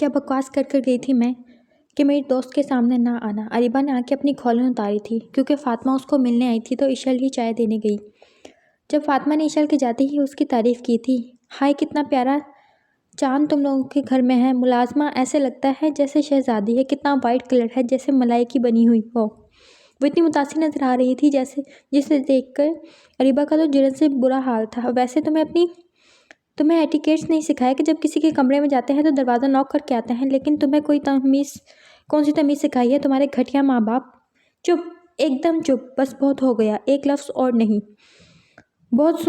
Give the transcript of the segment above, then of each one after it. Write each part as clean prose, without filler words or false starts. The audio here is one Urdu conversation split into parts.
کیا بکواس کر گئی تھی میں کہ میری دوست کے سامنے نہ آنا۔ اریبہ نے آنکھیں اپنی کھولیں اتاری تھی کیونکہ فاطمہ اس کو ملنے آئی تھی تو عشل ہی چائے دینے گئی۔ جب فاطمہ نے عشل کے جاتے ہی اس کی تعریف کی تھی، ہائے کتنا پیارا چاند تم لوگوں کے گھر میں ہے، ملازمہ ایسے لگتا ہے جیسے شہزادی ہے، کتنا وائٹ کلر ہے جیسے ملائی کی بنی ہوئی ہو۔ وہ اتنی متاثر نظر آ رہی تھی جسے دیکھ کر اریبہ کا تو جلن سے برا حال تھا۔ ویسے تمہیں ایٹیکیٹس نہیں سکھایا کہ جب کسی کے کمرے میں جاتے ہیں تو دروازہ نوک کر کے آتے ہیں، لیکن تمہیں کون سی تمیز سکھائی ہے تمہارے گھٹیا ماں باپ؟ چپ، ایک دم چپ، بس بہت ہو گیا، ایک لفظ اور نہیں۔ بہت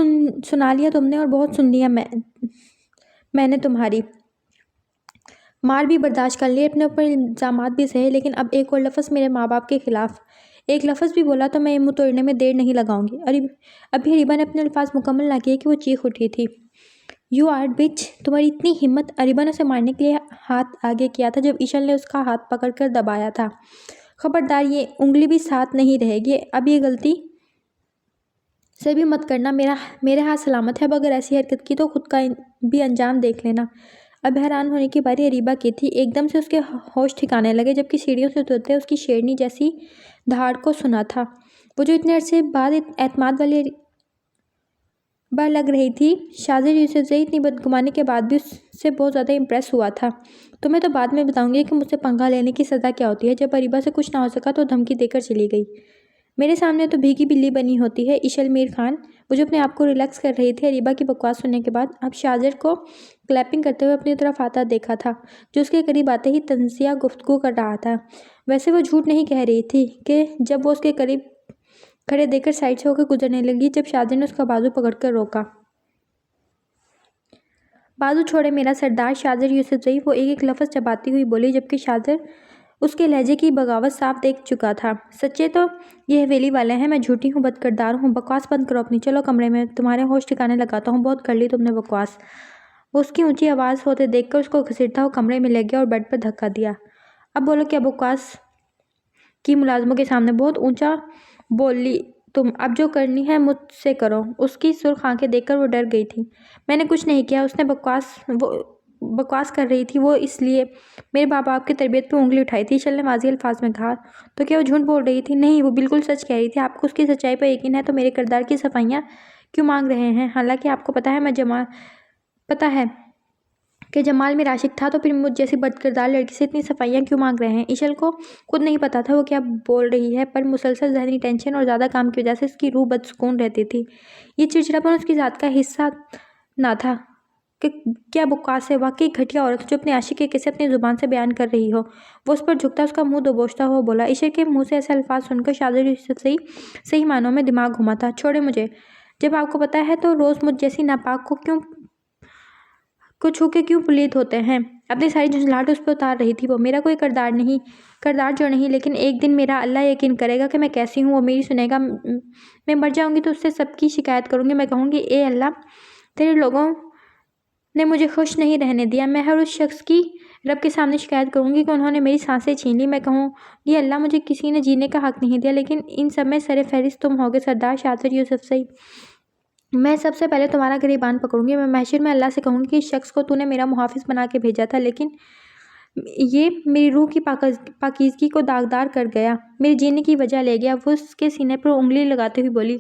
سنا لیا تم نے اور بہت سن لیا میں نے تمہاری۔ مار بھی برداشت کر لی، اپنے اوپر الزامات بھی سہے، لیکن اب ایک اور لفظ میرے ماں باپ کے خلاف ایک لفظ بھی بولا تو میں یہ منہ توڑنے میں دیر نہیں لگاؤں گی۔ ابھی اریبہ نے اپنے الفاظ مکمل نہ کیے کہ وہ چیخ اٹھی تھی، یو آر بچ، تمہاری اتنی ہمت! اریبہ نے اسے مارنے کے لیے ہاتھ آگے کیا تھا جب عشل نے اس کا ہاتھ پکڑ کر دبایا تھا۔ خبردار، یہ انگلی بھی ساتھ نہیں رہے گی، اب یہ غلطی سے بھی مت کرنا، میرے ہاتھ سلامت ہے، اب اگر ایسی حرکت کی تو خود کا بھی انجام دیکھ لینا۔ اب حیران ہونے کی باری اریبہ کی تھی۔ ایک دم سے اس کے ہوش ٹھکانے لگے جبکہ سیڑھیوں سے اترتے اس کی شیرنی جیسی دھاڑ کو سنا تھا، وہ جو اتنے عرصے بعد اعتماد والی اریبہ لگ رہی تھی۔ شاذر یوسفزئی اتنی بدگمانی کے بعد بھی اس سے بہت زیادہ امپریس ہوا تھا۔ تمہیں تو بعد میں بتاؤں گی کہ مجھ سے پنگا لینے کی سزا کیا ہوتی ہے۔ جب اریبہ سے کچھ نہ ہو سکا تو دھمکی دے کر چلی گئی۔ میرے سامنے تو بھیگی بلی بنی ہوتی ہے عشل میر خان۔ وہ جو اپنے آپ کو ریلیکس کر رہی تھی اریبہ کی بکواس سننے کے بعد، اب شاذر کو کلیپنگ کرتے ہوئے اپنی طرف آتا دیکھا تھا، جو اس کے قریب آتے ہی طنزیہ گفتگو کر رہا تھا۔ ویسے وہ جھوٹ نہیں کہہ رہی تھی کہ جب وہ اس کے قریب کھڑے دیکھ کر سائڈ سے ہو کر گزرنے لگی جب شاذر نے اس کا بازو پکڑ کر روکا۔ بازو چھوڑے میرا سردار شاذر یوسفزئی، وہ ایک ایک لفظ چباتی ہوئی بولی جبکہ شاذر اس کے لہجے کی بغاوت صاف دیکھ چکا تھا۔ سچے تو یہ حویلی والے ہیں، میں جھوٹی ہوں، بد کردار ہوں۔ بکواس بند کرو اپنی، چلو کمرے میں، تمہارے ہوش ٹھکانے لگاتا ہوں۔ بہت کر لی تم نے بکواس۔ وہ اس کی اونچی آواز ہوتے دیکھ کر اس کو گھسیٹتا ہوا کمرے میں لے گیا اور بیڈ پر دھکا دیا۔ اب بولو کیا بکواس کی ملازموں کے سامنے؟ بہت اونچا بول لی تم، اب جو کرنی ہے مجھ سے کرو۔ اس کی سرخ آنکھیں دیکھ کر وہ ڈر گئی تھی۔ میں نے کچھ نہیں کیا، اس نے بکواس کر رہی تھی وہ، اس لیے میرے ماں باپ کی تربیت پہ انگلی اٹھائی تھی، عشل نے واضح الفاظ میں کہا۔ تو کیا وہ جھوٹ بول رہی تھی؟ نہیں، وہ بالکل سچ کہہ رہی تھی۔ آپ کو اس کی سچائی پر یقین ہے تو میرے کردار کی صفائیاں کیوں مانگ رہے ہیں؟ حالانکہ آپ کو پتہ ہے کہ جمال میرا عاشق تھا، تو پھر مجھ جیسی بد کردار لڑکی سے اتنی صفائیاں کیوں مانگ رہے ہیں؟ عشل کو خود نہیں پتا تھا وہ کیا بول رہی ہے، پر مسلسل ذہنی ٹینشن اور زیادہ کام کی وجہ سے اس کی روح بدسکون رہتی تھی۔ یہ چڑچڑاپن اس کی ذات کا حصہ نہ تھا کہ کیا بکواس ہے، واقعی گھٹیا عورت جو اپنے عاشق کے قصے اپنی زبان سے بیان کر رہی ہو۔ وہ اس پر جھکتا، اس کا منہ دوبوچتا ہوا بولا۔ عشل کے منہ سے ایسے الفاظ سن کر شاذر یوسفزئی صحیح معنوں میں دماغ گھما تھا۔ چھوڑے مجھے، جب آپ کو پتا ہے تو روز مجھ جیسی ناپاک کو چھو کے کیوں پلید ہوتے ہیں؟ اپنی ساری جھنجھلاہٹ اس پہ اتار رہی تھی وہ۔ میرا کوئی کردار جو نہیں، لیکن ایک دن میرا اللہ یقین کرے گا کہ میں کیسی ہوں، وہ میری سنے گا۔ میں مر جاؤں گی تو اس سے سب کی شکایت کروں گی، میں کہوں گی اے اللہ، تیرے لوگوں نے مجھے خوش نہیں رہنے دیا۔ میں ہر اس شخص کی رب کے سامنے شکایت کروں گی کہ انہوں نے میری سانسیں چھین لی۔ میں کہوں گی اللہ، مجھے کسی نے جینے کا حق نہیں دیا، لیکن ان سب میں سر فہرست تم ہوگے سردار شاذر یوسفزئی۔ میں سب سے پہلے تمہارا گریبان پکڑوں گی۔ میں محشر میں اللہ سے کہوں گی کہ اس شخص کو تو نے میرا محافظ بنا کے بھیجا تھا، لیکن یہ میری روح کی پاکیزگی کو داغدار کر گیا، میرے جینے کی وجہ لے گیا۔ وہ اس کے سینے پر انگلی لگاتے ہوئی بولی۔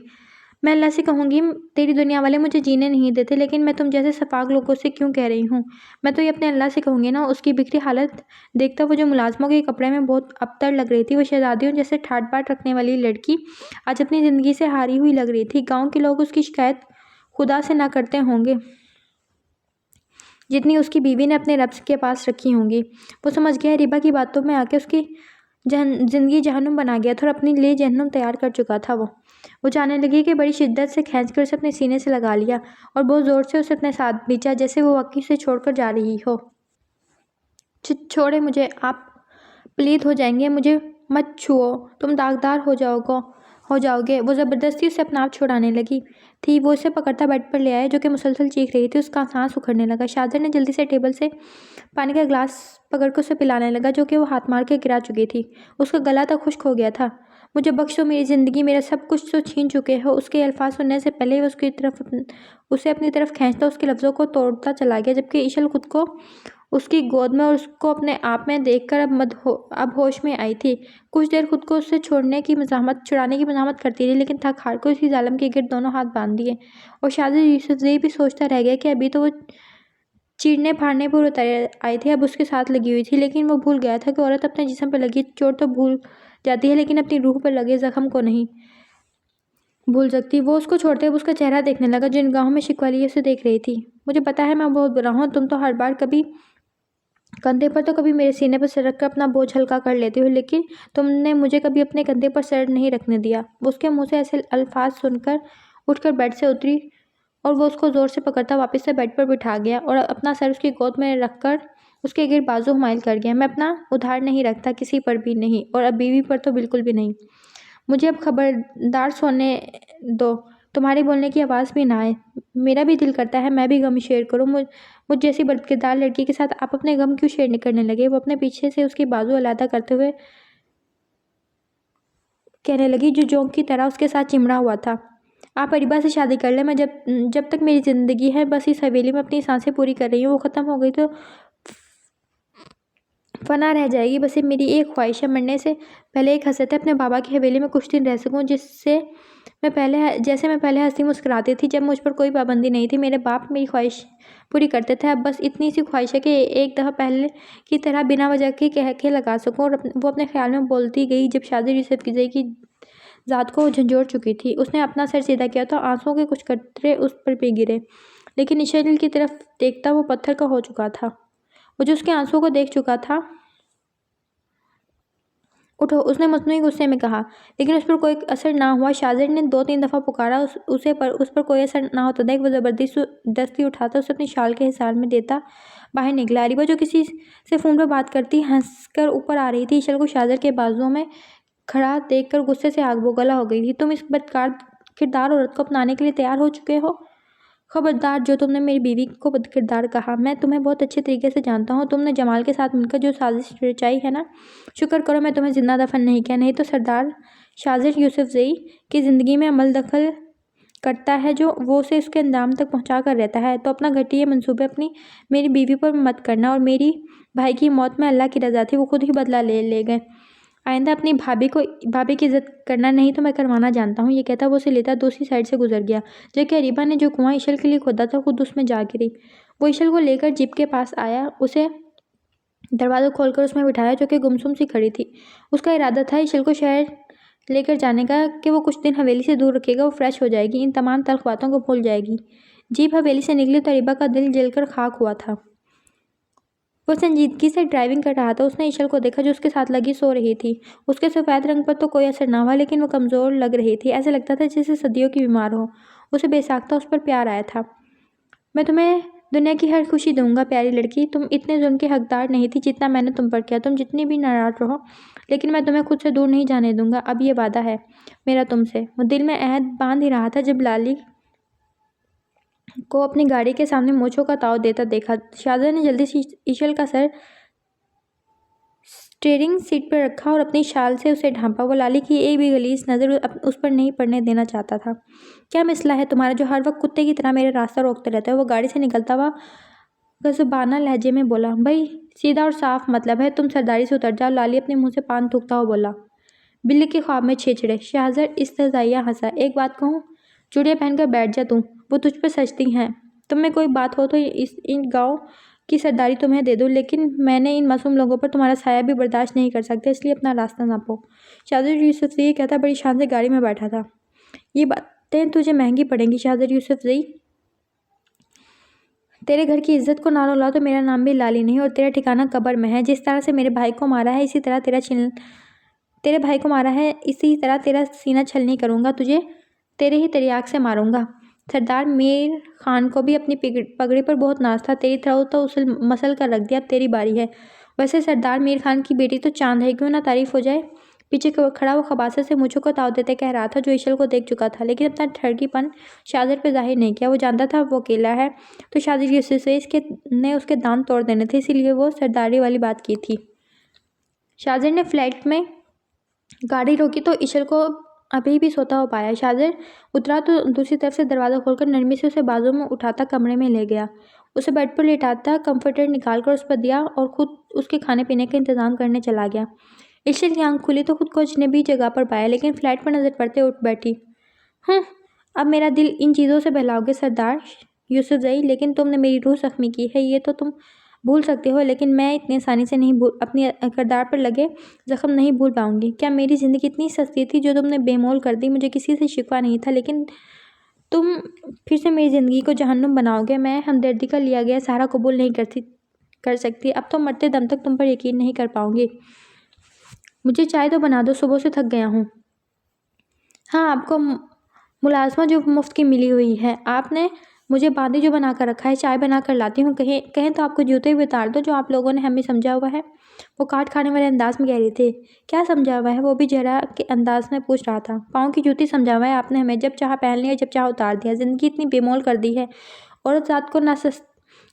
میں اللہ سے کہوں گی تیری دنیا والے مجھے جینے نہیں دیتے، لیکن میں تم جیسے سفاک لوگوں سے کیوں کہہ رہی ہوں؟ میں تو یہ اپنے اللہ سے کہوں گی نا۔ اس کی بکھری حالت دیکھتا وہ جو ملازموں کے کپڑے میں بہت ابتر لگ رہی تھی، وہ شہزادیوں جیسے ٹھاٹ باٹ رکھنے والی لڑکی آج اپنی زندگی سے ہاری ہوئی لگ رہی تھی۔ گاؤں کے لوگ اس کی شکایت خدا سے نہ کرتے ہوں گے جتنی اس کی بیوی نے اپنے رب کے پاس رکھی ہوں گی۔ وہ سمجھ گیا اریبہ کی باتوں میں آ کے اس کی زندگی جہنم بنا گیا تھا اور اپنے لیے جہنم تیار کر چکا تھا۔ وہ جاننے لگی کہ بڑی شدت سے کھینچ کر اسے اپنے سینے سے لگا لیا اور بہت زور سے اسے اپنے ساتھ بھیجا جیسے وہ واقعی اسے چھوڑ کر جا رہی ہو۔ چھوڑے مجھے، آپ پلید ہو جائیں گے، مجھے مت چھوؤ، تم داغدار ہو جاؤ گے۔ وہ زبردستی اسے اپنا آپ چھڑانے لگی تھی۔ وہ اسے پکڑتا بیڈ پر لے آیا جو کہ مسلسل چیخ رہی تھی، اس کا سانس اکھڑنے لگا۔ شاذر نے جلدی سے ٹیبل سے پانی کا گلاس پکڑ کر اسے پلانے لگا جو کہ وہ ہاتھ مار کے گرا چکی تھی۔ اس کا گلا تک خشک ہو گیا تھا۔ مجھے بخش دو، میری زندگی، میرا سب کچھ تو چھین چکے ہو۔ اس کے الفاظ سننے سے پہلے ہی اسے اپنی طرف کھینچتا اس کے لفظوں کو توڑتا چلا گیا جبکہ عشل خود کو اس کی گود میں اور اس کو اپنے آپ میں دیکھ کر اب ہوش میں آئی تھی۔ کچھ دیر خود کو اس سے چھڑانے کی مزاحمت کرتی رہی، لیکن تھک ہار کر اسی ظالم کے گرد دونوں ہاتھ باندھ دیے۔ اور شاہزادہ یوسفزئی بھی سوچتا رہ گیا کہ ابھی تو وہ چیرنے پھاڑنے پر اتر آئی تھی، اب اس کے ساتھ لگی ہوئی تھی، لیکن وہ بھول گیا تھا کہ عورت اپنے جسم پر لگی چوٹ تو بھول جاتی ہے لیکن اپنی روح پر لگے زخم کو نہیں بھول سکتی۔ وہ اس کو چھوڑتے اب اس کا چہرہ دیکھنے لگا جو نگاہوں میں شکوہ لیے اسے دیکھ رہی تھی۔ مجھے پتا ہے میں بہت برا ہوں، تم تو ہر بار کبھی کندھے پر تو کبھی میرے سینے پر سر رکھ کر اپنا بوجھ ہلکا کر لیتے ہو، لیکن تم نے مجھے کبھی اپنے کندھے پر سر نہیں رکھنے دیا۔ اس کے منہ سے ایسے الفاظ سن کر اٹھ کر بیڈ سے اتری اور وہ اس کو زور سے پکڑتا واپس سے بیڈ پر بٹھا گیا اور اپنا سر اس کی گود میں رکھ کر اس کے گرد بازو حمائل کر گیا۔ میں اپنا ادھار نہیں رکھتا، کسی پر بھی نہیں، اور اب بیوی پر تو بالکل بھی نہیں۔ مجھے اب خبردار سونے دو، تمہاری بولنے کی آواز بھی نہ آئے۔ میرا بھی دل کرتا ہے میں بھی غم شیئر کروں، مجھ جیسی بدکردار لڑکی کے ساتھ آپ اپنے غم کیوں شیئر نہیں کرنے لگے؟ وہ اپنے پیچھے سے اس کی بازو علیحدہ کرتے ہوئے کہنے لگی جو جونک کی طرح اس کے ساتھ چمڑا ہوا تھا۔ آپ اریبہ سے شادی کر لیں، میں جب تک میری زندگی ہے بس اس حویلی میں اپنی سانسیں پوری کر رہی ہوں، وہ ختم ہو گئی تو فنا رہ جائے گی۔ بس میری ایک خواہش ہے، مرنے سے پہلے ایک حسرت ہے اپنے بابا کی حویلی میں کچھ دن رہ سکوں، جیسے میں پہلے ہنسی مسکراتی تھی جب مجھ پر کوئی پابندی نہیں تھی۔ میرے باپ میری خواہش پوری کرتے تھے، اب بس اتنی سی خواہش ہے کہ ایک دفعہ پہلے کی طرح بنا وجہ کے کہہ لگا سکوں۔ اور وہ اپنے خیال میں بولتی گئی جب شاہزادہ یوسفزئی کی ذات کو جھنجھوڑ چکی تھی۔ اس نے اپنا سر سیدھا کیا تو آنسوؤں کے کچھ قطرے اس پر بھی گرے، لیکن اشل کی طرف دیکھتا وہ پتھر کا ہو چکا تھا۔ وہ جو اس کے آنسوؤں کو دیکھ چکا تھا۔ اٹھو، اس نے مصنوعی غصے میں کہا، لیکن اس پر کوئی اثر نہ ہوا۔ شاہزادے نے 2-3 دفعہ پکارا اس پر کوئی اثر نہ ہوتا دیکھ وہ زبردستی اٹھاتا اسے اپنی شال کے حصار میں دیتا باہر نکلا۔ اریبہ جو کسی سے فون پر بات کرتی ہنس کر اوپر آ رہی تھی، اشل کو شاہزادے کے بازوؤں میں کھڑا دیکھ کر غصے سے آگ بگولا ہو گئی تھی۔ تم اس بدکردار عورت کو اپنانے کے لیے تیار ہو چکے ہو؟ خبردار، جو تم نے میری بیوی کو بدکردار کہا، میں تمہیں بہت اچھے طریقے سے جانتا ہوں۔ تم نے جمال کے ساتھ مل کر جو سازش رچائی ہے نا، شکر کرو میں تمہیں زندہ دفن نہیں کیا، نہیں تو سردار شاہزر یوسفزئی کی زندگی میں عمل دخل کرتا ہے جو وہ اسے اس کے انجام تک پہنچا کر رہتا ہے۔ تو اپنا گھٹیا منصوبے میری بیوی پر مت کرنا۔ اور میری بھائی کی موت میں اللہ کی رضا تھی، وہ خود ہی بدلہ لے گئے۔ آئندہ اپنی بھابھی کی عزت کرنا، نہیں تو میں کروانا جانتا ہوں۔ یہ کہتا وہ اسے لیتا دوسری سائڈ سے گزر گیا، جبکہ اریبہ نے جو کنواں اشل کے لیے کھودا تھا خود اس میں جا گری۔ وہ اشل کو لے کر جیپ کے پاس آیا، اسے دروازہ کھول کر اس میں بٹھایا جو کہ گمسم سی کھڑی تھی۔ اس کا ارادہ تھا اشل کو شہر لے کر جانے کا کہ وہ کچھ دن حویلی سے دور رکھے گا، وہ فریش ہو جائے گی، ان تمام تلخ باتوں کو بھول جائے گی۔ جیپ حویلی سے نکلی تو اریبہ کا دل جل کر خاک ہوا تھا۔ وہ سنجیدگی سے ڈرائیونگ کر رہا تھا۔ اس نے اشل کو دیکھا جو اس کے ساتھ لگی سو رہی تھی۔ اس کے سفید رنگ پر تو کوئی اثر نہ ہوا، لیکن وہ کمزور لگ رہی تھی، ایسے لگتا تھا جیسے صدیوں کی بیمار ہو۔ اسے بے ساختہ اس پر پیار آیا تھا۔ میں تمہیں دنیا کی ہر خوشی دوں گا پیاری لڑکی، تم اتنے ظلم کی حقدار نہیں تھی جتنا میں نے تم پر کیا، تم جتنی بھی ناراض رہو لیکن میں تمہیں خود سے دور نہیں جانے دوں گا، اب یہ وعدہ ہے میرا تم سے۔ وہ دل میں عہد باندھ ہی رہا تھا جب لالی کو اپنی گاڑی کے سامنے مونچھوں کا تاؤ دیتا دیکھا۔ شاہزادے نے جلدی سے اشل کا سر اسٹیئرنگ سیٹ پر رکھا اور اپنی شال سے اسے ڈھانپا۔ وہ لالی کی ایک بھی غلیظ نظر اس پر نہیں پڑنے دینا چاہتا تھا۔ کیا مسئلہ ہے تمہارا جو ہر وقت کتے کی طرح میرا راستہ روکتا رہتا ہے؟ وہ گاڑی سے نکلتا ہوا غضبانہ لہجے میں بولا۔ بھئی سیدھا اور صاف مطلب ہے، تم سرداری سے اتر جاؤ۔ لالی اپنے منہ سے پان تھوکتا ہوا بولا۔ بلی کے خواب میں چھیچڑے۔ شاہزر استہزائیہ ہنسا۔ ایک بات کہوں، چوڑیاں پہن کر بیٹھ جا، وہ تجھ پر سجتی ہیں۔ تم میں کوئی بات ہو تو ان گاؤں کی سرداری تمہیں دے دوں، لیکن میں نے ان معصوم لوگوں پر تمہارا سایہ بھی برداشت نہیں کر سکتا، اس لیے اپنا راستہ ناپو۔ شاہزر یوسفزئی کہتا بڑی شان سے گاڑی میں بیٹھا تھا۔ یہ باتیں تجھے مہنگی پڑیں گی شاہزر یوسفزئی، تیرے گھر کی عزت کو نہ رلاؤ تو میرا نام بھی لالی نہیں اور تیرا ٹھکانہ قبر میں ہے۔ جس طرح سے میرے بھائی کو مارا ہے اسی طرح تیرا سینہ چھلنی کروں گا، تجھے تیرے ہی تریاک سے ماروں گا۔ سردار میر خان کو بھی اپنی پگڑی پر بہت ناز تھا، تیری طرح تو اسے مسل کر رکھ دیا، اب تیری باری ہے۔ ویسے سردار میر خان کی بیٹی تو چاند ہے، کیوں نہ تعریف ہو جائے؟ پیچھے کھڑا وہ خباثت سے مونچھوں کو تاؤ دیتے کہہ رہا تھا جو اشل کو دیکھ چکا تھا، لیکن اپنا ٹھڑکی پن شاہزر پہ ظاہر نہیں کیا۔ وہ جانتا تھا وہ اکیلا ہے تو شاہزر یوسفزئی نے اس کے دانت توڑ دینے تھے، اسی لیے وہ سرداری والی بات کی تھی۔ شاہزر نے فلیٹ میں گاڑی روکی تو اشل کو ابھی بھی سوتا ہوا پایا۔ شاہزر اترا تو دوسری طرف سے دروازہ کھول کر نرمی سے اسے بازو میں اٹھاتا کمرے میں لے گیا۔ اسے بیڈ پر لیٹاتا کمفرٹر نکال کر اس پر دیا اور خود اس کے کھانے پینے کا انتظام کرنے چلا گیا۔ عشل کی آنکھ کھلی تو خود کو اجنبی جگہ پر پایا، لیکن فلیٹ پر نظر پڑتے اٹھ بیٹھی۔ اب میرا دل ان چیزوں سے بہلاؤ گے سردار یوسفزئی، لیکن تم نے میری روح زخمی کی ہے، یہ تو تم بھول سکتے ہو، لیکن میں اتنی آسانی سے نہیں اپنی کردار پر لگے زخم نہیں بھول پاؤں گی۔ کیا میری زندگی اتنی سستی تھی جو تم نے بے مول کر دی؟ مجھے کسی سے شکوہ نہیں تھا، لیکن تم پھر سے میری زندگی کو جہنم بناؤ گے۔ میں ہمدردی کا لیا گیا سہارا قبول نہیں کر سکتی، اب تو مرتے دم تک تم پر یقین نہیں کر پاؤں گی۔ مجھے چائے تو بنا دو، صبح سے تھک گیا ہوں۔ ہاں، آپ کو ملازمہ جو مفت کی ملی ہوئی ہے، آپ نے مجھے باندھی جو بنا کر رکھا ہے، چائے بنا کر لاتی ہوں، کہیں تو آپ کو جوتے بھی اتار دو جو آپ لوگوں نے ہمیں سمجھا ہوا ہے۔ وہ کاٹ کھانے والے انداز میں کہہ رہی تھی۔ کیا سمجھا ہوا ہے؟ وہ بھی جھرا کے انداز میں پوچھ رہا تھا۔ پاؤں کی جوتی سمجھا ہوا ہے آپ نے ہمیں، جب چاہا پہن لیا، جب چاہا اتار دیا۔ زندگی اتنی بے مول کر دی ہے، عورت ذات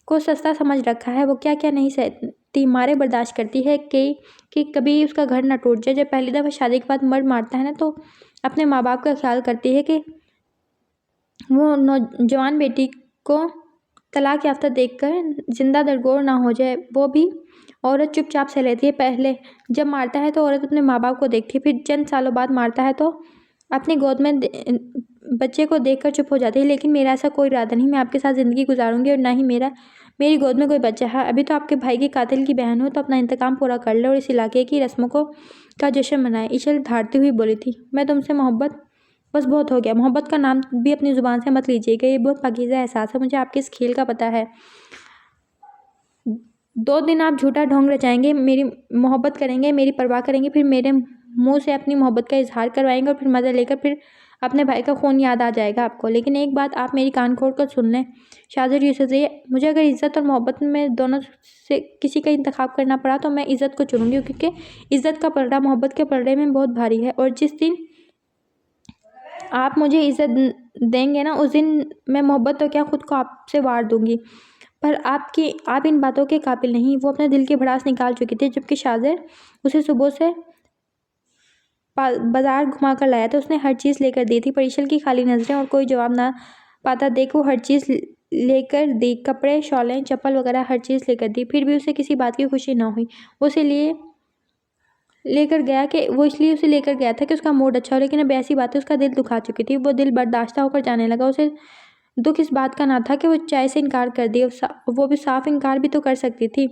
کو سستا سمجھ رکھا ہے، وہ کیا کیا نہیں سہتی، مارے برداشت کرتی ہے کہ کبھی اس کا گھر نہ ٹوٹ جائے۔ جب پہلی دفعہ شادی کے بعد مرد مارتا ہے نا، تو اپنے ماں باپ کا خیال کرتی ہے کہ وہ نوجوان بیٹی کو طلاق یافتہ دیکھ کر زندہ درگور نہ ہو جائے۔ وہ بھی عورت چپ چاپ سہ لیتی ہے۔ پہلے جب مارتا ہے تو عورت اپنے ماں باپ کو دیکھتی ہے، پھر چند سالوں بعد مارتا ہے تو اپنی گود میں بچے کو دیکھ کر چپ ہو جاتی ہے۔ لیکن میرا ایسا کوئی ارادہ نہیں، میں آپ کے ساتھ زندگی گزاروں گی، اور نہ ہی میری گود میں کوئی بچہ ہے۔ ابھی تو آپ کے بھائی کے قاتل کی بہن ہو، تو اپنا انتقام پورا کر لے اور اس علاقے کی رسموں کا جشن منائے۔ عشل دھاڑتی ہوئی بولی تھی۔ میں تم سے محبت بس بہت ہو گیا۔ محبت کا نام بھی اپنی زبان سے مت لیجیے گا، یہ بہت پاکیزہ احساس ہے۔ مجھے آپ کے اس کھیل کا پتہ ہے۔ 2 دن آپ جھوٹا ڈھونگ رچائیں گے، میری محبت کریں گے، میری پرواہ کریں گے، پھر میرے منہ سے اپنی محبت کا اظہار کروائیں گے، اور پھر مزہ لے کر پھر اپنے بھائی کا خون یاد آ جائے گا آپ کو۔ لیکن ایک بات آپ میری کان کھول کر سن لیں شاہزادی یوسفزئی، مجھے اگر عزت اور محبت میں دونوں سے کسی کا انتخاب کرنا پڑا تو میں عزت کو چنوں گی، کیونکہ عزت کا پلڑا محبت کے پلڑے میں بہت بھاری ہے، اور جس دن آپ مجھے عزت دیں گے نا، اس دن میں محبت تو کیا خود کو آپ سے وار دوں گی۔ پر آپ ان باتوں کے قابل نہیں۔ وہ اپنے دل کی بھڑاس نکال چکی تھی۔ جبکہ شاہزر اسے صبح سے بازار گھما کر لایا تھا، اس نے ہر چیز لے کر دی تھی، پر عشل کی خالی نظریں اور کوئی جواب نہ پاتا دیکھ وہ ہر چیز لے کر دی، کپڑے، شالیں، چپل وغیرہ ہر چیز لے کر دی، پھر بھی اسے کسی بات کی خوشی نہ ہوئی۔ وہ اس لیے لے کر گیا کہ اس کا موڈ اچھا ہو، لیکن اب ایسی باتیں اس کا دل دکھا چکی تھی۔ وہ دل برداشتہ ہو کر جانے لگا۔ اسے دکھ اس بات کا نہ تھا کہ وہ چائے سے انکار کر دی، وہ بھی صاف انکار بھی تو کر سکتی تھی،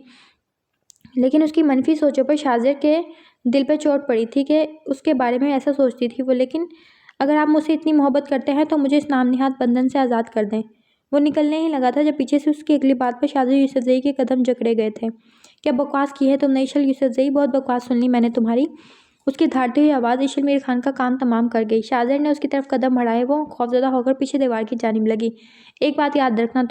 لیکن اس کی منفی سوچوں پر شاہزر کے دل پر چوٹ پڑی تھی کہ اس کے بارے میں ایسا سوچتی تھی وہ۔ لیکن اگر آپ مجھ سے اتنی محبت کرتے ہیں تو مجھے اس نام نہاد بندھن سے آزاد کر دیں۔ وہ نکلنے ہی لگا تھا جب پیچھے سے اس کی اگلی بات پر شاہزادی یوسفزئی کے قدم جکڑے گئے تھے۔ کیا بکواس کی ہے تم نے عشل یوسفزئی؟ بہت بکواس سن لی میں نے تمہاری۔ اس کی دھاڑتی ہوئی آواز عشل میر خان کا کام تمام کر گئی۔ شاہزر نے اس کی طرف قدم بڑھائے، وہ خوفزدہ ہو کر پیچھے دیوار کی جانب لگی۔ ایک بات یاد رکھنا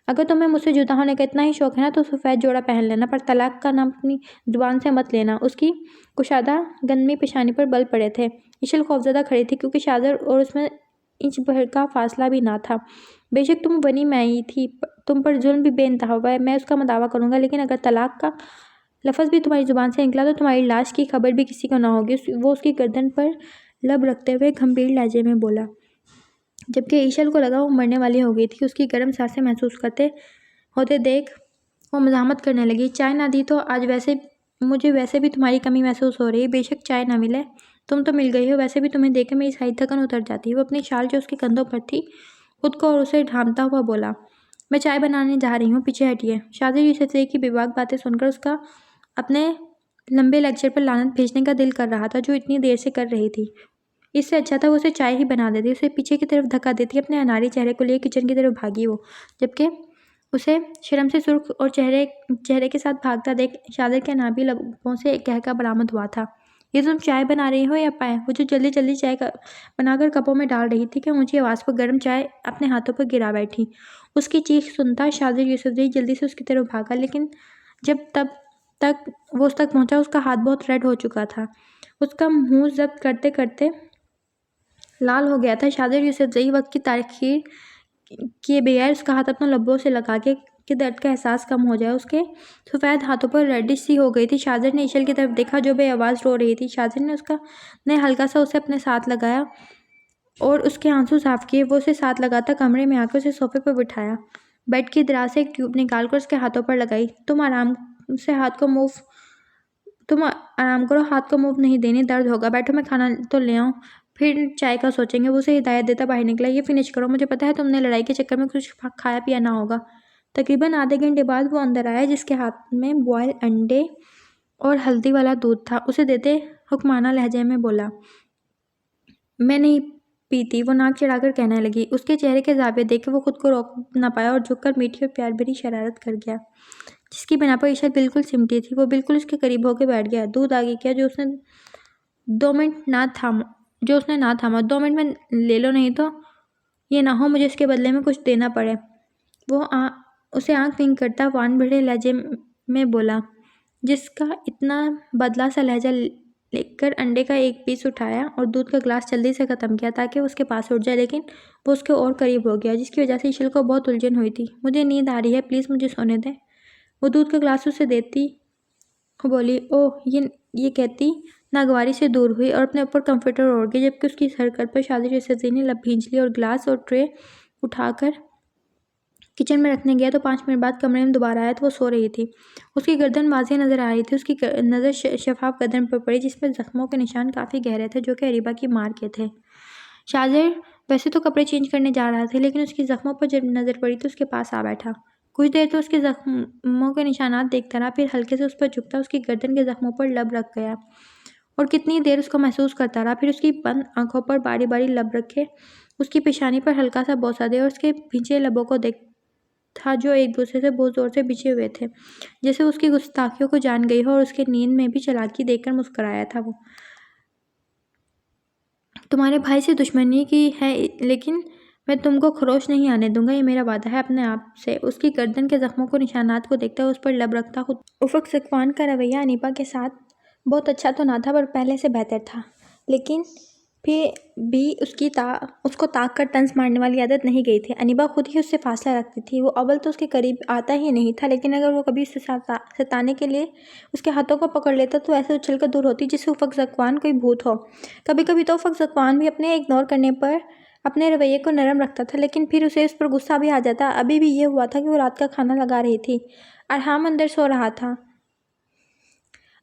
اگر تمہیں مجھ سے جدا ہونے کا اتنا ہی شوق ہے نا تو سفید جوڑا پہن لینا، پر طلاق کا نام اپنی زبان سے مت لینا۔ اس کی کشادہ گندمی پیشانی پر بل پڑے تھے۔ عشل خوفزدہ کھڑی تھی کیونکہ شاہزر اور اس میں انچ بھر کا فاصلہ بھی نہ تھا۔ بے شک تم بنی میں ہی تھی، تم پر ظلم بھی بے انتہا ہوا ہے، میں اس کا مداوع کروں گا، لیکن اگر طلاق کا لفظ بھی تمہاری زبان سے نکلا تو تمہاری لاش کی خبر بھی کسی کو نہ ہوگی۔ وہ اس کی گردن پر لب رکھتے ہوئے گھمبیر لہجے میں بولا، جبکہ عشل کو لگا وہ مرنے والی ہو گئی تھی۔ اس کی گرم سانسیں محسوس ہوتے دیکھ وہ مزاحمت کرنے لگی۔ چائے نہ دی تو آج مجھے ویسے بھی تمہاری کمی محسوس ہو رہی ہے۔ بے شک چائے نہ ملے، تم تو مل گئی ہو، ویسے بھی تمہیں دیکھ کر میری ساری تھکن اتر جاتی ہے۔ وہ اپنی شال جو اس کے کندھوں پر تھی خود کو اور اسے ڈھانپتا ہوا بولا، میں چائے بنانے جا رہی ہوں، پیچھے ہٹیے۔ شاہزادی یوسفزئی کی بے باک باتیں سن کر اس کا اپنے لمبے لیکچر پر لعنت بھیجنے کا دل کر رہا تھا جو اتنی دیر سے کر رہی تھی۔ اس سے اچھا تھا وہ اسے چائے ہی بنا دیتی، اسے پیچھے کی طرف دھکا دیتی۔ اپنے اناری چہرے کو لیے کچن کی طرف بھاگی وہ، جبکہ اسے شرم سے سرخ اور چہرے کے ساتھ بھاگتا دیکھ شاہزر کے نابی لبوں سے ایک قہقہ برآمد ہوا تھا۔ یہ تم چائے بنا رہی ہو یا پائے؟ وہ جو جلدی جلدی چائے بنا کر کپوں میں ڈال رہی تھی کہ اونچی آواز پر گرم چائے اپنے ہاتھوں پر گرا بیٹھی۔ اس کی چیخ سنتا شاہزر یوسفزئی جلدی سے اس کی طرف بھاگا، لیکن جب تک وہ اس تک پہنچا اس کا ہاتھ بہت ریڈ ہو چکا تھا، اس کا منہ ضبط کرتے کرتے لال ہو گیا تھا۔ شاہزر یوسفزئی وقت کی تاخیر کیے بغیر اس کا ہاتھ اپنے لبوں سے لگا کے کہ درد کا احساس کم ہو جائے۔ اس کے سفید ہاتھوں پر ریڈش سی ہو گئی تھی۔ شاہزر نے عشل کی طرف دیکھا جو بے آواز رو رہی تھی۔ شاہزر نے ہلکا سا اسے اپنے ساتھ لگایا اور اس کے آنسو صاف کیے۔ وہ اسے ساتھ لگاتا کمرے میں آ کر اسے صوفے پر بٹھایا۔ بیڈ کی دراز سے ایک ٹیوب نکال کر اس کے ہاتھوں پر لگائی۔ تم آرام کرو، ہاتھ کو موو نہیں دینی، درد ہوگا۔ بیٹھو، میں کھانا تو لے آؤں، پھر چائے کا سوچیں گے۔ وہ اسے ہدایت دیتا باہر نکلا۔ یہ فنش کرو، مجھے پتا ہے تم نے لڑائی کے چکر میں کچھ کھایا پیا نہ ہوگا۔ تقریباً آدھے گھنٹے بعد وہ اندر آیا، جس کے ہاتھ میں بوائل انڈے اور ہلدی والا دودھ تھا۔ اسے دیتے حکمانہ لہجے میں بولا، میں نہیں پیتی۔ وہ ناک چڑھا کر کہنے لگی۔ اس کے چہرے کے زاویے دیکھ کے وہ خود کو روک نہ پایا اور جھک کر میٹھی اور پیار بھری شرارت کر گیا، جس کی بنا پر عشرت بالکل سمٹی تھی۔ وہ بالکل اس کے قریب ہو کے بیٹھ گیا۔ دودھ آگے کیا جو اس نے 2 منٹ نہ تھاما۔ 2 منٹ میں لے لو، نہیں تو یہ نہ ہو مجھے اس کے بدلے میں کچھ دینا پڑے۔ وہ اسے آنکھ ونک کرتا وان بھرے لہجے میں بولا، جس کا اتنا بدلا سا لہجہ لے کر انڈے کا ایک پیس اٹھایا اور دودھ کا گلاس جلدی سے ختم کیا تاکہ وہ اس کے پاس اٹھ جائے، لیکن وہ اس کے اور قریب ہو گیا، جس کی وجہ سے عشل کو بہت الجھن ہوئی تھی۔ مجھے نیند آ رہی ہے، پلیز مجھے سونے دیں۔ وہ دودھ کا گلاس اسے دیتی بولی، اوہ، یہ کہتی ناگواری سے دور ہوئی اور اپنے اوپر کمفرٹر اوڑھ گئی، جبکہ اس کی سرکٹ پر شادر یوسفزئی نے لب بھینچ لی اور گلاس اور ٹرے اٹھا کر کچن میں رکھنے گیا تو 5 منٹ بعد کمرے میں دوبارہ آیا تو وہ سو رہی تھی۔ اس کی گردن واضح نظر آ رہی تھی۔ اس کی نظر شفاف گردن پر پڑی، جس میں زخموں کے نشان کافی گہرے تھے، جو کہ اریبہ کی مار کے تھے۔ شاذر ویسے تو کپڑے چینج کرنے جا رہا تھا، لیکن اس کی زخموں پر جب نظر پڑی تو اس کے پاس آ بیٹھا۔ کچھ دیر تو اس کے زخموں کے نشانات دیکھتا رہا، پھر ہلکے سے اس پر جھکتا اس کی گردن کے زخموں پر لب رکھ گیا اور کتنی دیر اس کو محسوس کرتا رہا، پھر اس کی بند آنکھوں پر باری باری لب رکھے اس کی پیشانی پر ہلکا سا بوسہ دے اور اس کے بھینچے لبوں کو دیکھا جو ایک دوسرے سے بہت زور سے بچھے ہوئے تھے، جیسے اس کی گستاخیوں کو جان گئی ہو، اور اس کے نیند میں بھی چالاکی دیکھ کر مسکرایا تھا۔ وہ تمہارے بھائی سے دشمنی کی ہے، لیکن میں تم کو خروش نہیں آنے دوں گا، یہ میرا وعدہ ہے اپنے آپ سے۔ اس کی گردن کے زخموں کو نشانات کو دیکھتا اس پر لب رکھتا خود۔ افق ذکوان کا رویہ انیبہ کے ساتھ بہت اچھا تو نہ تھا، پر پہلے سے بہتر تھا، لیکن پھر بھی اس کو طاق کر طنز مارنے والی عادت نہیں گئی تھی۔ انیبہ خود ہی اس سے فاصلہ رکھتی تھی۔ وہ اول تو اس کے قریب آتا ہی نہیں تھا، لیکن اگر وہ کبھی اسے ستانے کے لیے اس کے ہاتھوں کو پکڑ لیتا تو ایسے اچھل کر دور ہوتی جیسے افق ذکوان کوئی بھوت ہو۔ کبھی کبھی تو افق ذکوان بھی اپنے اگنور کرنے پر اپنے رویے کو نرم رکھتا تھا، لیکن پھر اسے اس پر غصہ بھی آ جاتا۔ ابھی بھی یہ ہوا تھا کہ وہ رات کا کھانا لگا رہی تھی، ارحام اندر سو رہا تھا۔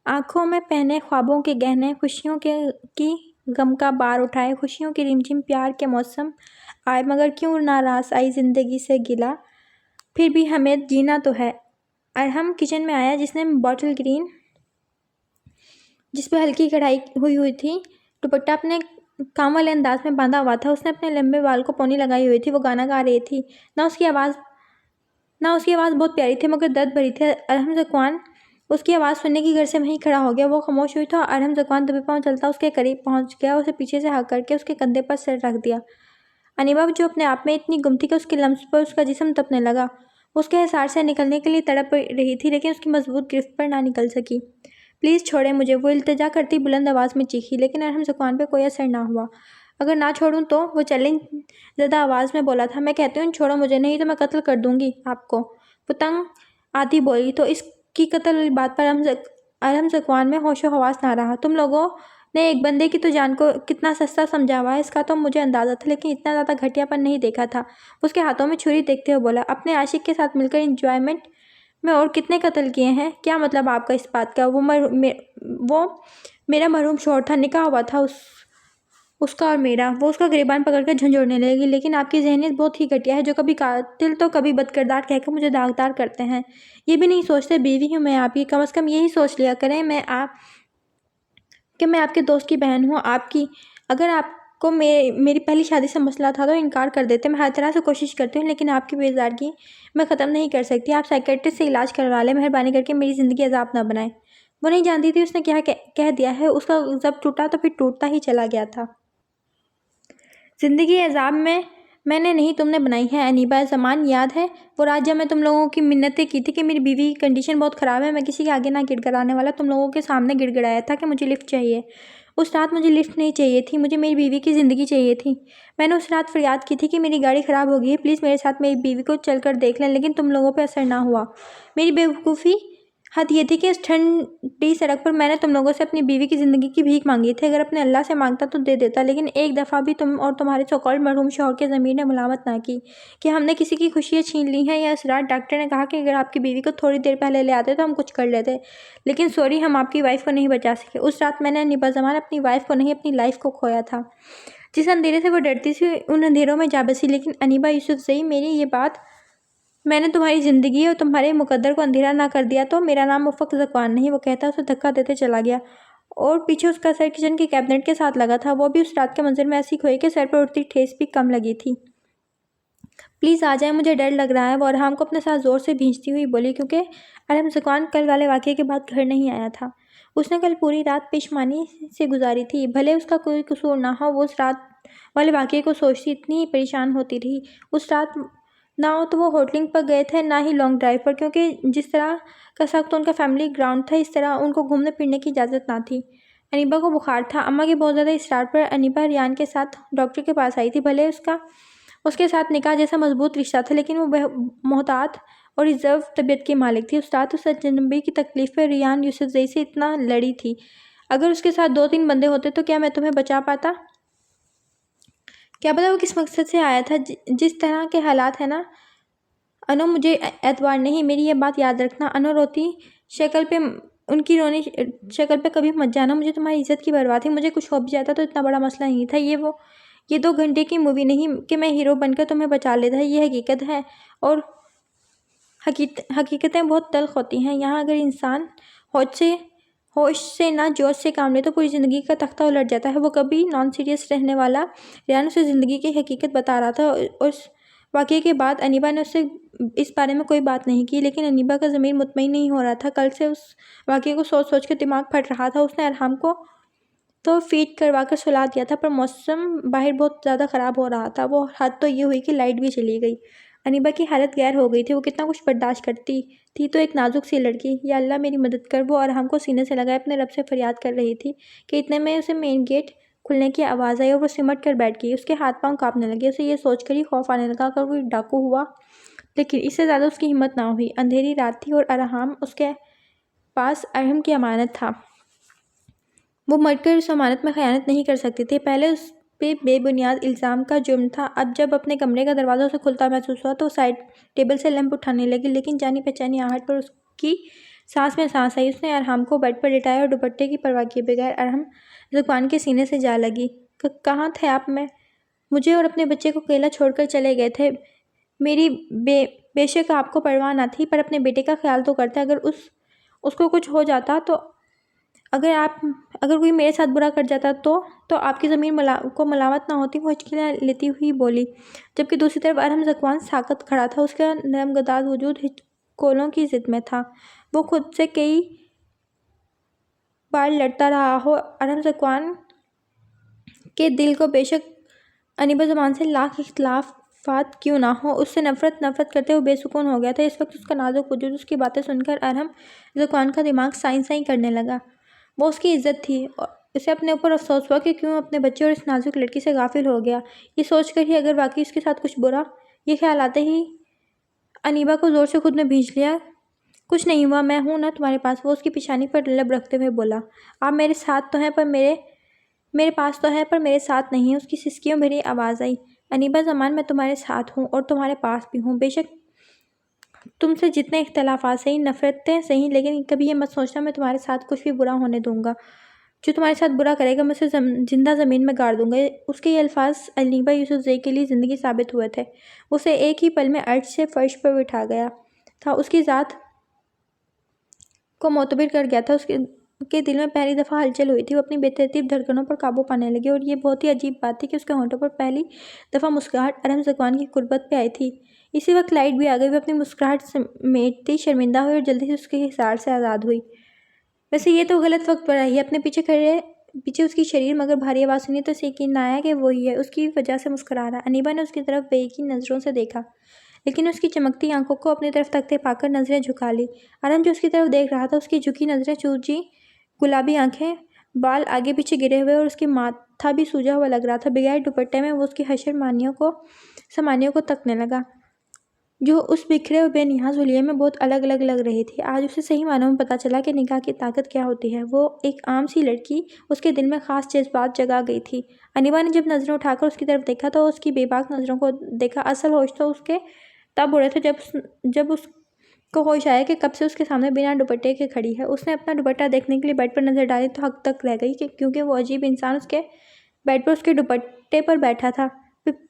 آنکھوں میں پہنے خوابوں کے گہنے، خوشیوں کی غم کا بار اٹھائے، خوشیوں کی رمجھم، پیار کے موسم آئے، مگر کیوں ناراض آئی زندگی سے گلہ، پھر بھی ہمیں جینا تو ہے۔ ارحم کچن میں آیا، جس نے باٹل گرین جس پہ ہلکی کڑھائی ہوئی تھی دوپٹہ اپنے کام والے انداز میں باندھا ہوا تھا۔ اس نے اپنے لمبے بال کو پونی لگائی ہوئی تھی۔ وہ گانا گا رہی تھی، نہ اس کی آواز بہت پیاری تھی مگر درد بھری تھی۔ ارحم ذکوان اس کی آواز سننے کی غرض سے وہیں کھڑا ہو گیا۔ وہ خاموش ہوئی تو ارحم ذکوان دبے پاؤں چلتا اس کے قریب پہنچ گیا، اسے پیچھے سے ہگ کر کے اس کے کندھے پر سر رکھ دیا۔ انیبہ جو اپنے آپ میں اتنی گم تھی کہ اس کے لمس پر اس کا جسم تپنے لگا، وہ اس کے حصار سے نکلنے کے لیے تڑپ رہی تھی، لیکن اس کی مضبوط گرفت پر نہ نکل سکی۔ پلیز چھوڑیں مجھے، وہ التجا کرتی بلند آواز میں چیخی، لیکن ارحم ذکوان پہ کوئی اثر نہ ہوا۔ اگر نہ چھوڑوں تو؟ وہ چیلنج زدہ آواز میں بولا تھا۔ میں کہتی ہوں چھوڑو مجھے، نہیں تو میں قتل کر دوں گی آپ کو، وہ تنگ آتی بولی۔ تو اس کی قتل والی بات پر ارحم ذکوان میں ہوش و حواس نہ رہا۔ تم لوگوں نے ایک بندے کی تو جان کو کتنا سستا سمجھا ہوا ہے، اس کا تو مجھے اندازہ تھا، لیکن اتنا زیادہ گھٹیا پن نہیں دیکھا تھا۔ اس کے ہاتھوں میں چھری دیکھتے ہوئے بولا، اپنے عاشق کے ساتھ مل کر انجوائمنٹ میں اور کتنے قتل کیے ہیں؟ کیا مطلب آپ کا اس بات کا؟ وہ میرا مرحوم شوہر تھا، نکاح ہوا تھا اس کا اور میرا۔ وہ اس کا گریبان پکڑ کر جھنجھوڑنے لگی، لیکن آپ کی ذہنیت بہت ہی گھٹیا ہے، جو کبھی قاتل تو کبھی بدکردار کہہ کر مجھے داغدار کرتے ہیں۔ یہ بھی نہیں سوچتے بیوی ہوں میں آپ کی، کم از کم یہی سوچ لیا کریں کہ میں آپ کے دوست کی بہن ہوں۔ اگر آپ کو میری پہلی شادی سے مسئلہ تھا تو انکار کر دیتے۔ میں ہر طرح سے کوشش کرتی ہوں، لیکن آپ کی بیزارگی میں ختم نہیں کر سکتی۔ آپ سائیکیٹرسٹ سے علاج کروا لیں، مہربانی کر کے میری زندگی عذاب نہ بنائیں۔ وہ نہیں جانتی تھی اس نے کیا کہہ دیا ہے۔ اس کا ضبط ٹوٹا تو پھر ٹوٹتا ہی چلا گیا تھا۔ زندگی عذاب میں نے نہیں تم نے بنائی ہے انیبہ۔ زمان یاد ہے وہ رات جب میں تم لوگوں کی منتیں کی تھی کہ میری بیوی کی کنڈیشن بہت خراب ہے، میں کسی کے آگے نہ گڑ گڑانے والا تم لوگوں کے سامنے گڑ گڑایا تھا کہ مجھے لفٹ چاہیے۔ اس رات مجھے لفٹ نہیں چاہیے تھی، مجھے میری بیوی کی زندگی چاہیے تھی۔ میں نے اس رات فریاد کی تھی کہ میری گاڑی خراب ہو گئی ہے، پلیز میرے ساتھ میری بیوی کو چل کر دیکھ لیں، لیکن تم لوگوں پہ اثر نہ ہوا۔ میری بیوقوفی حد یہ تھی کہ اس ٹھنڈی سڑک پر میں نے تم لوگوں سے اپنی بیوی کی زندگی کی بھیک مانگی تھی۔ اگر اپنے اللہ سے مانگتا تو دے دیتا، لیکن ایک دفعہ بھی تم اور تمہارے سو کالڈ مرحوم شوہر کے ضمیر نے ملامت نہ کی کہ ہم نے کسی کی خوشیاں چھین لی ہیں یا اس رات ڈاکٹر نے کہا کہ اگر آپ کی بیوی کو تھوڑی دیر پہلے لے آتے تو ہم کچھ کر لیتے، لیکن سوری، ہم آپ کی وائف کو نہیں بچا سکے۔ اس رات میں نے انیبا زمان اپنی وائف کو نہیں، اپنی لائف کو کھویا تھا۔ جس اندھیرے سے وہ ڈرتی تھی ان اندھیروں میں جا بسی۔ لیکن انیبا یوسفزئی، میری یہ بات، میں نے تمہاری زندگی اور تمہارے مقدر کو اندھیرا نہ کر دیا تو میرا نام افق ذکوان نہیں، وہ کہتا اسے دھکا دیتے چلا گیا، اور پیچھے اس کا سر کچن کے کیبنٹ کے ساتھ لگا تھا۔ وہ بھی اس رات کے منظر میں ایسی کھوئی کہ سر پر اٹھتی ٹھیس بھی کم لگی تھی۔ پلیز آ جائیں، مجھے ڈر لگ رہا ہے، وہ ارحام کو اپنے ساتھ زور سے بھینچتی ہوئی بولی، کیونکہ ارحم ذکوان کل والے واقعے کے بعد گھر نہیں آیا تھا۔ اس نے کل پوری رات پشیمانی سے گزاری تھی، بھلے اس کا کوئی قصور نہ ہو۔ وہ اس رات والے واقعے کو سوچتی اتنی پریشان ہوتی رہی۔ اس رات نہ تو وہ ہوٹلنگ پر گئے تھے، نہ ہی لانگ ڈرائیو پر، کیونکہ جس طرح کا سخت ان کا فیملی گراؤنڈ تھا، اس طرح ان کو گھومنے پھرنے کی اجازت نہ تھی۔ انیبا کو بخار تھا۔ اماں کے بہت زیادہ اصرار پر انیبا ریان کے ساتھ ڈاکٹر کے پاس آئی تھی۔ بھلے اس کے ساتھ نکاح جیسا مضبوط رشتہ تھا، لیکن وہ محتاط اور ریزرو طبیعت کی مالک تھی۔ اس رات اس اجنبی کی تکلیف پر ریان یوسفزئی سے اتنا لڑی تھی۔ اگر اس کے ساتھ 2-3 بندے ہوتے تو کیا میں تمہیں بچا پاتا؟ کیا پتا وہ کس مقصد سے آیا تھا۔ جس طرح کے حالات ہیں نا انو، مجھے اعتبار نہیں، میری یہ بات یاد رکھنا۔ انو روتی شکل پہ، ان کی رونی شکل پہ کبھی مت جانا۔ مجھے تمہاری عزت کی پرواہ تھی، مجھے کچھ ہو بھی جاتا تو اتنا بڑا مسئلہ نہیں تھا۔ یہ 2 گھنٹے کی مووی نہیں کہ میں ہیرو بن کر تمہیں بچا لیتا۔ یہ حقیقت ہے، اور حقیقتیں بہت تلخ ہوتی ہیں۔ یہاں اگر انسان ہوش سے نہ جوش سے کام لے تو پوری زندگی کا تختہ الٹ جاتا ہے۔ وہ کبھی نان سیریس رہنے والا ریان اسے زندگی کی حقیقت بتا رہا تھا۔ اس واقعے کے بعد انیبا نے اس سے اس بارے میں کوئی بات نہیں کی، لیکن انیبا کا ضمیر مطمئن نہیں ہو رہا تھا۔ کل سے اس واقعے کو سوچ سوچ کر دماغ پھٹ رہا تھا۔ اس نے ارحام کو تو فیڈ کروا کر سلا دیا تھا، پر موسم باہر بہت زیادہ خراب ہو رہا تھا۔ وہ حد تو یہ ہوئی کہ لائٹ بھی چلی گئی۔ انیبا کی حالت غیر ہو گئی تھی۔ وہ کتنا کچھ برداشت کرتی تھی تو ایک نازک سی لڑکی۔ یا اللہ میری مدد کر، وہ ارحام کو سینے سے لگائے اپنے رب سے فریاد کر رہی تھی کہ اتنے میں اسے مین گیٹ کھلنے کی آواز آئی اور وہ سمٹ کر بیٹھ گئی۔ اس کے ہاتھ پاؤں کانپنے لگے۔ اسے یہ سوچ کر ہی خوف آنے لگا اگر کوئی ڈاکو ہوا، لیکن اس سے زیادہ اس کی ہمت نہ ہوئی۔ اندھیری رات تھی اور ارحام اس کے پاس ارحم کی امانت تھا۔ وہ مر کر اس امانت میں خیانت نہیں کر سکتی تھی۔ پہلے اس پہ بے بنیاد الزام کا جرم تھا۔ اب جب اپنے کمرے کا دروازہ اسے کھلتا محسوس ہوا تو وہ سائڈ ٹیبل سے لیمپ اٹھانے لگی، لیکن جانی پہچانی آہٹ پر اس کی سانس میں سانس آئی۔ اس نے ارحام کو بیڈ پر لٹایا اور دوپٹے کی پرواہ کیے بغیر ارحم ذکوان کے سینے سے جا لگی۔ کہاں تھے آپ؟ مجھے اور اپنے بچے کو اکیلا چھوڑ کر چلے گئے تھے۔ میری بے شک آپ کو پرواہ نہ تھی، پر اپنے بیٹے کا خیال تو کرتے۔ اگر اس کو کچھ ہو جاتا تو، اگر کوئی میرے ساتھ برا کر جاتا تو آپ کی ضمیر کو ملامت نہ ہوتی، وہ ہچکیاں لیتی ہوئی بولی، جبکہ دوسری طرف ارحم ذکوان ساکت کھڑا تھا۔ اس کا نرم گداز وجود ہچکولوں کی ضد میں تھا۔ وہ خود سے کئی بار لڑتا رہا ہو، ارحم ذکوان کے دل کو بے شک انیبا زمان سے لاکھ اختلافات کیوں نہ ہوں، اس سے نفرت کرتے ہوئے بے سکون ہو گیا تھا۔ اس وقت اس کا نازک وجود، اس کی باتیں سن کر ارحم ذکوان کا دماغ سائیں سائیں کرنے لگا۔ وہ اس کی عزت تھی۔ اسے اپنے اوپر افسوس ہوا کہ کیوں اپنے بچے اور اس نازک لڑکی سے غافل ہو گیا۔ یہ سوچ کر ہی اگر واقعی اس کے ساتھ کچھ برا، یہ خیال آتے ہی انیبا کو زور سے خود میں بھینچ لیا۔ کچھ نہیں ہوا، میں ہوں نا تمہارے پاس، وہ اس کی پیشانی پر لب رکھتے ہوئے بولا۔ آپ میرے ساتھ تو ہیں پر میرے پاس تو ہے پر میرے ساتھ نہیں۔ اس کی سسکیوں بھری آواز آئی۔ انیبا زمان، میں تمہارے ساتھ ہوں اور تمہارے پاس بھی ہوں، بے شک تم سے جتنے اختلافات سہی، نفرتیں سہی، لیکن کبھی یہ مت سوچنا میں تمہارے ساتھ کچھ بھی برا ہونے دوں گا۔ جو تمہارے ساتھ برا کرے گا میں اسے زندہ زمین میں گاڑ دوں گا۔ اس کے یہ الفاظ انیبا یوسفزئی کے لیے زندگی ثابت ہوئے تھے۔ اسے ایک ہی پل میں ارش سے فرش پر بٹھا گیا تھا، اس کی ذات کو معتبر کر گیا تھا۔ اس کے دل میں پہلی دفعہ ہلچل ہوئی تھی۔ وہ اپنی بے ترتیب دھڑکنوں پر قابو پانے لگی، اور یہ بہت ہی عجیب بات تھی کہ اس کے ہونٹوں پر پہلی دفعہ مسکراہٹ ارحم ذکوان کی قربت پہ آئی تھی۔ اسی وقت لائٹ بھی آ گئی۔ وہ اپنی مسکراہٹ سمیٹتی شرمندہ ہوئی اور جلدی سے اس کے حصار سے آزاد ہوئی۔ ویسے یہ تو غلط وقت پر آئی ہے۔ اپنے پیچھے اس کی شریر مگر بھاری آواز سنی تو اسے یقین نہ آیا کہ وہی ہے، اس کی وجہ سے مسکرا رہا۔ انیبا نے اس کی طرف بے یقین نظروں سے دیکھا، لیکن اس کی چمکتی آنکھوں کو اپنی طرف تکتے پا کر نظریں جھکا لی۔ ارحم جو اس کی طرف دیکھ رہا تھا، اس کی جھکی نظریں، سوجی گلابی آنکھیں، بال آگے پیچھے گرے ہوئے، اور اس کا ماتھا بھی سوجا ہوا لگ رہا تھا۔ بغیر دوپٹے میں وہ اس کی حشر سامانیوں کو تکنے لگا۔ جو اس بکھرے اور بے نیاز حلیے میں بہت الگ الگ لگ رہی تھی۔ آج اسے صحیح معنوں میں پتہ چلا کہ نکاح کی طاقت کیا ہوتی ہے۔ وہ ایک عام سی لڑکی، اس کے دل میں خاص جذبات جگا گئی تھی۔ انیبا نے جب نظریں اٹھا کر اس کی طرف دیکھا تو اس کی بے باک نظروں کو دیکھا۔ اصل ہوش تو اس کے تب اڑے تھے جب اس کو ہوش آیا کہ کب سے اس کے سامنے بنا دوپٹے کے کھڑی ہے۔ اس نے اپنا دوپٹہ دیکھنے کے لیے بیڈ پر نظر ڈالی تو حق تک رہ گئی، کیونکہ وہ عجیب انسان اس کے بیڈ پر اس کے دوپٹے پر بیٹھا تھا۔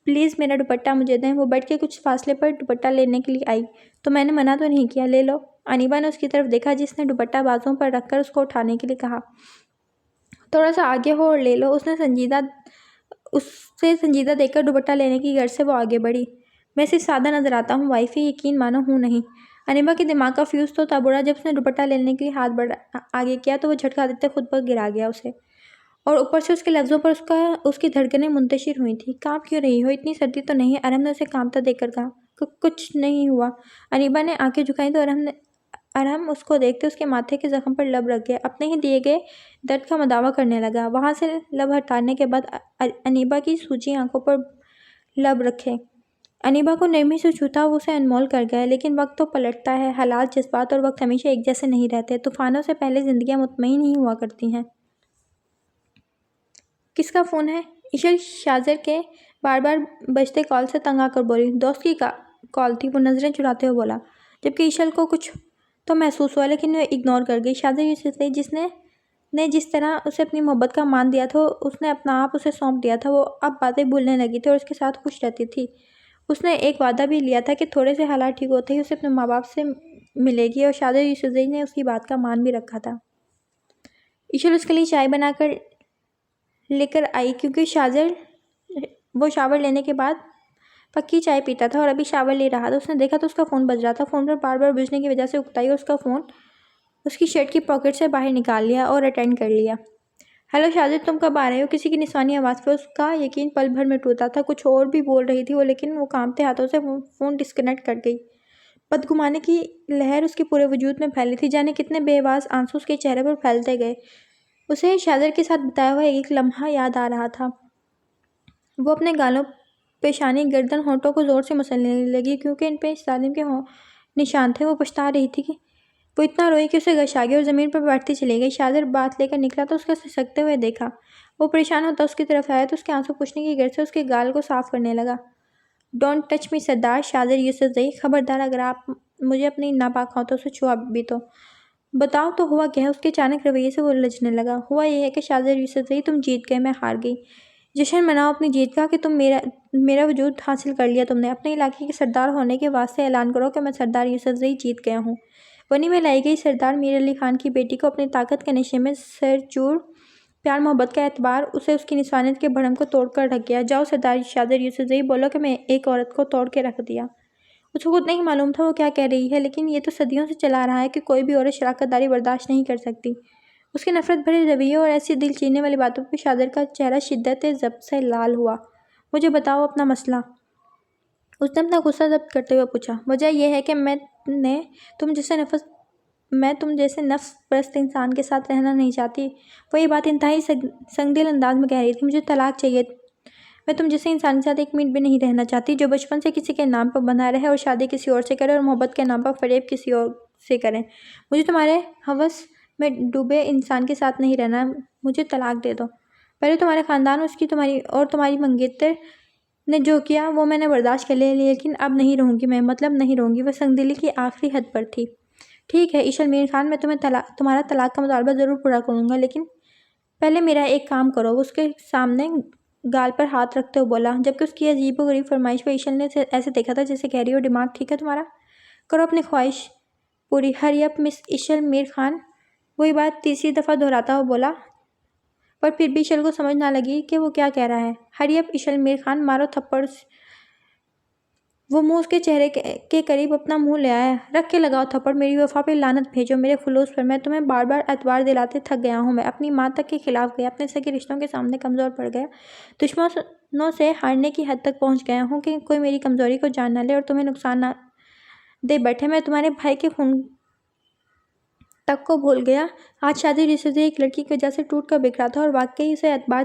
پلیز میرا دوپٹہ مجھے دیں۔ وہ بیڈ کے کچھ فاصلے پر دوپٹہ لینے کے لیے آئی تو میں نے منع تو نہیں کیا، لے لو۔ انیبا نے اس کی طرف دیکھا جس نے دوپٹہ بازوؤں پر رکھ کر اس کو اٹھانے کے لیے کہا۔ تھوڑا سا آگے ہو اور لے لو۔ اس سے سنجیدہ دیکھ کر دوپٹہ لینے کی غرض سے وہ آگے بڑھی۔ میں صرف سادہ نظر آتا ہوں وائفی، یقین مانو ہوں نہیں۔ انیبا کے دماغ کا فیوز تو تب اڑا جب اس نے دوپٹہ لینے کے لیے ہاتھ آگے کیا تو وہ جھٹکا دیتے خود پر گرا گیا اسے، اور اوپر سے اس کے لفظوں پر اس کی دھڑکنیں منتشر ہوئی تھیں۔ کانپ کیوں رہی ہو؟ اتنی سردی تو نہیں؟ ارحم نے اسے کانپتا دیکھ کر کہا۔ کچھ نہیں ہوا۔ انیبا نے آنکھیں جھکائیں تو ارحم اس کو دیکھتے اس کے ماتھے کے زخم پر لب رکھ گیا، اپنے ہی دیے گئے درد کا مداوع کرنے لگا۔ وہاں سے لب ہٹانے کے بعد انیبا کی سوجی آنکھوں پر لب رکھے۔ انیبا کو نرمی سے چھوتا وہ اسے انمول کر گیا، لیکن وقت تو پلٹتا ہے، حالات، جذبات اور وقت ہمیشہ ایک جیسے نہیں رہتے۔ طوفانوں سے پہلے زندگیاں مطمئن ہی ہوا کرتی ہیں۔ کس کا فون ہے؟ ایشل شاجر کے بار بار بجتے کال سے تنگ آ کر بولی۔ دوست کی کال تھی، وہ نظریں چراتے ہوئے بولا، جبکہ ایشل کو کچھ تو محسوس ہوا لیکن وہ اگنور کر گئی۔ شاجر یوسفزئی جس طرح اسے اپنی محبت کا مان دیا تھا، اس نے اپنا آپ اسے سونپ دیا تھا۔ وہ اب باتیں بھولنے لگی تھی اور اس کے ساتھ خوش رہتی تھی۔ اس نے ایک وعدہ بھی لیا تھا کہ تھوڑے سے حالات ٹھیک ہوتے ہی اسے اپنے ماں باپ سے ملے گی، اور شاجر یوسفزئی نے اس کی بات کا مان بھی رکھا تھا۔ ایشل اس کے لیے چائے بنا کر لے کر آئی، کیونکہ وہ شاور لینے کے بعد پکی چائے پیتا تھا اور ابھی شاور لے رہا تھا۔ اس نے دیکھا تو اس کا فون بج رہا تھا۔ فون پر بار بار بجنے کی وجہ سے اکتائی اور اس کا فون اس کی شرٹ کی پاکٹ سے باہر نکال لیا اور اٹینڈ کر لیا۔ ہیلو شاجر، تم کب آ رہے ہو؟ کسی کی نسوانی آواز پر اس کا یقین پل بھر میں ٹوٹا تھا۔ کچھ اور بھی بول رہی تھی وہ، لیکن وہ کانپتے ہاتھوں سے فون ڈسکنیکٹ کر گئی۔ بدگمانی کی لہر اس کے پورے وجود میں پھیلی تھی، جانے کتنے بے آواز آنسو اس کے چہرے پر پھیلتے گئے۔ اسے شاجر کے ساتھ بتایا ہوا ایک لمحہ یاد آ رہا تھا۔ وہ اپنے گالوں، پیشانی، گردن، ہونٹوں کو زور سے مسلنے لگی، کیونکہ ان پہ ظالم کے نشان تھے۔ وہ پچھتا رہی تھی کہ وہ اتنا روئی کہ اسے غش آ گئی اور زمین پر بیٹھتی چلی گئی۔ شاجر بات لے کر نکلا تو اس کا سسکتے ہوئے دیکھا۔ وہ پریشان ہوتا اس کی طرف آیا تو اس کے آنسو پوچھنے کی غرض سے اس کے گال کو صاف کرنے لگا۔ ڈونٹ ٹچ می سردار شاجر یوسفزئی، خبردار اگر آپ مجھے اپنی ناپاک ہاتھوں سے چھوا بھی تو۔ بتاؤ تو ہوا کیا ہے؟ اس کے اچانک رویے سے وہ لجنے لگا۔ ہوا یہ ہے کہ شاجر یوسفزئی تم جیت گئے، میں ہار گئی۔ جشن مناؤ اپنی جیت کا کہ تم میرا وجود حاصل کر لیا تم نے۔ اپنے علاقے کے سردار ہونے کے واسطے اعلان کرو کہ میں سردار یوسفزئی جیت گیا ہوں۔ ونی میں لائی گئی سردار میر علی خان کی بیٹی کو اپنی طاقت کے نشے میں سرچور پیار محبت کا اعتبار اسے اس کی نسوانیت کے بھرم کو توڑ کر رکھ گیا۔ جاؤ سردار شاجر یوسفزئی، بولو کہ میں ایک عورت کو توڑ کے رکھ دیا۔ اس کو خود نہیں معلوم تھا وہ کیا کہہ رہی ہے، لیکن یہ تو صدیوں سے چلا رہا ہے کہ کوئی بھی عورت شراکت داری برداشت نہیں کر سکتی۔ اس کے نفرت بھرے رویے اور ایسی دل چیرنے والی باتوں پہ شاجر کا چہرہ شدت ضبط سے لال ہوا۔ مجھے بتاؤ اپنا مسئلہ، اس نے اپنا غصہ ضبط کرتے ہوئے پوچھا۔ وجہ یہ ہے کہ میں تم جیسے نفس پرست انسان کے ساتھ رہنا نہیں چاہتی۔ وہ یہ بات انتہائی سنگدل انداز میں کہہ رہی تھی۔ مجھے طلاق چاہیے۔ میں تم جیسے انسان کے ساتھ ایک منٹ بھی نہیں رہنا چاہتی، جو بچپن سے کسی کے نام پر بندھا رہے اور شادی کسی اور سے کرے اور محبت کے نام پر فریب کسی اور سے کرے۔ مجھے تمہارے ہوس میں ڈوبے انسان کے ساتھ نہیں رہنا۔ مجھے طلاق دے دو۔ پہلے تمہارے خاندان اور تمہاری منگیتر نے جو کیا وہ میں نے برداشت کر لیا، لیکن اب نہیں رہوں گی میں، مطلب نہیں رہوں گی۔ وہ سنگدلی کی آخری حد پر تھی۔ ٹھیک ہے ایشل میر خان، میں تمہارا طلاق کا مطالبہ ضرور پورا کروں گا، لیکن پہلے میرا ایک کام کرو۔ وہ اس کے سامنے گال پر ہاتھ رکھتے ہوئے بولا، جبکہ اس کی عجیب و غریب فرمائش پر ایشل نے ایسے دیکھا تھا جیسے کہہ رہی ہو، دماغ ٹھیک ہے تمہارا؟ کرو اپنی خواہش پوری، ہری اپ مس ایشل میر خان۔ وہی بات تیسری دفعہ دہراتا ہوا بولا، پر پھر بھی ایشل کو سمجھ نہ لگی کہ وہ کیا کہہ رہا ہے۔ ہری اپ ایشل میر خان، مارو تھپڑ۔ وہ منہ اس کے چہرے کے قریب اپنا منہ لے آیا۔ رکھ کے لگاؤ تھپڑ، میری وفا پہ لعنت بھیجو، میرے خلوص پر۔ میں تمہیں بار بار اعتبار دلاتے تھک گیا ہوں۔ میں اپنی ماں تک کے خلاف گیا، اپنے سگے رشتوں کے سامنے کمزور پڑ گیا، دشمنوں سے ہارنے کی حد تک پہنچ گیا ہوں کہ کوئی میری کمزوری کو جان نہ لے اور تمہیں نقصان نہ دے بیٹھے۔ میں تمہارے بھائی کے خون تک کو بھول گیا۔ آج شاجر یوسفزئی ایک لڑکی کی وجہ سے ٹوٹ کر بکھرا تھا اور واقعی اسے اعتبار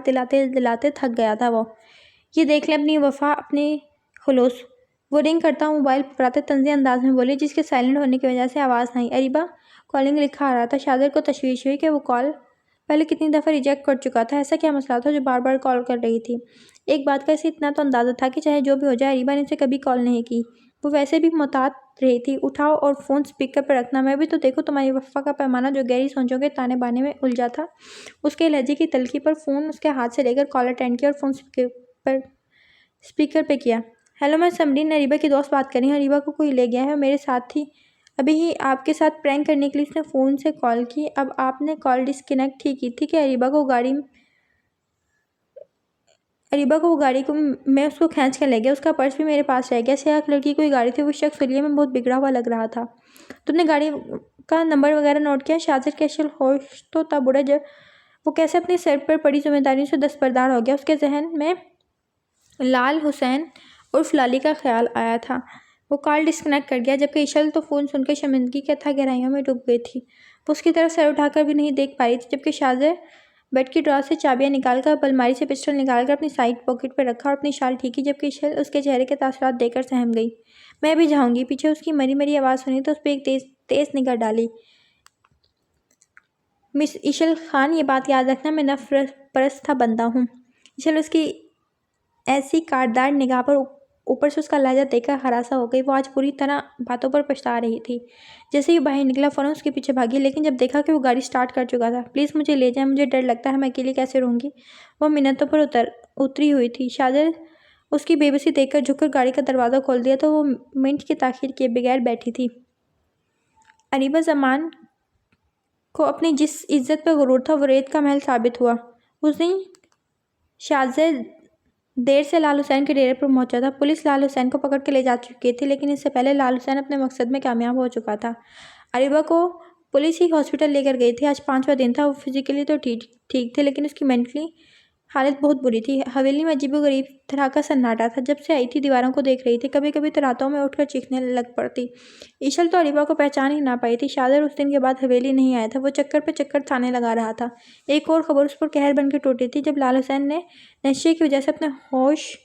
دلاتے تھک گیا تھا۔ وہ یہ دیکھ لے، اپنی وفا، اپنی خلوص، وہ رنگ کرتا ہوں موبائل پراتے طنزی انداز میں بولی، جس کے سائلنٹ ہونے کی وجہ سے آواز نہ آئی۔ اریبہ کالنگ لکھا آ رہا تھا۔ شاذر کو تشویش ہوئی کہ وہ کال پہلے کتنی دفعہ ریجیکٹ کر چکا تھا۔ ایسا کیا مسئلہ تھا جو بار بار کال کر رہی تھی؟ ایک بات کا اسے اتنا تو اندازہ تھا کہ چاہے جو بھی ہو جائے اریبہ نے اسے کبھی کال نہیں کی۔ وہ ویسے بھی محتاط رہی تھی۔ اٹھاؤ اور فون اسپیکر پر رکھنا، میں بھی تو دیکھوں تمہاری وفا کا پیمانہ جو گہری سوچوں کے تانے بانے میں الجھا تھا۔ اس کے لہجے کی تلخی پر فون اس کے ہاتھ سے لے کر کال اٹینڈ کیا اور فون اسپیکر پہ کیا۔ ہیلو، میں سمرین، اریبہ کی دوست بات کر رہی ہوں۔ اریبہ کو کوئی لے گیا ہے، وہ میرے ساتھ تھی۔ ابھی ہی آپ کے ساتھ پرینک کرنے کے لیے اس نے فون سے کال کی۔ اب آپ نے کال ڈسکنیکٹ ہی کی تھی کہ اریبہ کو گاڑی میں اس کو کھینچ کر لے گیا۔ اس کا پرس بھی میرے پاس رہ گیا۔ سیاہ کلر کی کوئی گاڑی تھی۔ وہ شخص حلیے میں بہت بگڑا ہوا لگ رہا تھا۔ تم نے گاڑی کا نمبر وغیرہ نوٹ کیا؟ شاذر کے اصل ہوش تو تب اڑے جب وہ کیسے اپنے سر پر پڑی ذمہ داریوں سے دستبردار ہو گیا۔ اس کے ذہن میں لال حسین عرف لالی کا خیال آیا تھا۔ وہ کال ڈسکنیکٹ کر گیا جبکہ اشل تو فون سن کے شرمندگی کے اتھاہ گہرائیوں میں ڈوب گئی تھی۔ وہ اس کی طرف سر اٹھا کر بھی نہیں دیکھ پا رہی تھی جبکہ شاذر بیڈ کی ڈرا سے چابیاں نکال کر الماری سے پسٹل نکال کر اپنی سائیڈ پاکٹ پہ رکھا اور اپنی شال ٹھیکی جبکہ اشل اس کے چہرے کے تاثرات دیکھ کر سہم گئی۔ میں بھی جاؤں گی۔ پیچھے اس کی مری مری آواز سنی تو اس پہ ایک تیز نگاہ ڈالی۔ مس اشل خان، یہ بات یاد رکھنا، میں نفرت پرست تھا بندہ ہوں۔ اشل اس کی ایسی کاٹدار نگاہ پر اوپر سے اس کا لہجہ دیکھ کر ہراساں ہو گئی۔ وہ آج پوری طرح باتوں پر پچھتا رہی تھی۔ جیسے ہی باہر نکلا فوراً اس کے پیچھے بھاگی، لیکن جب دیکھا کہ وہ گاڑی سٹارٹ کر چکا تھا۔ پلیز مجھے لے جائیں، مجھے ڈر لگتا ہے، میں اکیلی کیسے رہوں گی؟ وہ منتوں پر اتری ہوئی تھی۔ شاذر اس کی بے بسی دیکھ کر جھک کر گاڑی کا دروازہ کھول دیا تو وہ منٹ کی تاخیر کیے بغیر بیٹھی تھی۔ اریبہ زمان کو اپنی جس عزت پہ غرور تھا وہ ریت کا محل ثابت ہوا۔ اس دن شاذر دیر سے لال حسین کے ڈیرے پر پہنچا تھا۔ پولیس لال حسین کو پکڑ کے لے جا چکی تھی، لیکن اس سے پہلے لال حسین اپنے مقصد میں کامیاب ہو چکا تھا۔ اریبہ کو پولیس ہی ہاسپٹل لے کر گئی تھی۔ آج 5واں دن تھا۔ وہ فزیکلی تو ٹھیک تھے لیکن اس کی مینٹلی حالت بہت بری تھی۔ حویلی میں عجیب و غریب طرح کا سناٹا تھا۔ جب سے آئی تھی دیواروں کو دیکھ رہی تھی، کبھی کبھی تو راتوں میں اٹھ کر چیخنے لگ پڑتی۔ اشل تو اریبہ کو پہچان ہی نہ پائی تھی۔ شاذر اس دن کے بعد حویلی نہیں آیا تھا۔ وہ چکر پہ چکر کھانے لگا رہا تھا۔ ایک اور خبر اس پر قہر بن کے ٹوٹی تھی جب لال حسین نے نشے کی وجہ سے اپنے ہوش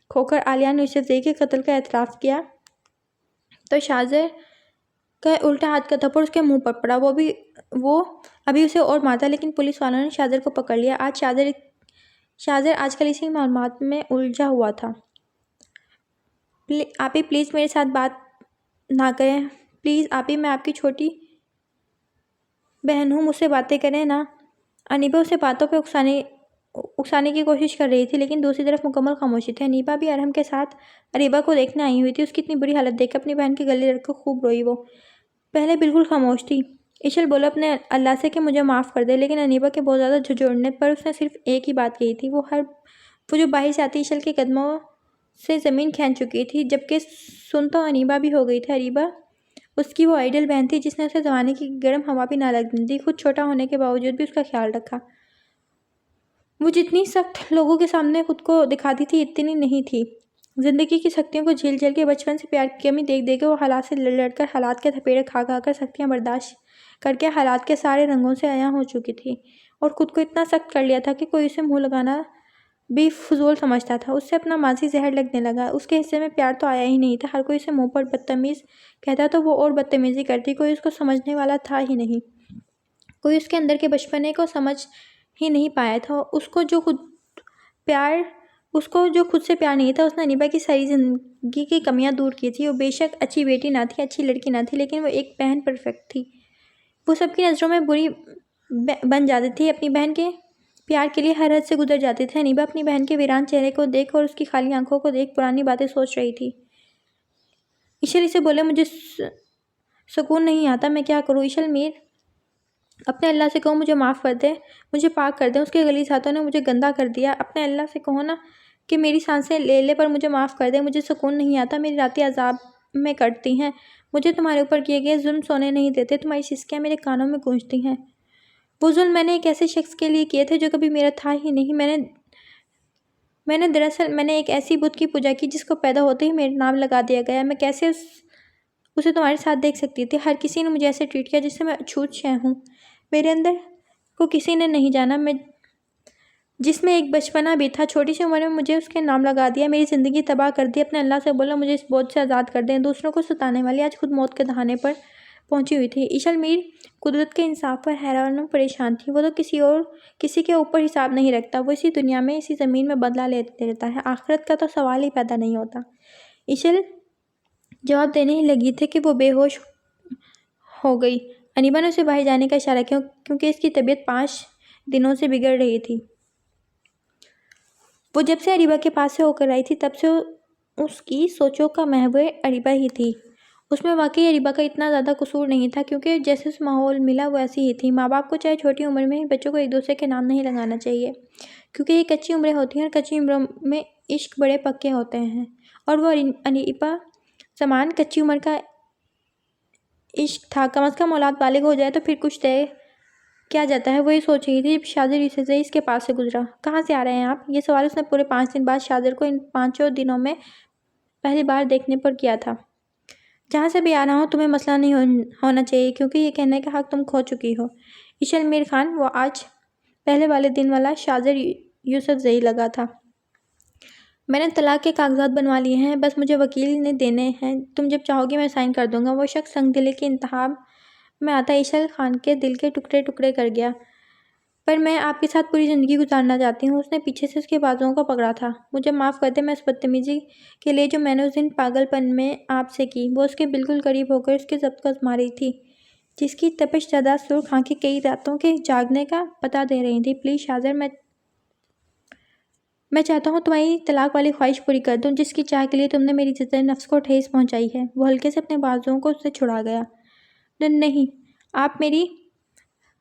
کھو کر عالیہ یوسف زئی کے قتل کا اعتراف کیا تو شاذر کا الٹا ہاتھ کا تھپڑ اس کے منہ پر پڑا۔ وہ ابھی اسے اور مارتا لیکن پولیس والوں نے شاذر کو پکڑ لیا۔ شاذر آج کل اسی معلومات میں الجھا ہوا تھا۔ آپی پلیز میرے ساتھ بات نہ کریں، پلیز آپی، میں آپ کی چھوٹی بہن ہوں، مجھ سے باتیں کریں نا۔ انیبہ اسے باتوں پہ اکسانے کی کوشش کر رہی تھی لیکن دوسری طرف مکمل خاموشی تھی۔ انیبہ بھی ارحم کے ساتھ اریبہ کو دیکھنے آئی ہوئی تھی۔ اس کی اتنی بری حالت دیکھ کر اپنی بہن کے گلے لگ کر خوب روئی۔ وہ پہلے بالکل خاموش تھی۔ اشل بولا اپنے اللہ سے کہ مجھے معاف کر دے، لیکن انیبہ کے بہت زیادہ جھنجھوڑنے پر اس نے صرف ایک ہی بات کہی تھی۔ وہ جو باہر سے آتی اشل کے قدموں سے زمین کھینچ چکی تھی جبکہ سن تو انیبہ بھی ہو گئی تھی۔ اریبہ اس کی وہ آئیڈل بہن تھی جس نے اسے زمانے کی گرم ہوا بھی نہ لگنے دی۔ خود چھوٹا ہونے کے باوجود بھی اس کا خیال رکھا۔ وہ جتنی سخت لوگوں کے سامنے خود کو دکھاتی تھی اتنی نہیں تھی۔ زندگی کی سختیوں کو جھیل جھیل کے، بچپن سے پیار کی کمی دیکھ دیکھ کے، وہ حالات سے لڑ لڑ کر، حالات کے تھپیڑے کھا کھا کر، سختیاں برداشت کر کے حالات کے سارے رنگوں سے عیاں ہو چکی تھی اور خود کو اتنا سخت کر لیا تھا کہ کوئی اسے منہ لگانا بھی فضول سمجھتا تھا۔ اس سے اپنا ماضی زہر لگنے لگا۔ اس کے حصے میں پیار تو آیا ہی نہیں تھا۔ ہر کوئی اسے منہ پر بدتمیز کہتا تو وہ اور بدتمیزی کرتی۔ کوئی اس کو سمجھنے والا تھا ہی نہیں۔ کوئی اس کے اندر کے بچپنے کو سمجھ ہی نہیں پایا تھا۔ اس کو جو خود سے پیار نہیں تھا۔ اس نے انیبہ کی ساری زندگی کی کمیاں دور کی تھی۔ وہ بے شک اچھی بیٹی نہ تھی، اچھی لڑکی نہ تھی، لیکن وہ ایک بہن پرفیکٹ تھی۔ وہ سب کی نظروں میں بری بن جاتی تھی، اپنی بہن کے پیار کے لیے ہر حد سے گزر جاتی تھی۔ انیبہ اپنی بہن کے ویران چہرے کو دیکھ اور اس کی خالی آنکھوں کو دیکھ پرانی باتیں سوچ رہی تھی۔ اشل اسے بولے مجھے سکون نہیں آتا، میں کیا کروں؟ اشل میر، اپنے اللہ سے کہو مجھے معاف کر دے، مجھے پاک کر دے، اس کے غلیظ ہاتھوں نے مجھے گندا کر دیا۔ اپنے اللہ سے کہو نا کہ میری سانسیں لے لے پر مجھے معاف کر دے، مجھے سکون نہیں آتا، میری راتیں عذاب میں کٹتی ہیں، مجھے تمہارے اوپر کیے گئے ظلم سونے نہیں دیتے، تمہاری سسکیاں میرے کانوں میں گونجتی ہیں۔ وہ ظلم میں نے ایک ایسے شخص کے لیے کیے تھے جو کبھی میرا تھا ہی نہیں۔ دراصل میں نے ایک ایسی بت کی پوجا کی جس کو پیدا ہوتے ہی میرا نام لگا دیا گیا۔ میں کیسے اسے تمہارے ساتھ دیکھ سکتی تھی؟ ہر کسی نے مجھے ایسے ٹریٹ کیا جس سے میں اچھوت شے ہوں۔ میرے اندر کو کسی نے نہیں جانا۔ جس میں ایک بچپنا بھی تھا۔ چھوٹی سی عمر میں مجھے اس کے نام لگا دیا، میری زندگی تباہ کر دی۔ اپنے اللہ سے بولا مجھے اس بوجھ سے آزاد کر دیں۔ دوسروں کو ستانے والی آج خود موت کے دہانے پر پہنچی ہوئی تھی۔ ایشل میر قدرت کے انصاف پر حیران و پریشان تھی۔ وہ تو کسی کے اوپر حساب نہیں رکھتا، وہ اسی دنیا میں اسی زمین میں بدلہ لیتے رہتا ہے، آخرت کا تو سوال ہی پیدا نہیں ہوتا۔ ایشل جواب دینے ہی لگی تھی کہ وہ بے ہوش ہو گئی۔ انیبا نے اسے باہر جانے کا اشارہ کیا کیونکہ اس کی طبیعت 5 دنوں سے بگڑ رہی تھی۔ وہ جب سے اریبا کے پاس سے ہو کر آئی تھی تب سے اس کی سوچوں کا محور اریبا ہی تھی۔ اس میں واقعی اریبا کا اتنا زیادہ قصور نہیں تھا کیونکہ جیسے اسے ماحول ملا وہ ایسی ہی تھی۔ ماں باپ کو چاہے چھوٹی عمر میں ہی بچوں کو ایک دوسرے کے نام نہیں لگانا چاہیے کیونکہ یہ کچی عمریں ہوتی ہیں اور کچی عمروں میں عشق بڑے پکے ہوتے ہیں، اور وہ اریبا زمان کچی عمر کا عشق تھا۔ کم از کم اولاد بالغ ہو جائے تو پھر کچھ طے کیا جاتا ہے، وہ یہ سوچ رہی تھی جب شاذر یوسفزئی اس کے پاس سے گزرا۔ کہاں سے آ رہے ہیں آپ؟ یہ سوال اس نے پورے 5 دن بعد شاذر کو ان 5 دنوں میں پہلی بار دیکھنے پر کیا تھا۔ جہاں سے بھی آ رہا ہوں تمہیں مسئلہ نہیں ہونا چاہیے کیونکہ یہ کہنے کا حق تم کھو چکی ہو۔ ایشل میر خان وہ آج پہلے والے دن والا شاذر یوسفزئی لگا تھا۔ میں نے طلاق کے کاغذات بنوا لیے ہیں، بس مجھے وکیل نے دینے ہیں، تم جب چاہو گی میں سائن کر دوں گا۔ وہ شخص سنگ دلی کی انتہا میں آتا ایشل خان کے دل کے ٹکڑے ٹکڑے کر گیا۔ پر میں آپ کے ساتھ پوری زندگی گزارنا چاہتی ہوں۔ اس نے پیچھے سے اس کے بازوؤں کو پکڑا تھا۔ مجھے معاف کر دیں میں اس بدتمیزی کے لیے جو میں نے اس دن پاگل پن میں آپ سے کی۔ وہ اس کے بالکل قریب ہو کر اس کے ضبط کو آزما رہی تھی، جس کی تپش زدہ سرخ آنکھیں کئی راتوں کے جاگنے کا پتہ دے رہی تھیں۔ پلیز شاذر، میں چاہتا ہوں تمہاری طلاق والی خواہش پوری کر دوں جس کی چاہ کے لیے تم نے میری عزت نفس کو ٹھیس پہنچائی ہے۔ وہ ہلکے سے اپنے بازوؤں کو اس سے چھڑا گیا۔ نہیں، آپ میری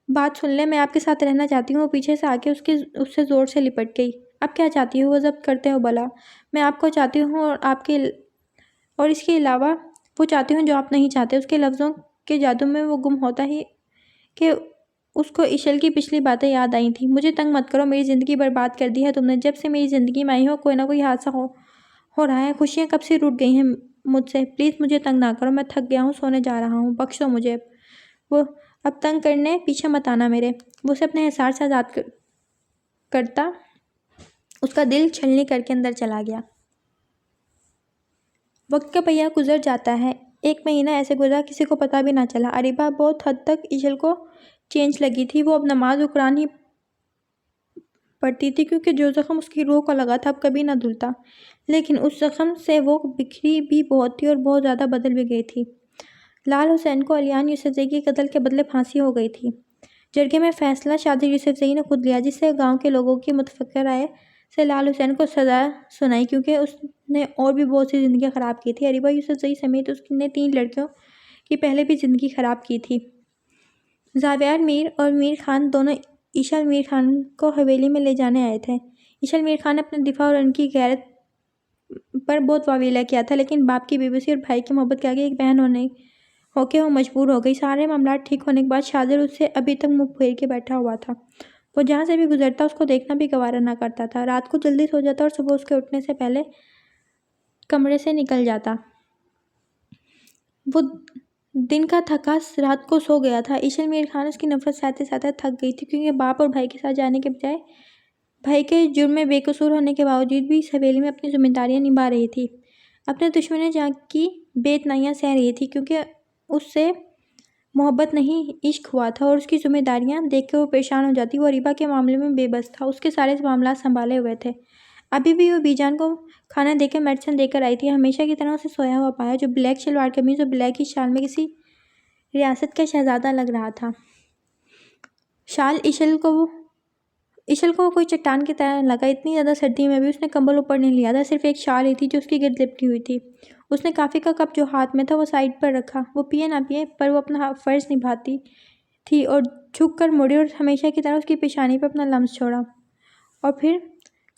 بات سن لیں، میں آپ کے ساتھ رہنا چاہتی ہوں۔ وہ پیچھے سے آ کے اس سے زور سے لپٹ گئی۔ اب کیا چاہتی ہو؟ وہ ضبط کرتے ہو بلا۔ میں آپ کو چاہتی ہوں اور اس کے علاوہ وہ چاہتی ہوں جو آپ نہیں چاہتے۔ اس کے لفظوں کے جادو میں وہ گم ہوتا ہی کہ اس کو ایشل کی پچھلی باتیں یاد آئی تھیں۔ مجھے تنگ مت کرو، میری زندگی برباد کر دی ہے تم نے۔ جب سے میری زندگی میں آئی ہو کوئی نہ کوئی حادثہ ہو رہا ہے، خوشیاں کب سے روٹ گئی ہیں مجھ سے۔ پلیز مجھے تنگ نہ کرو، میں تھک گیا ہوں، سونے جا رہا ہوں، بخش دو مجھے۔ وہ اب تنگ کرنے پیچھے مت آنا میرے۔ وہ اسے اپنے حصار سے آزاد کرتا اس کا دل چھلنی کر کے اندر چلا گیا۔ وقت کا پہیہ گزر جاتا ہے۔ 1 مہینہ ایسے گزرا کسی کو پتہ بھی نہ چلا۔ اریبا بہت حد تک ایشل کو چینج لگی تھی۔ وہ اب نماز و قرآن ہی پڑھتی تھی کیونکہ جو زخم اس کی روح کو لگا تھا اب کبھی نہ دھلتا، لیکن اس زخم سے وہ بکھری بھی بہت تھی اور بہت زیادہ بدل بھی گئی تھی۔ لال حسین کو علیان یوسفزئی کے قتل کے بدلے پھانسی ہو گئی تھی۔ جرگے میں فیصلہ شاذر یوسفزئی نے خود لیا، جس سے گاؤں کے لوگوں کی متفقہ رائے سے لال حسین کو سزا سنائی کیونکہ اس نے اور بھی بہت سی زندگیاں خراب کی تھی۔ اریبا یوسفزئی سمیت اس نے 3 لڑکیوں کی پہلے بھی زندگی خراب کی تھی۔ زاویار میر اور میر خان دونوں ایشل میر خان کو حویلی میں لے جانے آئے تھے۔ ایشل میر خان نے اپنے دفاع اور ان کی غیرت پر بہت واویلا کیا تھا، لیکن باپ کی بے بسی اور بھائی کی محبت کے آگے ایک بہن ہو کے وہ مجبور ہو گئی۔ سارے معاملات ٹھیک ہونے کے بعد شاذر اس سے ابھی تک منہ پھیر کے بیٹھا ہوا تھا۔ وہ جہاں سے بھی گزرتا اس کو دیکھنا بھی گوارا نہ کرتا تھا۔ رات کو جلدی سو جاتا اور صبح اس کے اٹھنے سے پہلے کمرے سے نکل جاتا۔ وہ دن کا تھکا رات کو سو گیا تھا۔ ایشل میر خان اس کی نفرت سہتے سہتے تھک گئی تھی کیونکہ باپ اور بھائی کے ساتھ جانے کے بجائے بھائی کے جرم میں بے قصور ہونے کے باوجود بھی اس حویلی میں اپنی ذمہ داریاں نبھا رہی تھی۔ اپنے دشمن جاں کی بے اتنائیاں سہ رہی تھی کیونکہ اس سے محبت نہیں عشق ہوا تھا، اور اس کی ذمہ داریاں دیکھ کے وہ پریشان ہو جاتی۔ وہ اریبا کے معاملے میں بے بس تھا، اس کے سارے معاملات سنبھالے ہوئے تھے۔ ابھی بھی وہ بی جان کو کھانا دے کے میڈیسن دے کر آئی تھی۔ ہمیشہ کی طرح اسے سویا ہوا پایا، جو بلیک شلوار قمیض اور بلیک ہی شال میں کسی ریاست کا شہزادہ لگ رہا تھا۔ شال ایشل کو کوئی چٹان کی طرح لگا۔ اتنی زیادہ سردی میں بھی اس نے کمبل اوپر نہیں لیا تھا، صرف ایک شال ہی تھی جو اس کی گرد لپٹی ہوئی تھی۔ اس نے کافی کا کپ جو ہاتھ میں تھا وہ سائیڈ پر رکھا۔ وہ پیے نہ پیے پر وہ اپنا فرض نبھاتی تھی اور جھک کر مڑی اور ہمیشہ کی طرح اس کی پیشانی پر اپنا لمس چھوڑا، اور پھر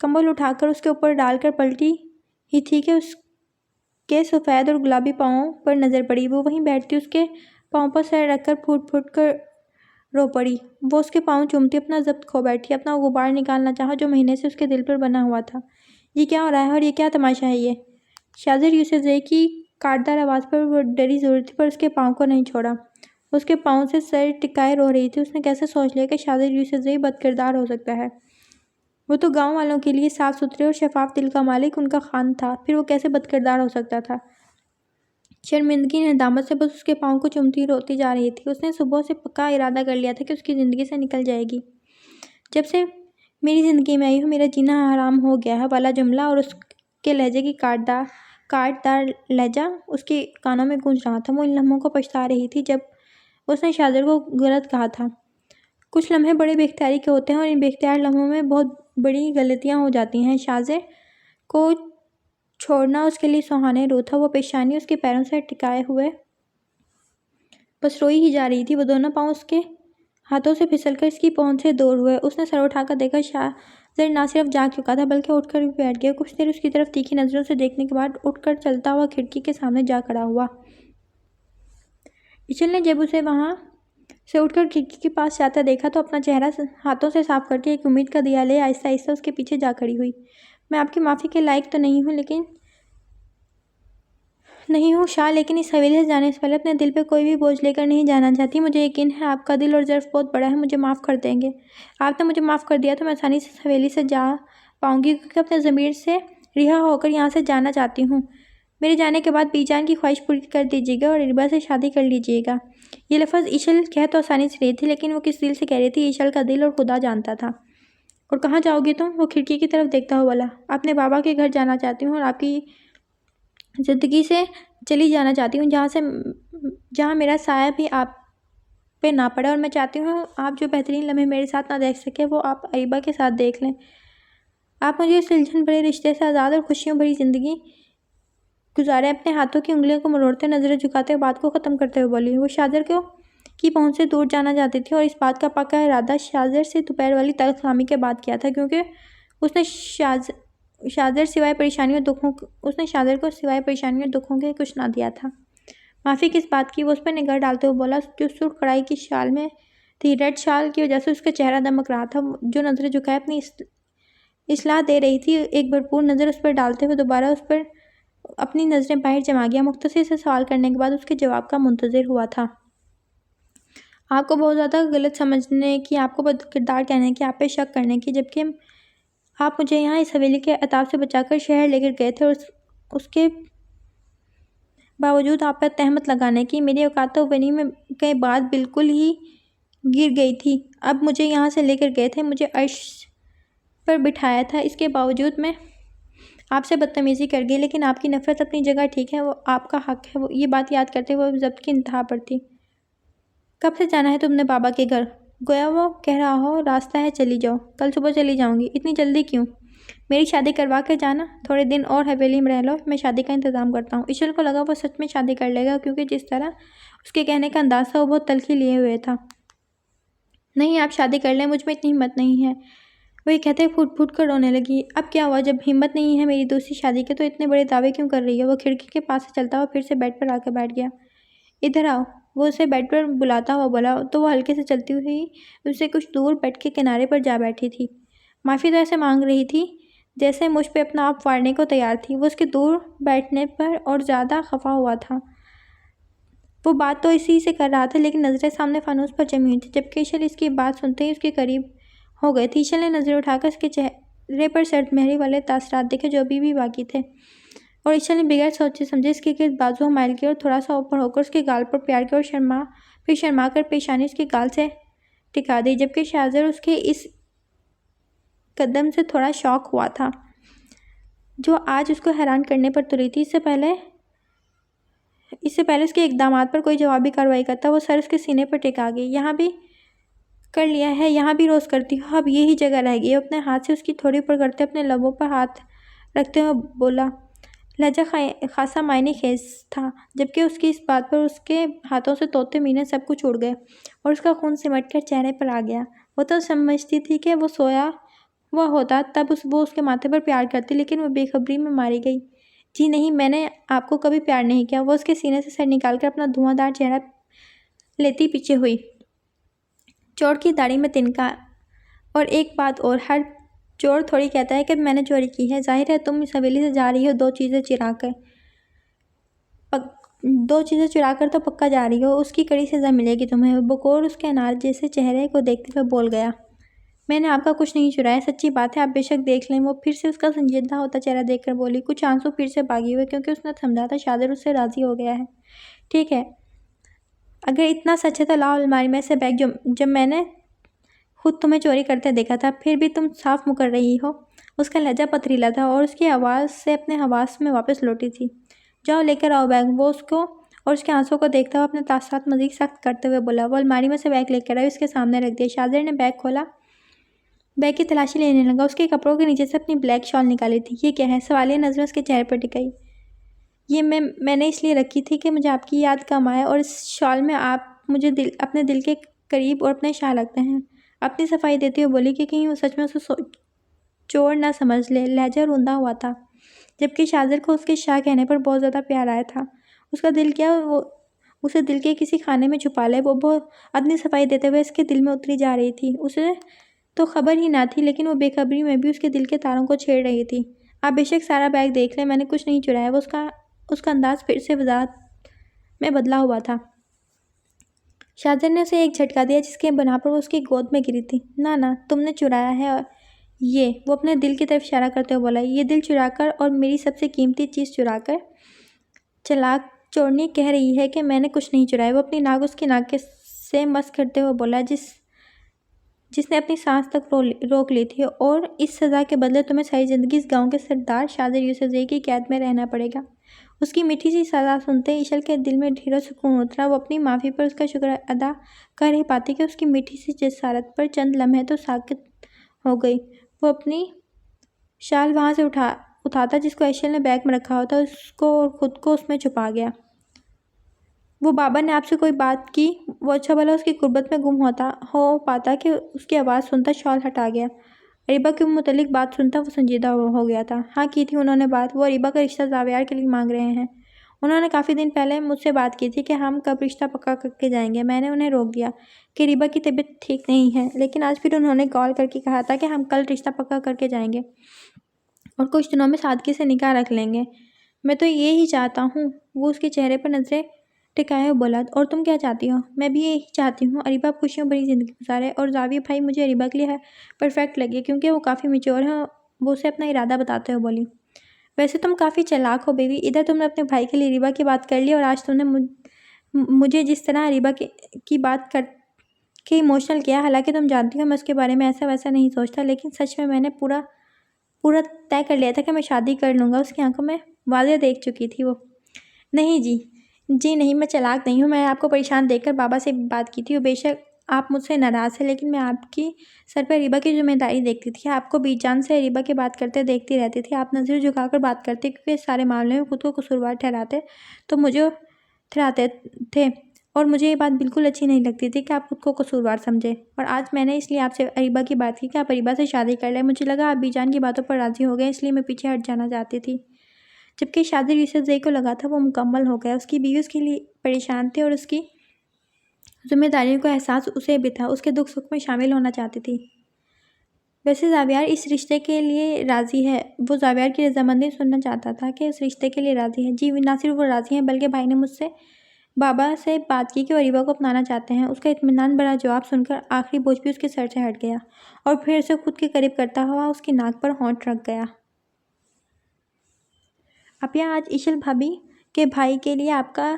کمبل اٹھا کر اس کے اوپر ڈال کر پلٹی ہی تھی کہ اس کے سفید اور گلابی پاؤں پر نظر پڑی۔ وہ وہیں بیٹھتی اس کے پاؤں پر سر رکھ کر پھوٹ پھوٹ کر رو پڑی۔ وہ اس کے پاؤں چومتی اپنا ضبط کھو بیٹھی، اپنا غبار نکالنا چاہا جو مہینے سے اس کے دل پر بنا ہوا تھا۔ یہ کیا ہو رہا ہے اور یہ کیا تماشا ہے یہ؟ شاذر یوسفزئی کی کاٹدار آواز پر وہ ڈری ضرور تھی پر اس کے پاؤں کو نہیں چھوڑا۔ اس کے پاؤں سے سر ٹکائے رو رہی تھی۔ اس نے کیسے سوچ لیا کہ شاذر یوسفزئی بد کردار ہو سکتا ہے؟ وہ تو گاؤں والوں کے لیے صاف ستھرے اور شفاف دل کا مالک ان کا خان تھا، پھر وہ کیسے بد کردار ہو سکتا تھا؟ شرمندگی ندامت سے بس اس کے پاؤں کو چومتی روتی جا رہی تھی۔ اس نے صبح سے پکا ارادہ کر لیا تھا کہ اس کی زندگی سے نکل جائے گی۔ جب سے میری زندگی میں آئی ہوں میرا جینا حرام ہو گیا ہے والا جملہ اور اس کے لہجے کی کاٹ دار لہجہ اس کے کانوں میں گونج رہا تھا۔ وہ ان لمحوں کو پچھتا رہی تھی جب اس نے شاہزادے کو غلط کہا تھا۔ کچھ لمحے بڑے بے اختیاری کے ہوتے ہیں اور ان بے اختیار لمحوں میں بہت بڑی غلطیاں ہو جاتی ہیں۔ شاہزادے کو چھوڑنا اس کے لیے سہانے رو تھا۔ وہ پیشانی اس کے پیروں سے ٹکائے ہوئے بس روئی ہی جا رہی تھی۔ وہ دونوں پاؤں اس کے ہاتھوں سے پھسل کر اس کی پہنچ سے دور ہوئے۔ اس نے سر اٹھا کر دیکھا، شاہزادہ نہ صرف جاگ چکا تھا بلکہ اٹھ کر بھی بیٹھ گیا۔ کچھ دیر اس کی طرف تیکھی نظروں سے دیکھنے کے بعد اٹھ کر چلتا ہوا کھڑکی کے سامنے جا کھڑا ہوا۔ ایشل نے جب اسے وہاں سے اٹھ کر کھڑکی کے پاس جاتا دیکھا تو اپنا چہرہ ہاتھوں سے صاف کر کے ایک امید کا دیا لے آہستہ آہستہ اس کے پیچھے جا کھڑی ہوئی۔ میں آپ کی معافی کے لائق تو نہیں ہوں شاہ، لیکن اس حویلی سے جانے سے پہلے اپنے دل پہ کوئی بھی بوجھ لے کر نہیں جانا چاہتی۔ مجھے یقین ہے آپ کا دل اور ظرف بہت بڑا ہے، مجھے معاف کر دیں گے۔ آپ نے مجھے معاف کر دیا تو میں آسانی سے اس حویلی سے جا پاؤں گی، کیونکہ اپنے ضمیر سے رہا ہو کر یہاں سے جانا چاہتی ہوں۔ میرے جانے کے بعد بی جان کی خواہش پوری کر دیجیے گا اور اربا سے شادی کر لیجیے گا۔ یہ لفظ ایشل کہہ تو آسانی سے رہی تھی، لیکن وہ کس دل سے کہہ رہی تھی ایشل کا دل اور خدا جانتا تھا۔ اور کہاں جاؤ گی تم؟ وہ کھڑکی کی طرف دیکھتا ہوا بولا۔ اپنے بابا کے گھر جانا چاہتی ہوں اور آپ کی زندگی سے چلی جانا چاہتی ہوں، جہاں میرا سایہ بھی آپ پہ نہ پڑے، اور میں چاہتی ہوں آپ جو بہترین لمحے میرے ساتھ نہ دیکھ سکے وہ آپ اربا کے ساتھ دیکھ لیں۔ آپ مجھے اس الجھن بھرے رشتے سے آزاد اور خوشیوں بھری زندگی گزاریں۔ اپنے ہاتھوں کی انگلیوں کو مروڑتے نظریں جھکاتے بات کو ختم کرتے ہوئے بولی۔ وہ شاہزادے کی پہنچ سے دور جانا چاہتی تھی اور اس بات کا پکا ارادہ شاہزادے سے دوپہر والی تلخ کلامی کے بعد کیا تھا، کیونکہ اس نے شاہزادے کو سوائے پریشانیوں اور دکھوں کے کچھ نہ دیا تھا۔ معافی کس بات کی؟ وہ اس پر نگاہ ڈالتے ہوئے بولا، جو سرخ کڑائی کی شال میں تھی۔ ریڈ شال کی وجہ سے اس کا چہرہ دمک رہا تھا۔ جو نظریں جھکائے اپنی اصلاح دے رہی تھی، ایک بھرپور نظر اس پر ڈالتے ہوئے دوبارہ اس پر اپنی نظریں باہر جما گیا۔ مختصر سے سوال کرنے کے بعد اس کے جواب کا منتظر ہوا تھا۔ آپ کو بہت زیادہ غلط سمجھنے کی، آپ کو بد کردار کہنے کی، آپ پہ شک کرنے کی، جبکہ آپ مجھے یہاں اس حویلی کے عطاب سے بچا کر شہر لے کر گئے تھے، اور اس کے باوجود آپ پر تہمت لگانے کی۔ میری اوقات تو بنی میں کے بعد بالکل ہی گر گئی تھی۔ اب مجھے یہاں سے لے کر گئے تھے، مجھے عرش پر بٹھایا تھا، اس کے باوجود میں آپ سے بدتمیزی کر گئی، لیکن آپ کی نفرت اپنی جگہ ٹھیک ہے، وہ آپ کا حق ہے۔ یہ بات یاد کرتے ہوئے وہ ضبط کی انتہا پر تھی۔ کب سے جانا ہے تم نے بابا کے گھر؟ گویا وہ کہہ رہا ہو، راستہ ہے، چلی جاؤ۔ کل صبح چلی جاؤں گی۔ اتنی جلدی کیوں؟ میری شادی کروا کر جانا۔ تھوڑے دن اور حویلی میں رہ لو، میں شادی کا انتظام کرتا ہوں۔ ایشل کو لگا وہ سچ میں شادی کر لے گا، کیونکہ جس طرح اس کے کہنے کا انداز تھا وہ بہت تلخی لیے ہوئے تھا۔ نہیں، آپ شادی کر لیں، مجھ میں اتنی ہمت نہیں ہے۔ وہ یہ کہتے پھوٹ پھوٹ کر رونے لگی۔ اب کیا ہوا؟ جب ہمت نہیں ہے میری دوسری شادی کے تو اتنے بڑے دعوے کیوں کر رہی ہے؟ وہ کھڑکی کے پاس سے چلتا ہوا پھر سے بیڈ پر آ کر بیٹھ گیا۔ ادھر آؤ، وہ اسے بیڈ پر بلاتا ہوا بولا تو وہ ہلکے سے چلتی ہوئی اسے کچھ دور بیڈ کے کنارے پر جا بیٹھی تھی۔ معافی تو ایسے مانگ رہی تھی جیسے مجھ پہ اپنا آپ فاڑنے کو تیار تھی۔ وہ اس کے دور بیٹھنے پر اور زیادہ خفا ہوا تھا۔ وہ بات تو اسی سے کر رہا تھا، لیکن نظریں سامنے فانوس پر جمی ہوئی تھیں، جبکہ ایشل اس کی بات سنتے ہی اس کے قریب ہو گئے تھے۔ ایشل نے نظریں اٹھا کر اس کے چہرے پر سرد مہری والے تاثرات دیکھے جو ابھی بھی باقی تھے، اور ایشل نے بغیر سوچے سمجھے اس کے گرد بازو مائل کیا اور تھوڑا سا اوپر ہو کر اس کے گال پر پیار کیا، اور پھر شرما کر پیشانی اس کے گال سے ٹکا دی، جبکہ شاہزادہ اس کے اس قدم سے تھوڑا شاک ہوا تھا جو آج اس کو حیران کرنے پر تلی تھی۔ اس سے پہلے اس کے اقدامات پر کوئی جوابی کارروائی کرتا وہ سر اس کے سینے پر ٹکا گئی۔ یہاں بھی کر لیا ہے، یہاں بھی روز کرتی ہو، اب یہی جگہ رہ گئی۔ اپنے ہاتھ سے اس کی تھوڑی اوپر کرتے اپنے لبوں پر ہاتھ رکھتے ہوئے بولا۔ لہجہ خاصا معنی خیز تھا، جبکہ اس کی اس بات پر اس کے ہاتھوں سے طوطے مینے سب کچھ اڑ گئے اور اس کا خون سمٹ کر چہرے پر آ گیا۔ وہ تو سمجھتی تھی کہ وہ سویا ہوا ہوتا تب وہ اس کے ماتھے پر پیار کرتی، لیکن وہ بے خبری میں ماری گئی۔ جی نہیں، میں نے آپ کو کبھی پیار نہیں کیا۔ وہ اس کے سینے سے سر نکال کر اپنا دھواں دار چہرہ لیتی پیچھے ہوئی۔ چور کی داڑھی میں تنکا۔ اور ایک بات اور، ہر چور تھوڑی کہتا ہے کہ میں نے چوری کی ہے۔ ظاہر ہے تم اس حویلی سے جا رہی ہو دو چیزیں چرا کر تو پکا جا رہی ہو۔ اس کی کڑی سزا ملے گی تمہیں۔ بکور اس کے انار جیسے چہرے کو دیکھتے ہوئے بول گیا۔ میں نے آپ کا کچھ نہیں چرایا، سچی بات ہے، آپ بے شک دیکھ لیں۔ وہ پھر سے اس کا سنجیدہ ہوتا چہرہ دیکھ کر بولی، کچھ آنسو پھر سے باغی ہوئے کیونکہ اس نے سمجھا تھا شاذر اس سے راضی ہو گیا ہے۔ ٹھیک ہے، اگر اتنا سچ ہے تو لاؤ الماری میں سے بیگ جب میں نے خود تمہیں چوری کرتے دیکھا تھا، پھر بھی تم صاف مکر رہی ہو۔ اس کا لہجہ پتھریلا تھا اور اس کی آواز سے اپنے حواس میں واپس لوٹی تھی۔ جاؤ لے کر آؤ بیگ۔ وہ اس کو اور اس کے آنسوں کو دیکھتا ہوا اپنے تاثرات مزید سخت کرتے ہوئے بولا۔ وہ الماری میں سے بیگ لے کر آئی، اس کے سامنے رکھ دیا۔ شاذر نے بیگ کھولا، بیگ کی تلاشی لینے لگا۔ اس کے کپڑوں کے نیچے سے اپنی بلیک شال نکالی تھی۔ یہ کیا ہے؟ سوالیہ نظریں اس کے چہرے پر ٹکائی۔ یہ میں نے اس لیے رکھی تھی کہ مجھے آپ کی یاد کم آئے، اور اس شال میں آپ مجھے اپنے دل کے قریب اور اپنے شاہ لگتے ہیں۔ اپنی صفائی دیتی ہوئے بولی کہ کہیں وہ سچ میں اسے چور نہ سمجھ لے۔ لہجہ روندا ہوا تھا، جبکہ شاذر کو اس کے شاہ کہنے پر بہت زیادہ پیار آیا تھا۔ اس کا دل کیا وہ اسے دل کے کسی خانے میں چھپا لے۔ وہ اپنی صفائی دیتے ہوئے اس کے دل میں اتری جا رہی تھی۔ اسے تو خبر ہی نہ تھی، لیکن وہ بے خبری میں بھی اس کے دل کے تاروں کو چھیڑ رہی تھی۔ آپ بے شک سارا بیگ دیکھ لیں، میں نے کچھ نہیں چرایا۔ وہ اس کا انداز پھر سے وضاحت میں بدلا ہوا تھا۔ شاذر نے اسے ایک جھٹکا دیا جس کے بنا پر وہ اس کی گود میں گری تھی۔ نہ تم نے چرایا ہے یہ، وہ اپنے دل کی طرف اشارہ کرتے ہوئے بولا، یہ دل چرا کر اور میری سب سے قیمتی چیز چرا کر چلاک چورنی کہہ رہی ہے کہ میں نے کچھ نہیں چرایا۔ وہ اپنی ناک اس کی ناک سے مس کرتے ہوئے بولا، جس نے اپنی سانس تک روک لی تھی، اور اس سزا کے بدلے تمہیں ساری زندگی اس گاؤں کے سردار شاذر یوسفزئی کی قید میں رہنا پڑے گا۔ اس کی میٹھی سی سزا سنتے ہی عشل کے دل میں ڈھیرا سکون اترا۔ وہ اپنی معافی پر اس کا شکر ادا کر نہیں پاتی کہ اس کی میٹھی سی جسارت پر چند لمحے تو ساکت ہو گئی۔ وہ اپنی شال وہاں سے اٹھاتا جس کو عشل نے بیگ میں رکھا ہوتا، اس کو اور خود کو اس میں چھپا گیا۔ وہ بابا نے آپ سے کوئی بات کی؟ وہ اچھا بھلا اس کی قربت میں گم ہو پاتا کہ اس کی آواز سنتا شال ہٹا گیا۔ اریبہ کے متعلق بات سنتا وہ سنجیدہ ہو گیا تھا۔ ہاں کی تھی انہوں نے بات، وہ اریبہ کا رشتہ زاویار کے لیے مانگ رہے ہیں۔ انہوں نے کافی دن پہلے مجھ سے بات کی تھی کہ ہم کب رشتہ پکا کر کے جائیں گے۔ میں نے انہیں روک دیا کہ اریبہ کی طبیعت ٹھیک نہیں ہے، لیکن آج پھر انہوں نے کال کر کے کہا تھا کہ ہم کل رشتہ پکا کر کے جائیں گے اور کچھ دنوں میں سادگی سے نکاح رکھ لیں گے۔ میں تو یہی چاہتا ہوں۔ وہ اس کے چہرے پر نظریں ٹکائے ہوئے بولا، اور تم کیا چاہتی ہو؟ میں بھی یہی چاہتی ہوں، اریبہ خوشیوں بھری زندگی گزارے، اور زاویہ بھائی مجھے اریبہ کے لیے پرفیکٹ لگے کیونکہ وہ کافی میچور ہے۔ وہ اسے اپنا ارادہ بتاتے ہوئے بولی، ویسے تم کافی چالاک ہو بیوی۔ ادھر تم نے اپنے بھائی کے لیے اریبہ کی بات کر لی، اور آج تم نے مجھے جس طرح اریبہ کی بات کر کے ایموشنل کیا۔ حالانکہ تم جانتی ہو میں اس کے بارے میں ایسا ویسا نہیں سوچتا، لیکن سچ میں نے پورا طے کر لیا تھا کہ میں شادی کر لوں گا۔ اس کی آنکھوں میں واضح دیکھ چکی تھی وہ۔ نہیں جی نہیں، میں چالاک نہیں ہوں۔ میں آپ کو پریشان دیکھ کر بابا سے بات کی تھی۔ بے شک آپ مجھ سے ناراض ہیں، لیکن میں آپ کی سر پر اریبہ کی ذمہ داری دیکھتی تھی۔ آپ کو بیچ جان سے اریبہ کی بات کرتے دیکھتی رہتی تھی۔ آپ نظر جھکا کر بات کرتے کیونکہ اس سارے معاملے میں خود کو قصوروار ٹھہراتے تھے، اور مجھے یہ بات بالکل اچھی نہیں لگتی تھی کہ آپ خود کو قصوروار سمجھیں۔ اور آج میں نے اس لیے آپ سے اریبہ کی بات کی کہ آپ اریبہ سے شادی کر لیں۔ مجھے لگا آپ بی جان کی باتوں پر راضی ہو گئے، اس لیے میں پیچھے ہٹ جانا چاہتی تھی۔ جبکہ شاذر یوسفزئی کو لگا تھا وہ مکمل ہو گیا۔ اس کی بیوی اس کے لیے پریشان تھی، اور اس کی ذمہ داریوں کا احساس اسے بھی تھا۔ اس کے دکھ سکھ میں شامل ہونا چاہتی تھی۔ ویسے زاویار اس رشتے کے لیے راضی ہے؟ وہ زاویار کی رضامندی سننا چاہتا تھا کہ اس رشتے کے لیے راضی ہے۔ جی نہ صرف وہ راضی ہیں، بلکہ بھائی نے مجھ سے بابا سے بات کی کہ وہ اریبہ کو اپنانا چاہتے ہیں۔ اس کا اطمینان بھرا جواب سن کر آخری بوجھ بھی اس کے سر سے ہٹ گیا، اور پھر اسے خود کے قریب کرتا ہوا اس کی ناک پر ہونٹ رکھ گیا۔ اپیا آج عشل بھابی کے بھائی کے لیے آپ کا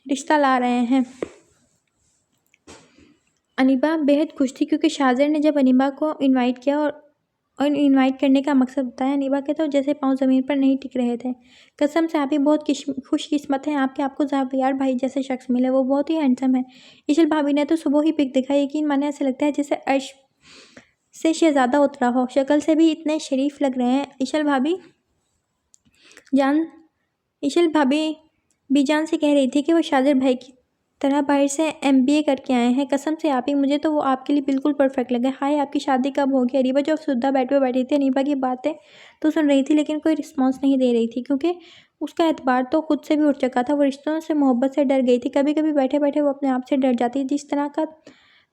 رشتہ لا رہے ہیں۔ انیبا بہت خوش تھی کیونکہ شاذر نے جب انیبا کو انوائٹ کیا اور انوائٹ کرنے کا مقصد بتایا، انیبا کے تو جیسے پاؤں زمین پر نہیں ٹک رہے تھے۔ قسم سے آپ ہی بہت خوش قسمت ہیں آپ کو زاویار بھائی جیسے شخص ملے۔ وہ بہت ہی ہینڈسم ہے۔ عشل بھابی نے تو صبح ہی پک دکھا، یقین مانے ایسے لگتا ہے جیسے عرش سے شہزادہ اترا ہو۔ شکل سے بھی اتنے شریف لگ رہے ہیں۔ عشل بھابی بی جان سے کہہ رہی تھی کہ وہ شاذر بھائی کی طرح باہر سے MBA کر کے آئے ہیں۔ قسم سے آپ ہی مجھے تو وہ آپ کے لیے بالکل پرفیکٹ لگے۔ ہائے آپ کی شادی کب ہوگی؟ اریبہ جو افسردہ بیٹھی تھی، انیبا کی باتیں تو سن رہی تھی لیکن کوئی رسپانس نہیں دے رہی تھی کیونکہ اس کا اعتبار تو خود سے بھی اٹھ چکا تھا۔ وہ رشتوں سے محبت سے ڈر گئی تھی۔ کبھی کبھی بیٹھے بیٹھے وہ اپنے آپ سے ڈر جاتی۔ جس طرح کا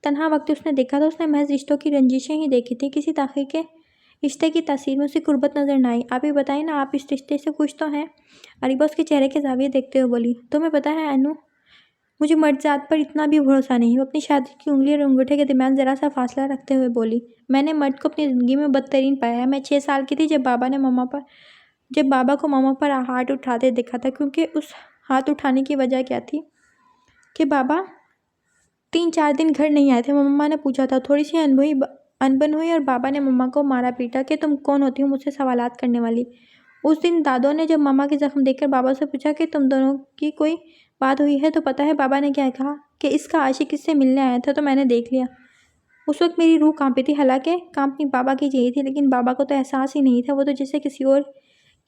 تنہا وقت اس نے دیکھا تھا، اس نے محض رشتوں کی رنجشیں ہی دیکھی تھی۔ کسی تاخیر کے رشتے کی تاثیر میں اسی قربت نظر نہ آئی۔ آپ ہی بتائیں نا، آپ اس رشتے سے خوش تو ہیں؟ اریبہ اس کے چہرے کے زاویے دیکھتے ہوئے بولی، تمہیں پتہ ہے انو، مجھے مرد ذات پر اتنا بھی بھروسہ نہیں۔ وہ اپنی شادی کی انگلی اور انگوٹھے کے درمیان ذرا سا فاصلہ رکھتے ہوئے بولی، میں نے مرد کو اپنی زندگی میں بدترین پایا ہے۔ میں 6 سال کی تھی جب بابا کو ماما پر ہاتھ اٹھاتے دیکھا تھا، کیونکہ اس ہاتھ اٹھانے کی وجہ کیا تھی کہ بابا 3-4 دن گھر نہیں آئے تھے۔ مما نے پوچھا تھا، تھوڑی سی انبن ہوئی اور بابا نے مما کو مارا پیٹا کہ تم کون ہوتی ہو مجھ سے سوالات کرنے والی۔ اس دن دادو نے جب مما کے زخم دیکھ کر بابا سے پوچھا کہ تم دونوں کی کوئی بات ہوئی ہے تو پتہ ہے بابا نے کیا کہا کہ اس کا عاشق اس سے ملنے آیا تھا تو میں نے دیکھ لیا۔ اس وقت میری روح کانپی تھی، حالانکہ کانپنی بابا کی چاہیے تھی، لیکن بابا کو تو احساس ہی نہیں تھا، وہ تو جیسے کسی اور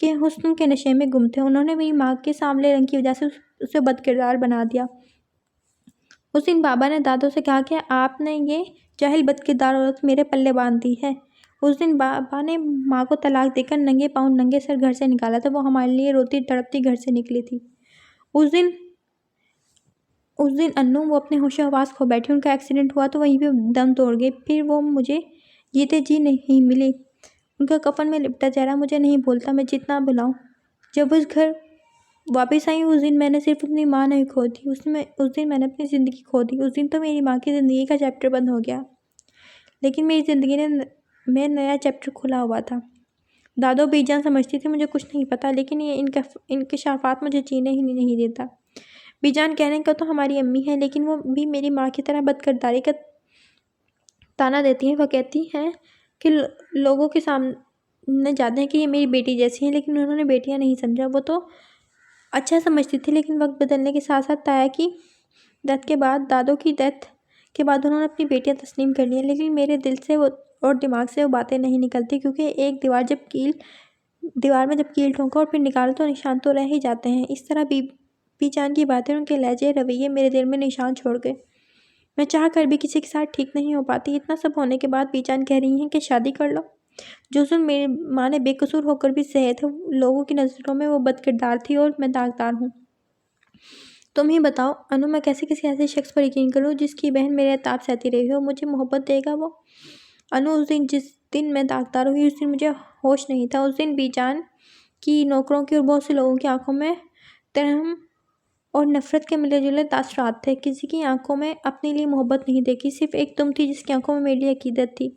کے حسن کے نشے میں گم تھے۔ انہوں نے میری ماں کے سانولے رنگ کی وجہ سے اسے بد کردار بنا دیا۔ اس دن بابا نے دادو سے کہا کہ آپ نے یہ جاہل بد کردار عورت میرے پلے باندھ دی ہے۔ اس دن بابا نے ماں کو طلاق دے کر ننگے پاؤں ننگے سر گھر سے نکالا تھا۔ وہ ہمارے لیے روتی تڑپتی گھر سے نکلی تھی۔ اس دن انو وہ اپنے ہوش و حواس کھو بیٹھی، ان کا ایکسیڈنٹ ہوا تو وہیں پہ دم توڑ گئی، پھر وہ مجھے جیتے جی نہیں ملی۔ ان کا کفن میں لپٹا چہرہ مجھے نہیں بھولتا، میں جتنا بلاؤں۔ جب اس گھر واپس آئی اس دن میں نے صرف اپنی ماں نہیں کھو دی، اس دن میں نے اپنی زندگی کھو دی۔ اس دن تو میری ماں کی زندگی کا چیپٹر بند ہو گیا، لیکن میری زندگی میں نیا چیپٹر کھلا ہوا تھا۔ دادو بی جان سمجھتی تھی مجھے کچھ نہیں پتا، لیکن یہ انکشافات مجھے جینے ہی نہیں دیتا۔ بی جان کہنے کا تو ہماری امی ہے، لیکن وہ بھی میری ماں کی طرح بد کرداری کا تانا دیتی ہیں۔ وہ کہتی ہیں کہ لوگوں کے سامنے جاتے ہیں کہ یہ میری بیٹی جیسی ہیں، لیکن انہوں نے بیٹیاں نہیں سمجھا۔ وہ تو اچھا سمجھتی تھی، لیکن وقت بدلنے کے ساتھ ساتھ تایا کی ڈیتھ کے بعد، دادو کی ڈیتھ کے بعد انہوں نے اپنی بیٹیاں تسلیم کر لیں، لیکن میرے دل سے اور دماغ سے وہ باتیں نہیں نکلتی، کیونکہ ایک دیوار میں جب کیل ٹھونکو اور پھر نکالو تو نشان تو رہ ہی جاتے ہیں۔ اس طرح بی جان کی باتیں، ان کے لہجے رویے میرے دل میں نشان چھوڑ گئے۔ میں چاہ کر بھی کسی کے ساتھ ٹھیک نہیں ہو پاتی۔ اتنا سب ہونے کے بعد بی جان کہہ رہی ہیں کہ شادی کر لو۔ جو ظلم میری ماں نے بے قصور ہو کر بھی سہے تھے، لوگوں کی نظروں میں وہ بد کردار تھی اور میں داغدار ہوں۔ تم ہی بتاؤ انو، میں کیسے کسی ایسے شخص پر یقین کروں جس کی بہن میرے عتاب سہتی رہی ہو؟ مجھے محبت دے گا وہ؟ انو، جس دن میں داغدار ہوئی اس دن مجھے ہوش نہیں تھا۔ اس دن بی جان کی نوکروں کی اور بہت سے لوگوں کی آنکھوں میں ترہم اور نفرت کے ملے جلے تاثرات تھے۔ کسی کی آنکھوں میں اپنے لیے محبت نہیں دیکھی، صرف ایک تم تھی جس کی آنکھوں میں میرے لیے عقیدت تھی۔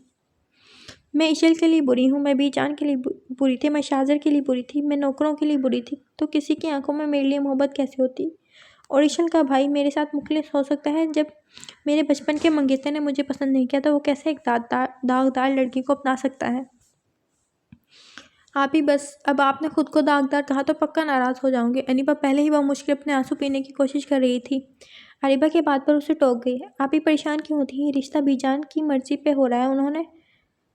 میں ایشل کے لیے بری ہوں، میں بی جان کے لیے بری تھی، میں شاذر کے لیے بری تھی، میں نوکروں کے لیے بری تھی، تو کسی کی آنکھوں میں میرے لیے محبت کیسے ہوتی؟ اور ایشل کا بھائی میرے ساتھ مخلص ہو سکتا ہے؟ جب میرے بچپن کے منگیتر نے مجھے پسند نہیں کیا تو وہ کیسے ایک داغدار لڑکی کو اپنا سکتا ہے؟ آپ ہی بس، اب آپ نے خود کو داغدار کہا تو پکا ناراض ہو جاؤں گی۔ انیبا پہلے ہی بمشکل اپنے آنسو پینے کی کوشش کر رہی تھی۔ اریبا کی بات پر اسے ٹوک گئی۔ آپ ہی پریشان کیوں ہوتی ہیں؟ رشتہ بی جان کی مرضی پہ ہو رہا ہے، انہوں نے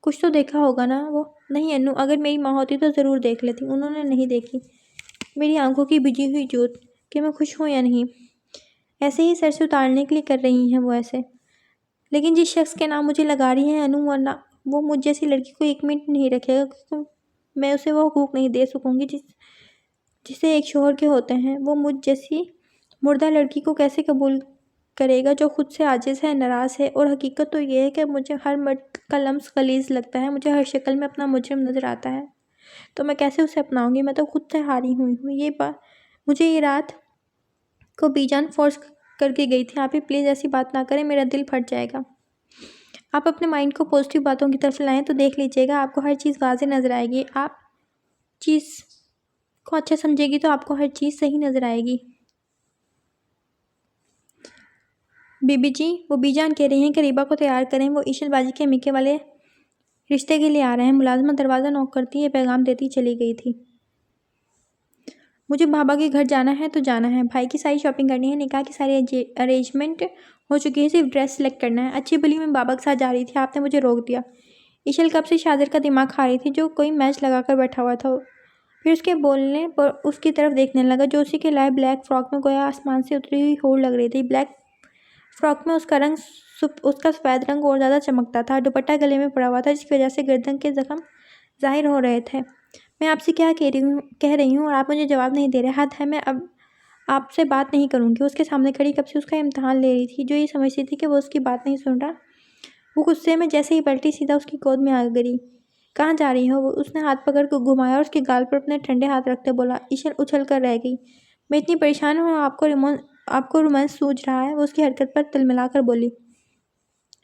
کچھ تو دیکھا ہوگا نا وہ۔ نہیں انو، اگر میری ماں ہوتی تو ضرور دیکھ لیتی، انہوں نے نہیں دیکھی۔ میری آنکھوں کی بجھی ہوئی جوت کہ میں خوش ہوں یا نہیں، ایسے ہی سر سے اتارنے کے لیے کر رہی ہیں وہ ایسے۔ لیکن جس شخص کے نام مجھے لگا رہی ہیں انو، وہ مجھ جیسی لڑکی کو 1 منٹ نہیں رکھے گا، کیونکہ میں اسے وہ حقوق نہیں دے سکوں گی جسے ایک شوہر کے ہوتے ہیں۔ وہ مجھ جیسی مردہ لڑکی کو کیسے قبول کرے گا جو خود سے عاجز ہے، ناراض ہے؟ اور حقیقت تو یہ ہے کہ مجھے ہر مرد کا لمس غلیظ لگتا ہے، مجھے ہر شکل میں اپنا مجرم نظر آتا ہے، تو میں کیسے اسے اپناؤں گی؟ میں تو خود سے ہاری ہوئی ہوں۔ مجھے یہ رات کو بی جان فورس کر کے گئی تھی۔ آپ ہی پلیز ایسی بات نہ کریں، میرا دل پھٹ جائے گا۔ آپ اپنے مائنڈ کو پازیٹیو باتوں کی طرف لائیں تو دیکھ لیجئے گا، آپ کو ہر چیز واضح نظر آئے گی۔ آپ چیز کو اچھا سمجھے گی تو آپ کو ہر چیز صحیح نظر آئے گی۔ بی بی جی، وہ بی جان کہہ رہی ہیں کہ ریبا کو تیار کریں، وہ ایشل باجی کے میکے والے رشتے کے لیے آ رہے ہیں۔ ملازمہ دروازہ نوک کرتی یہ پیغام دیتی چلی گئی تھی۔ مجھے بابا کے گھر جانا ہے تو جانا ہے، بھائی کی ساری شاپنگ کرنی ہے، نکاح کی ساری ارینجمنٹ ہو چکی ہے، صرف ڈریس سلیکٹ کرنا ہے۔ اچھی بھلی میں بابا کے ساتھ جا رہی تھی، آپ نے مجھے روک دیا۔ ایشل کب سے شاذر کا دماغ کھا رہی تھی، جو کوئی میچ لگا کر بیٹھا ہوا تھا، پھر اس کے بولنے پر اس کی طرف دیکھنے لگا جو اسی کے لائے بلیک فراک میں گویا آسمان سے اتری ہوئی ہور لگ رہی تھی۔ بلیک فراک میں اس کا سفید رنگ اور زیادہ چمکتا تھا، دوپٹہ گلے میں پڑا ہوا تھا جس کی وجہ سے گردن کے زخم ظاہر ہو رہے تھے۔ میں آپ سے کیا کہہ رہی ہوں اور آپ مجھے جواب نہیں دے رہے، حد ہے، میں اب آپ سے بات نہیں کروں گی۔ اس کے سامنے کھڑی کب سے اس کا امتحان لے رہی تھی، جو یہ سمجھتی تھی کہ وہ اس کی بات نہیں سن رہا۔ وہ غصے میں جیسے ہی پلٹی سیدھا اس کی گود میں آ گری۔ کہاں جا رہی ہو؟ اس نے ہاتھ پکڑ کے گھمایا اور اس کے گال پر اپنے ٹھنڈے ہاتھ رکھتے بولا۔ ایشل اچھل کر رہ گئی۔ میں اتنی پریشان ہوں، آپ کو آپ کو رومانس سوچ رہا ہے؟ وہ اس کی حرکت پر تلملا کر بولی۔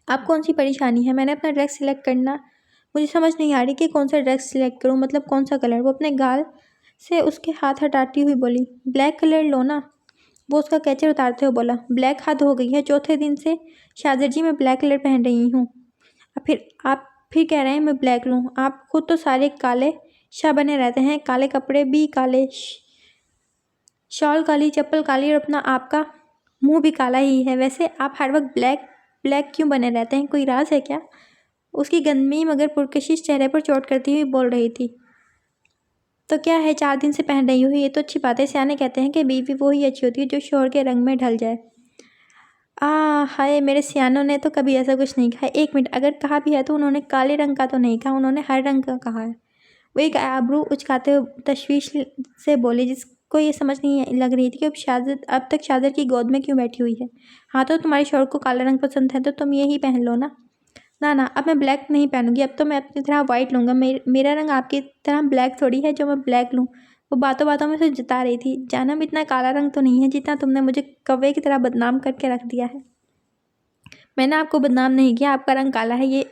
آپ کون سی پریشانی ہے؟ میں نے اپنا ڈریس سلیکٹ کرنا، مجھے سمجھ نہیں آ رہی کہ کون سا ڈریس سلیکٹ کروں، مطلب کون سا کلر۔ وہ اپنے گال سے اس کے ہاتھ ہٹاتی ہوئی بولی۔ بلیک کلر لو نا۔ وہ اس کا کیچر اتارتے ہوئے بولا۔ بلیک حد ہو گئی ہے، چوتھے دن سے شاہزاد جی میں بلیک کلر پہن رہی ہوں۔ آپ پھر کہہ رہے ہیں میں بلیک لوں؟ آپ خود تو سارے کالے شاہ بنے رہتے ہیں، کالے کپڑے بھی کالے، شال کالی، چپل کالی، اور اپنا آپ کا منہ بھی کالا ہی ہے۔ ویسے آپ ہر وقت بلیک کیوں بنے رہتے ہیں؟ کوئی راز ہے کیا؟ اس کی گندمی مگر پرکشش چہرے پر چوٹ کرتی ہوئی بول رہی تھی۔ تو کیا ہے، 4 دن سے پہن رہی ہوں، یہ تو اچھی بات ہے۔ سیانے کہتے ہیں کہ بیوی وہی اچھی ہوتی ہے جو شوہر کے رنگ میں ڈھل جائے۔ ہائے، میرے سیانوں نے تو کبھی ایسا کچھ نہیں کہا۔ ایک منٹ، اگر کہا بھی ہے تو انہوں نے کالے رنگ کا تو نہیں کہا، انہوں نے ہر رنگ کا کہا ہے۔ وہ ایک آبرو اچکاتے ہوئے تشویش سے بولی، جس کو یہ سمجھ نہیں لگ رہی تھی کہ اب تک شاہزاد کی گود میں کیوں بیٹھی ہوئی ہے۔ ہاں تو تمہارے شوہر کو کالا رنگ پسند ہے تو تم یہی پہن لو نا۔ نا، اب میں بلیک نہیں پہنوں گی، اب تو میں اپنی طرح وائٹ لوں گا۔ میرا رنگ آپ کی طرح بلیک تھوڑی ہے جو میں بلیک لوں۔ وہ باتوں میں سے جتا رہی تھی۔ جانم اتنا کالا رنگ تو نہیں ہے جتنا تم نے مجھے کوے کی طرح بدنام کر کے رکھ دیا ہے۔ میں نے آپ کو بدنام نہیں کیا، آپ کا رنگ کالا ہے،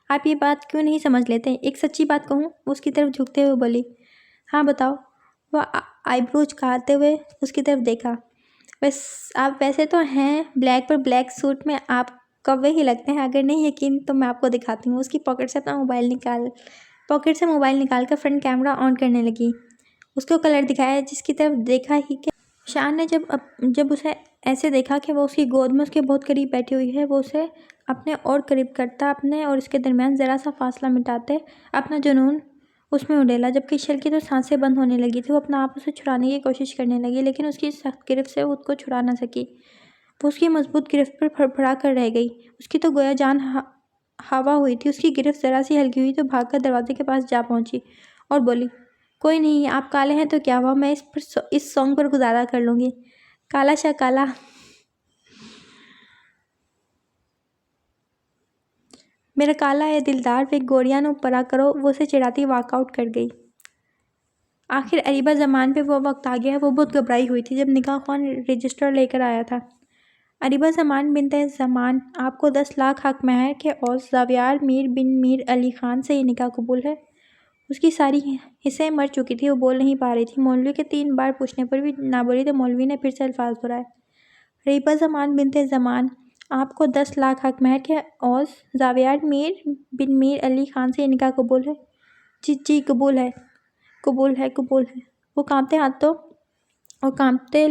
آپ یہ بات کیوں نہیں سمجھ لیتے؟ ایک سچی بات کہوں؟ اس کی طرف جھکتے ہوئے بولی۔ ہاں بتاؤ۔ وہ آئیبرو اچکاتے ہوئے اس کی طرف دیکھا۔ آپ ویسے تو ہیں بلیک، پر بلیک سوٹ میں آپ کوے ہی لگتے ہیں۔ اگر نہیں یقین تو میں آپ کو دکھاتی ہوں۔ اس کی پاکٹ سے موبائل نکال کر فرنٹ کیمرہ آن کرنے لگی۔ اس کو کلر دکھایا، جس کی طرف دیکھا ہی کہ شان نے جب اسے ایسے دیکھا کہ وہ اس کی گود میں اس کے بہت قریب بیٹھی ہوئی ہے، وہ اسے اپنے اور قریب کرتا، اپنے اور اس کے درمیان ذرا سا فاصلہ مٹاتے اپنا جنون اس میں اڈیلا۔ جبکہ ایشل کی تو سانسیں بند ہونے لگی تھی، وہ اپنا آپ اسے چھڑانے کی کوشش کرنے لگی، لیکن اس کی سخت گرفت سے خود کو چھڑا نہ سکی۔ وہ اس کی مضبوط گرفت پر پھڑپھڑا کر رہ گئی۔ اس کی تو گویا جان ہوا ہوئی تھی۔ اس کی گرفت ذرا سی ہلکی ہوئی تو بھاگ کر دروازے کے پاس جا پہنچی اور بولی، کوئی نہیں، آپ کالے ہیں تو کیا ہوا، میں اس سانگ پر گزارا کر لوں گی۔ کالا شاہ کالا۔ میرا کالا ہے دلدار وے گوریاں نو پرا کرو۔ وہ اسے چڑھاتی واک آؤٹ کر گئی۔ آخر اریبہ زمان پہ وہ وقت آ گیا۔ وہ بہت گھبرائی ہوئی تھی جب نکاح خوان رجسٹر لے کر آیا تھا۔ اریبہ زمان بنت زمان، آپ کو 10 لاکھ حق مہر کے عوض زاویار میر بن میر علی خان سے یہ نکاح قبول ہے؟ اس کی ساری حسیں مر چکی تھی، وہ بول نہیں پا رہی تھی۔ مولوی کے 3 بار پوچھنے پر بھی نہ بولی تو مولوی نے پھر سے الفاظ دہرائے۔ اریبہ زمان بنت زمان، آپ کو 10 لاکھ حق مہر کے عوض زاویار میر بن میر علی خان سے یہ نکاح قبول ہے؟ جی قبول ہے۔ وہ کانپتے ہاتھوں اور کانپتے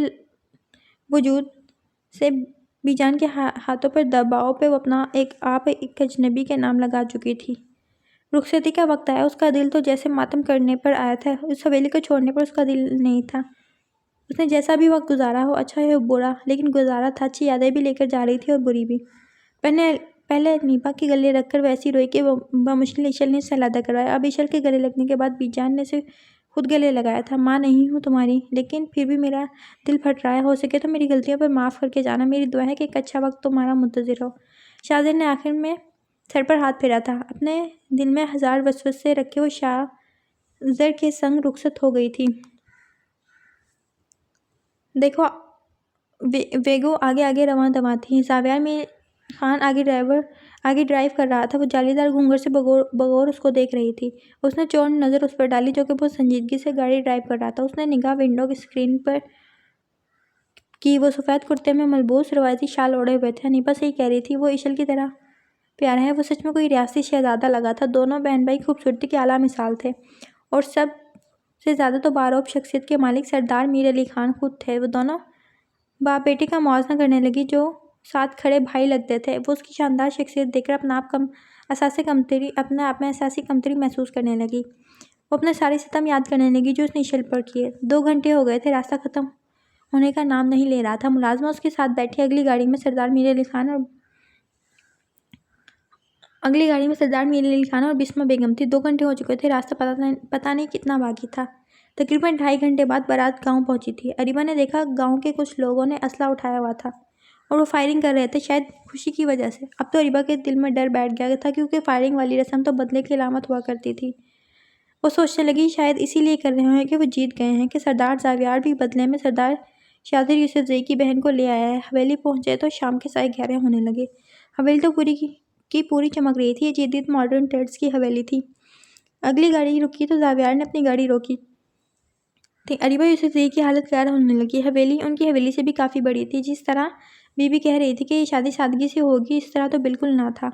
وجود سے بی جان کے ہاتھوں پر دباؤ پہ وہ اپنا آپ ایک اجنبی کے نام لگا چکی تھی۔ رخصتی کا وقت آیا، اس کا دل تو جیسے ماتم کرنے پر آیا تھا۔ اس حویلی کو چھوڑنے پر اس کا دل نہیں تھا۔ اس نے جیسا بھی وقت گزارا ہو، اچھا ہو برا، لیکن گزارا تھا۔ اچھی یادیں بھی لے کر جا رہی تھی اور بری بھی۔ پہلے نیپا کے گلے رکھ کر ویسی روئی کہ بمشکل ایشل نے اسے علیحدہ کروایا۔ اب ایشل کے گلے لگنے کے بعد بی جان نے اسے خود گلے لگایا تھا۔ ماں نہیں ہوں تمہاری، لیکن پھر بھی میرا دل پھٹ رہا ہے۔ ہو سکے تو میری غلطیوں پر معاف کر کے جانا۔ میری دعا ہے کہ ایک اچھا وقت تمہارا منتظر ہو۔ شاہزادے نے آخر میں سر پر ہاتھ پھیرا تھا۔ اپنے دل میں 1000 وسوسے رکھے وہ شاہزر کے سنگ رخصت ہو گئی تھی۔ دیکھو ویگو آگے رواں دواں تھی۔ زاویار میر خان آگے ڈرائیو کر رہا تھا۔ وہ جالی دار گھونگھر سے بغور اس کو دیکھ رہی تھی۔ اس نے چوڑ نظر اس پر ڈالی جو کہ بہت سنجیدگی سے گاڑی ڈرائیو کر رہا تھا۔ اس نے نگاہ ونڈو کی اسکرین پر کی۔ وہ سفید کرتے میں ملبوس روایتی شال اوڑھے ہوئے تھے۔ انیپا صحیح کہہ رہی تھی، وہ ایشل کی طرح پیارا ہے۔ وہ سچ میں کوئی ریاستی شہزادہ لگا تھا۔ دونوں بہن بھائی خوبصورتی کی اعلیٰ مثال تھے، اور سب سے زیادہ تو باروب شخصیت کے مالک سردار میر علی خان خود تھے۔ وہ دونوں باپ بیٹے کا موازنہ کرنے لگی جو ساتھ کھڑے بھائی لگتے تھے۔ وہ اس کی شاندار شخصیت دیکھ کر اپنے آپ میں احساسی کمتری محسوس کرنے لگی۔ وہ اپنے سارے ستم یاد کرنے لگی جو اس نے ایشل پر کیے۔ 2 گھنٹے ہو گئے تھے، راستہ ختم ہونے کا نام نہیں لے رہا تھا۔ ملازمہ اس کے ساتھ بیٹھی اگلی گاڑی میں سردار میر علی خان اور بسمہ بیگم تھی۔ 2 گھنٹے ہو چکے تھے، راستہ پتہ نہیں کتنا باقی تھا۔ تقریباً 2.5 گھنٹے بعد بارات گاؤں پہنچی تھی۔ اریبہ نے دیکھا گاؤں کے کچھ لوگوں نے اسلحہ اٹھایا ہوا تھا اور وہ فائرنگ کر رہے تھے، شاید خوشی کی وجہ سے۔ اب تو اریبہ کے دل میں ڈر بیٹھ گیا تھا، کیونکہ فائرنگ والی رسم تو بدلے کی علامت ہوا کرتی تھی۔ وہ سوچنے لگی شاید اسی لیے کر رہے ہیں کہ وہ جیت گئے ہیں، کہ سردار زاویار بھی بدلے میں سردار شاذر یوسف زئی کی بہن کو لے آیا ہے۔ حویلی پہنچے تو شام کے سائے گہرے ہونے لگے۔ حویلی تو پوری چمک رہی تھی۔ یہ جدید ماڈرن ٹیسٹ کی حویلی تھی۔ اگلی گاڑی رکی تو زاویار نے اپنی گاڑی روکی تھی۔ اریبہ یوسف زئی کی حالت غیر ہونے لگی۔ حویلی ان کی حویلی سے بھی کافی بڑی تھی۔ جس طرح بی بی کہہ رہی تھی کہ یہ شادی سادگی سے ہوگی، اس طرح تو بالکل نہ تھا۔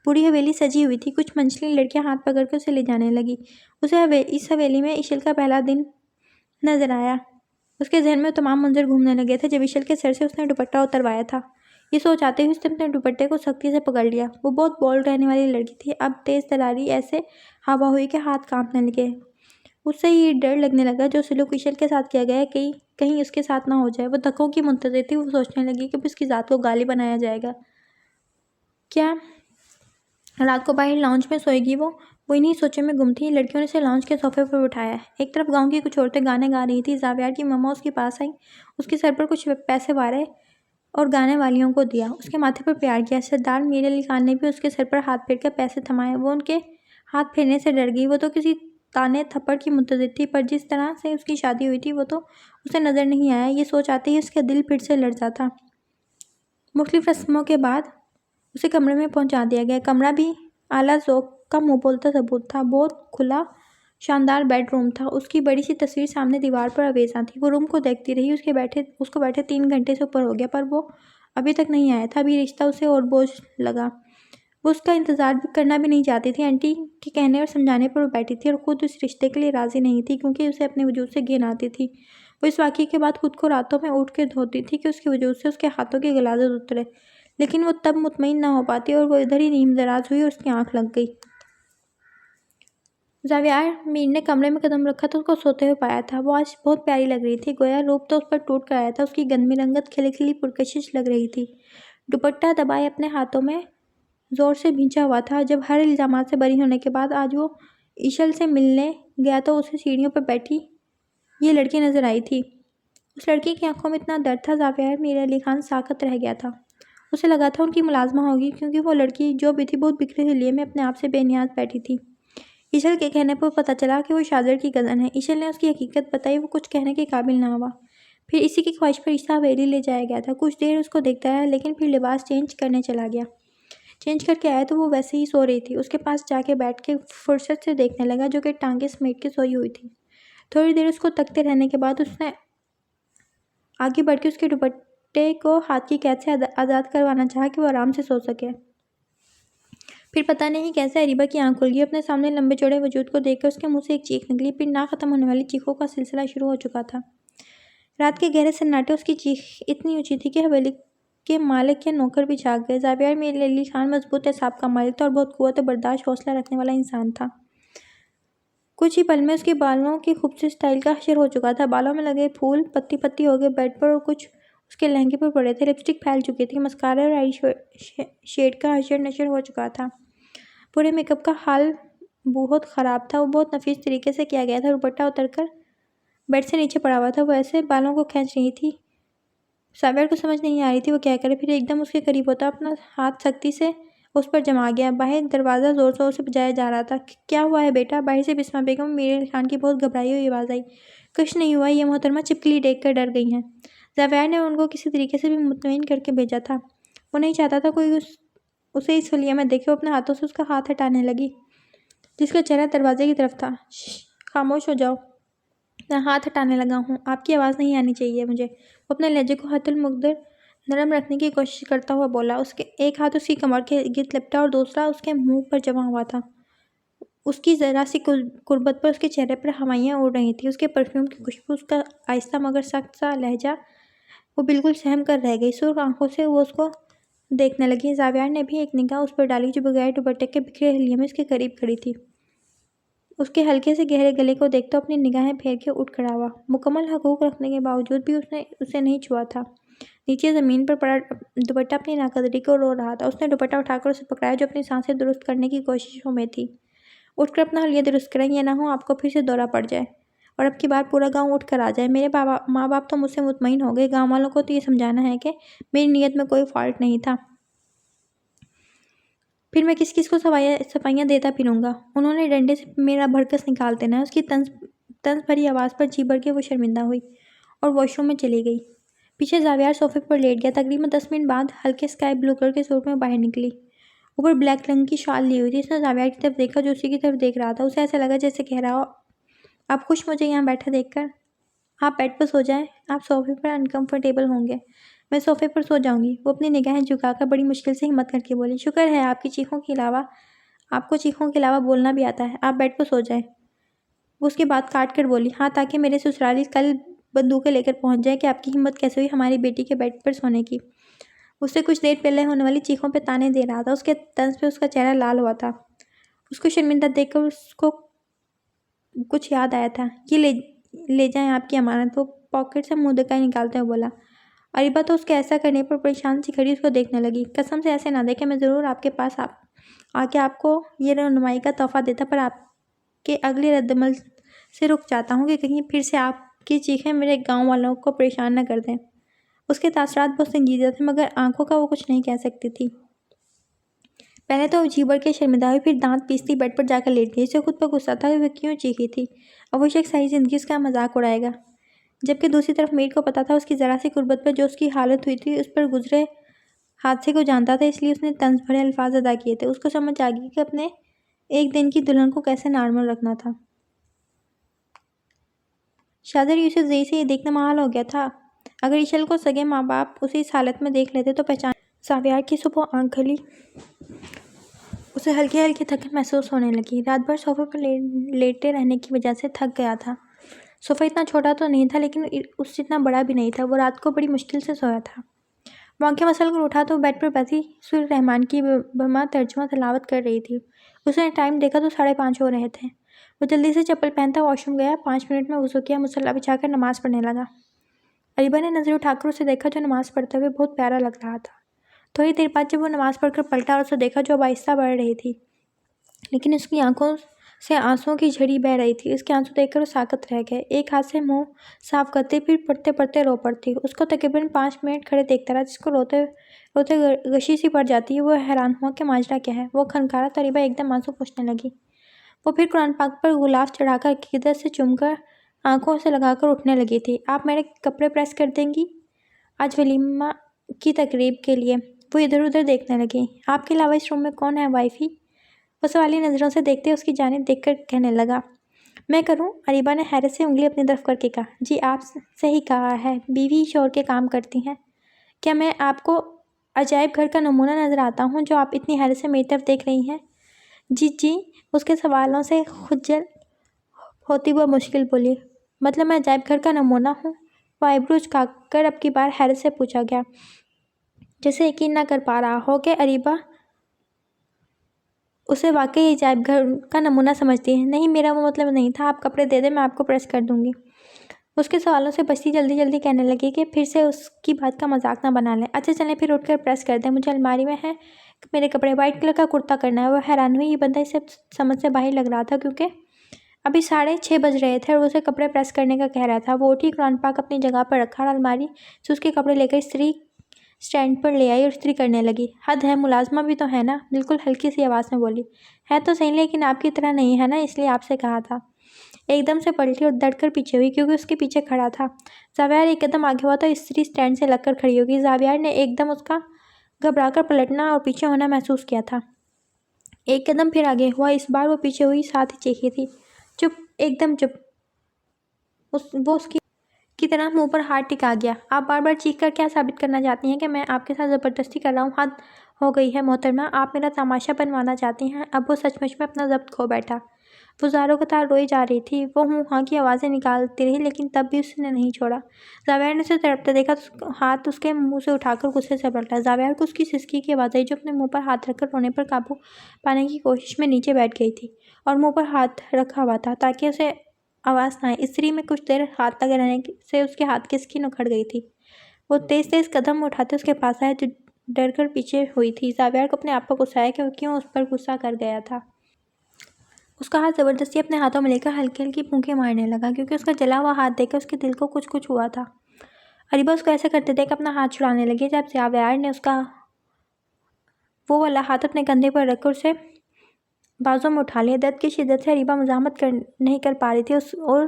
پوری حویلی سجی ہوئی تھی۔ کچھ منچلی لڑکیاں ہاتھ پکڑ کے اسے لے جانے لگی۔ اسے اس حویلی میں عشل کا پہلا دن نظر آیا۔ اس کے ذہن میں وہ تمام منظر گھومنے لگے تھے جب عشل کے سر سے اس نے دوپٹہ اتروایا تھا۔ یہ سوچ آتے ہی اس نے اپنے دوپٹے کو سختی سے پکڑ لیا۔ وہ بہت بولڈ رہنے والی لڑکی تھی۔ اب تیز تلاری ایسے ہوا ہوئی کہ ہاتھ کانپنے لگے۔ اسے یہ ڈر لگنے لگا جو سلوک عشل کے ساتھ کیا گیا کہ کہیں اس کے ساتھ نہ ہو جائے۔ وہ دھکوں کی منتظر تھی۔ وہ سوچنے لگی کہ اس کی ذات کو گالی بنایا جائے گا۔ کیا رات کو باہر لاؤنج میں سوئے گی وہ انہی سوچوں میں گم تھی۔ لڑکیوں نے اسے لاؤنج کے صوفے پر بٹھایا۔ ایک طرف گاؤں کی کچھ عورتیں گانے گا رہی تھیں۔ زاویار کی مما اس کے پاس آئی، اس کے سر پر کچھ پیسے وارے اور گانے والیوں کو دیا۔ اس کے ماتھے پر پیار کیا۔ سردار میر علی خان نے بھی اس کے سر پر ہاتھ پھیر کر پیسے تھمائے۔ وہ ان کے ہاتھ پھیرنے سے ڈر گئی۔ وہ تو کسی تانے تھپڑ کی منتظر تھی، پر جس طرح سے اس کی شادی ہوئی تھی وہ تو اسے نظر نہیں آیا۔ یہ سوچ آتے ہی اس کا دل پھر سے لرزا تھا۔ مختلف رسموں کے بعد اسے کمرے میں پہنچا دیا گیا۔ کمرہ بھی اعلیٰ ذوق کا منہ بولتا ثبوت تھا۔ بہت کھلا شاندار بیڈ روم تھا۔ اس کی بڑی سی تصویر سامنے دیوار پر آویزاں تھی۔ وہ روم کو دیکھتی رہی۔ اس کو بیٹھے 3 گھنٹے سے اوپر ہو گیا، پر وہ ابھی تک نہیں آیا تھا۔ ابھی رشتہ اسے اور بوجھ لگا۔ وہ اس کا انتظار کرنا بھی نہیں چاہتی تھی۔ آنٹی کے کہنے اور سمجھانے پر وہ بیٹھی تھی اور خود اس رشتے کے لیے راضی نہیں تھی، کیونکہ اسے اپنے وجود سے گھن آتی تھی۔ وہ اس واقعے کے بعد خود کو راتوں میں اٹھ کے دھوتی تھی کہ اس کے وجود سے اس کے ہاتھوں کی غلاظت اترے، لیکن وہ تب مطمئن نہ ہو پاتی اور وہ ادھر ہی نیم دراز ہوئی اور اس کی آنکھ لگ گئی۔ زاویار میر نے کمرے میں قدم رکھا تو اس کو سوتے ہوئے پایا تھا۔ وہ آج بہت پیاری لگ رہی تھی، گویا روپ تو اس پر ٹوٹ کر آیا تھا۔ اس کی گندمی رنگت کھلی کھلی پرکشش لگ رہی تھی۔ دوپٹہ دبائے اپنے ہاتھوں میں زور سے بھینچا ہوا تھا۔ جب ہر الزامات سے بری ہونے کے بعد آج وہ عشل سے ملنے گیا تو اسے سیڑھیوں پر بیٹھی یہ لڑکی نظر آئی تھی۔ اس لڑکی کی آنکھوں میں اتنا درد تھا، زاویار میر علی خان ساکت رہ گیا تھا۔ اسے لگا تھا ان کی ملازمہ ہوگی، کیونکہ وہ لڑکی جو بھی تھی بہت بکھرے حلیے میں اپنے آپ سے بے نیاز بیٹھی تھی۔ عشل کے کہنے پر پتہ چلا کہ وہ شاذر کی کزن ہے۔ عشل نے اس کی حقیقت بتائی۔ وہ کچھ کہنے کے قابل نہ ہوا۔ پھر اسی کی خواہش پر عشا حویلی لے جایا گیا تھا۔ کچھ دیر اس کو دیکھتا رہا، لیکن پھر لباس چینج کرنے چلا گیا۔ چینج کر کے آیا تو وہ ویسے ہی سو رہی تھی۔ اس کے پاس جا کے بیٹھ کے فرصت سے دیکھنے لگا، جو کہ ٹانگیں سمیٹ کے سوئی ہوئی تھی۔ تھوڑی دیر اس کو تکتے رہنے کے بعد اس نے آگے بڑھ کے اس کے دوپٹے کو ہاتھ کی قید سے آزاد کروانا چاہا کہ وہ آرام سے سو سکے۔ پھر پتہ نہیں کیسے اریبہ کی آنکھ کھل گئی۔ اپنے سامنے لمبے چوڑے وجود کو دیکھ کر اس کے منہ سے ایک چیخ نکلی۔ پھر نہ ختم ہونے والی چیخوں کا سلسلہ شروع ہو چکا تھا۔ رات کے گہرے سناٹے اس کی چیخ اتنی اونچی تھی کہ حویلی کے مالک کے نوکر بھی جاگ گئے۔ زاویار میر علی خان مضبوط اعصاب کا مالک تھا اور بہت قوت برداشت حوصلہ رکھنے والا انسان تھا۔ کچھ ہی پل میں اس کے بالوں کی خوبصورت سٹائل کا حشر ہو چکا تھا۔ بالوں میں لگے پھول پتی پتی ہو گئے بیڈ پر اور کچھ اس کے لہنگے پر پڑے تھے۔ لپسٹک پھیل چکی تھی۔ مسکارا اور آئی شیڈ کا حشر نشر ہو چکا تھا۔ پورے میک اپ کا حال بہت خراب تھا۔ وہ بہت نفیس طریقے سے کیا گیا تھا۔ دوپٹہ اتر کر بیڈ سے نیچے پڑا ہوا تھا۔ وہ ایسے بالوں کو کھینچ رہی تھی، زاویار کو سمجھ نہیں آ رہی تھی وہ کیا کرے۔ پھر ایک دم اس کے قریب ہوتا اپنا ہاتھ سختی سے اس پر جما گیا۔ باہر دروازہ زور زور سے بجایا جا رہا تھا۔ کیا ہوا ہے بیٹا؟ باہر سے بسمہ بیگم اور میر علی خان کی بہت گھبرائی ہوئی آواز آئی۔ کچھ نہیں ہوا، یہ محترمہ چپکلی دیکھ کر ڈر گئی ہیں۔ زاویار نے ان کو کسی طریقے سے بھی مطمئن کر کے بھیجا تھا۔ وہ نہیں چاہتا تھا کوئی اسے اس حلیے میں دیکھے۔ وہ اپنے ہاتھوں سے اس کا ہاتھ ہٹانے لگی، جس کا چہرہ دروازے کی طرف تھا۔ خاموش ہو جاؤ، میں ہاتھ ہٹانے لگا ہوں، آپ کی آواز نہیں آنی چاہیے مجھے۔ وہ اپنے لہجے کو حد المقدر نرم رکھنے کی کوشش کرتا ہوا بولا۔ اس کے ایک ہاتھ اس کی کمر کے گرد لپٹا اور دوسرا اس کے منہ پر جما ہوا تھا۔ اس کی ذرا سی قربت پر اس کے چہرے پر ہوائیاں اڑ رہی تھیں، اس کے پرفیوم کی خوشبو، اس کا آہستہ مگر سخت سا لہجہ۔ وہ بالکل سہم کر رہ گئی۔ سرخ آنکھوں سے وہ اس کو دیکھنے لگی۔ زاویار نے بھی ایک نگاہ اس پر ڈالی جو بغیر دوپٹے کے بکھرے حلیے میں اس کے قریب کھڑی تھی۔ اس کے ہلکے سے گہرے گلے کو دیکھتا اپنی نگاہیں پھیر کے اٹھ کھڑا ہوا۔ مکمل حقوق رکھنے کے باوجود بھی اس نے اسے نہیں چھوا تھا۔ نیچے زمین پر پڑا دوپٹہ اپنی ناقدری کو رو رہا تھا۔ اس نے دوپٹہ اٹھا کر اسے پکڑایا جو اپنی سانسیں درست کرنے کی کوششوں میں تھی۔ اٹھ کر اپنا حلیہ درست کریں، یہ نہ ہو آپ کو پھر سے دورہ پڑ جائے اور اب کی بار پورا گاؤں اٹھ کر آ جائے۔ میرے ماں باپ تو مجھ سے مطمئن ہو گئے، گاؤں والوں کو تو یہ سمجھانا ہے کہ میری نیت میں کوئی فالٹ نہیں تھا۔ پھر میں کس کس کو صفائیاں دیتا پھروں گا؟ انہوں نے ڈنڈے سے میرا بھڑکس نکال دینا ہے۔ اس کی طنز بھری آواز پر جی بھر کے وہ شرمندہ ہوئی اور واش روم میں چلی گئی۔ پیچھے زاویار صوفے پر لیٹ گیا۔ تقریباً 10 منٹ بعد ہلکے اسکائی بلو کلر کے سوٹ میں باہر نکلی۔ اوپر بلیک رنگ کی شال لی ہوئی تھی۔ اس نے زاویار کی طرف دیکھا جو اسی کی طرف دیکھ رہا تھا۔ اسے ایسا لگا جیسے کہہ رہا ہو آپ خوش مجھے یہاں بیٹھا دیکھ کر؟ آپ بیڈ پر سو جائیں، آپ صوفے پر انکمفرٹیبل ہوں گے۔ میں صوفے پر سو جاؤں گی۔ وہ اپنی نگاہیں جھکا کر بڑی مشکل سے ہمت کر کے بولی، شکر ہے آپ کو چیخوں کے علاوہ بولنا بھی آتا ہے۔ آپ بیڈ پر سو جائیں۔ وہ اس کی بات کاٹ کر بولی، ہاں تاکہ میرے سسرالی کل بندوقیں لے کر پہنچ جائے کہ آپ کی ہمت کیسے ہوئی ہماری بیٹی کے بیڈ پر سونے کی۔ اس سے کچھ دیر پہلے ہونے والی چیخوں پہ تانے دے رہا تھا۔ اس کے طنز پہ اس کا چہرہ لال ہوا تھا۔ اس کو شرمندہ دیکھ کر اس کو کچھ یاد آیا تھا۔ یہ لے جائیں آپ کی امانت۔ وہ پاکٹ سے منہ دکائی نکالتے ہوئے بولا۔ اریبہ تو اس کے ایسا کرنے پر پریشان سی کھڑی اس کو دیکھنے لگی۔ قسم سے ایسے نہ دیکھیں، میں ضرور آپ کے پاس آ کے آپ کو یہ رہنمائی کا تحفہ دیتا، پر آپ کے اگلے رد عمل سے رک جاتا ہوں کہ کہیں پھر سے آپ کی چیخیں میرے گاؤں والوں کو پریشان نہ کر دیں۔ اس کے تاثرات بہت سنجیدہ تھے مگر آنکھوں کا وہ کچھ نہیں کہہ سکتی تھی۔ پہلے تو وہ جی بڑھ کے شرمندہ ہوئی، پھر دانت پیستی بیڈ پر جا کر لیٹ گئی۔ اسے خود پر غصہ تھا کہ وہ کیوں چیخی تھی۔ اب وہ شخص ساری زندگی اس کا مذاق اڑائے گا۔ جبکہ دوسری طرف میڈ کو پتا تھا اس کی ذرا سی قربت پر جو اس کی حالت ہوئی تھی، اس پر گزرے حادثے کو جانتا تھا، اس لیے اس نے طنز بھرے الفاظ ادا کیے تھے۔ اس کو سمجھ آ گئی کہ اپنے ایک دن کی دلہن کو کیسے نارمل رکھنا تھا۔ شاذر یوسف زئی سے یہ دیکھنا محال ہو گیا تھا۔ اگر ایشل کو سگے ماں باپ اسے اس حالت میں دیکھ لیتے تو پہچان زاویار کی صبح آنکھ کھلی۔ اسے ہلکی ہلکی تھکن محسوس ہونے لگی۔ رات بھر صوفے پر لیٹے رہنے کی وجہ سے تھک گیا تھا۔ صوفہ اتنا چھوٹا تو نہیں تھا لیکن اس جتنا بڑا بھی نہیں تھا۔ وہ رات کو بڑی مشکل سے سویا تھا۔ وہ آنکھیں مسل کر اٹھا تو بیڈ پر بیٹھی سورہ رحمان کی بما ترجمہ تلاوت کر رہی تھی۔ اس نے ٹائم دیکھا تو 5:30 ہو رہے تھے۔ وہ جلدی سے چپل پہنتا واش روم گیا۔ 5 منٹ میں وضو کیا، مصلی بچھا کر نماز پڑھنے لگا۔ اریبہ نے نظر اٹھا کر اسے دیکھا جو نماز پڑھتے ہوئے بہت پیارا لگ رہا تھا۔ تھوڑی دیر بعد جب وہ نماز پڑھ کر پلٹا اور اسے دیکھا جو اب آہستہ بڑھ رہی تھی لیکن اس کی آنکھوں سے آنسوؤں کی جھڑی بہہ رہی تھی۔ اس کے آنسو دیکھ کر وہ ساکت رہ گئے۔ ایک ہاتھ سے منہ صاف کرتے پھر پڑھتے پڑھتے رو پڑتی۔ اس کو تقریباً 5 منٹ کھڑے دیکھتا رہا جس کو روتے روتے غشی سی پڑ جاتی ہے۔ وہ حیران ہوا کہ ماجرا کیا ہے۔ وہ کھنکھارا تو اریبہ ایک دم آنسو پوچھنے لگی۔ وہ پھر قرآن پاک پر غلاف چڑھا کر عقیدت سے چوم کر آنکھوں سے لگا کر اٹھنے لگی تھی۔ آپ میرے کپڑے پریس کر دیں گی آج ولیمہ کی تقریب کے لیے؟ وہ ادھر ادھر دیکھنے لگی۔ آپ کے علاوہ اس روم میں کون ہے وائفی؟ وہ سوالی نظروں سے دیکھتے اس کی جانب دیکھ کر کہنے لگا، میں کروں؟ اریبہ نے حیرت سے انگلی اپنی طرف کر کے کہا، جی آپ صحیح کہا ہے، بیوی شوہر کے کام کرتی ہیں۔ کیا میں آپ کو عجائب گھر کا نمونہ نظر آتا ہوں جو آپ اتنی حیرت سے میری طرف دیکھ رہی ہیں؟ جی اس کے سوالوں سے خجل ہوتی وہ مشکل بولی، مطلب میں عجائب گھر کا نمونہ ہوں؟ وہ آئیبرو جھکا کر اب کی بار حیرت سے پوچھا گیا، جیسے یقین نہ کر پا رہا ہو کہ اریبہ اسے واقعی عجائب گھر کا نمونہ سمجھتی ہے۔ نہیں میرا وہ مطلب نہیں تھا، آپ کپڑے دے دیں میں آپ کو پریس کر دوں گی۔ اس کے سوالوں سے بچتی جلدی جلدی کہنے لگی کہ پھر سے اس کی بات کا مذاق نہ بنا لیں۔ اچھا چلیں پھر اٹھ کر پریس کر دیں، مجھے الماری میں ہے میرے کپڑے، وائٹ کلر کا کرتا کرنا ہے۔ وہ حیران ہوئی، یہ بندہ اسے سمجھ سے باہر لگ رہا تھا کیونکہ ابھی 6:30 بج رہے تھے اور اسے کپڑے پریس کرنے کا کہہ رہا تھا۔ وہ اٹھی، قرآن پاک اپنی جگہ پر رکھا اور الماری سے اس کے کپڑے لے کر استری اسٹینڈ پر لے آئی اور استری کرنے لگی۔ حد ہے، ملازمہ بھی تو ہے نا، بالکل ہلکی سی آواز میں بولی۔ ہے تو صحیح لیکن آپ کی طرح نہیں ہے نا، اس لیے آپ سے کہا تھا۔ ایک دم سے پلٹی اور دڑ کر پیچھے ہوئی کیونکہ اس کے پیچھے کھڑا تھا۔ زاویار ایک قدم آگے ہوا تو استری اسٹینڈ سے لگ کر کھڑی ہو گئی۔ زاویار نے ایک دم اس کا گھبرا کر پلٹنا اور پیچھے ہونا محسوس کیا تھا۔ ایک قدم پھر آگے ہوا، اس بار وہ پیچھے ہوئی، ساتھ ہی چیخی تھی، چپ، ایک دم چپ۔ وہ اس کی طرح منہ پر ہاتھ ٹکا گیا۔ آپ بار بار چیخ کر کیا ثابت کرنا چاہتی ہیں کہ میں آپ کے ساتھ زبردستی کر رہا ہوں؟ حد ہو گئی ہے محترمہ، آپ میرا تماشا بنوانا چاہتی ہیں؟ اب وہ سچ مچ میں اپنا ضبط کھو بیٹھا۔ وہ زاروں قطار روئی جا رہی تھی۔ وہ ہوں ہاں کی آوازیں نکالتی رہی لیکن تب بھی اس نے نہیں چھوڑا۔ زاویار نے اسے تڑپتے دیکھا تو ہاتھ اس کے منہ سے اٹھا کر غصے سے پلٹا۔ زاویار کو اس کی سسکی کی آواز آئی جو اپنے منہ پر ہاتھ رکھ کر رونے پر قابو پانے کی کوشش میں نیچے بیٹھ گئی تھی اور منہ پر ہاتھ رکھا ہوا تھا تاکہ اسے آواز نہ آئے۔ استری میں کچھ دیر ہاتھ لگے رہنے سے اس کے ہاتھ کی سکن اکھڑ گئی تھی۔ وہ تیز تیز قدم اٹھاتے اس کے پاس آیا جو ڈر کر پیچھے ہوئی تھی۔ زاویار کو اپنے آپ پر غصہ آیا کہ وہ کیوں اس پر غصہ کر گیا تھا۔ اس کا ہاتھ زبردستی اپنے ہاتھوں میں لے کر ہلکی ہلکی پھونکیں مارنے لگا کیونکہ اس کا جلا ہوا ہاتھ دیکھ کر اس کے دل کو کچھ ہوا تھا۔ اریبہ اس کو ایسا کرتے دیکھ اپنا ہاتھ چھڑانے لگی جب زاویار نے اس کا وہ والا ہاتھ اپنے کندھے پر رکھ کر اسے بازوں میں اٹھا لیا۔ درد کی شدت سے اریبہ مزاحمت نہیں کر پا رہی تھی اور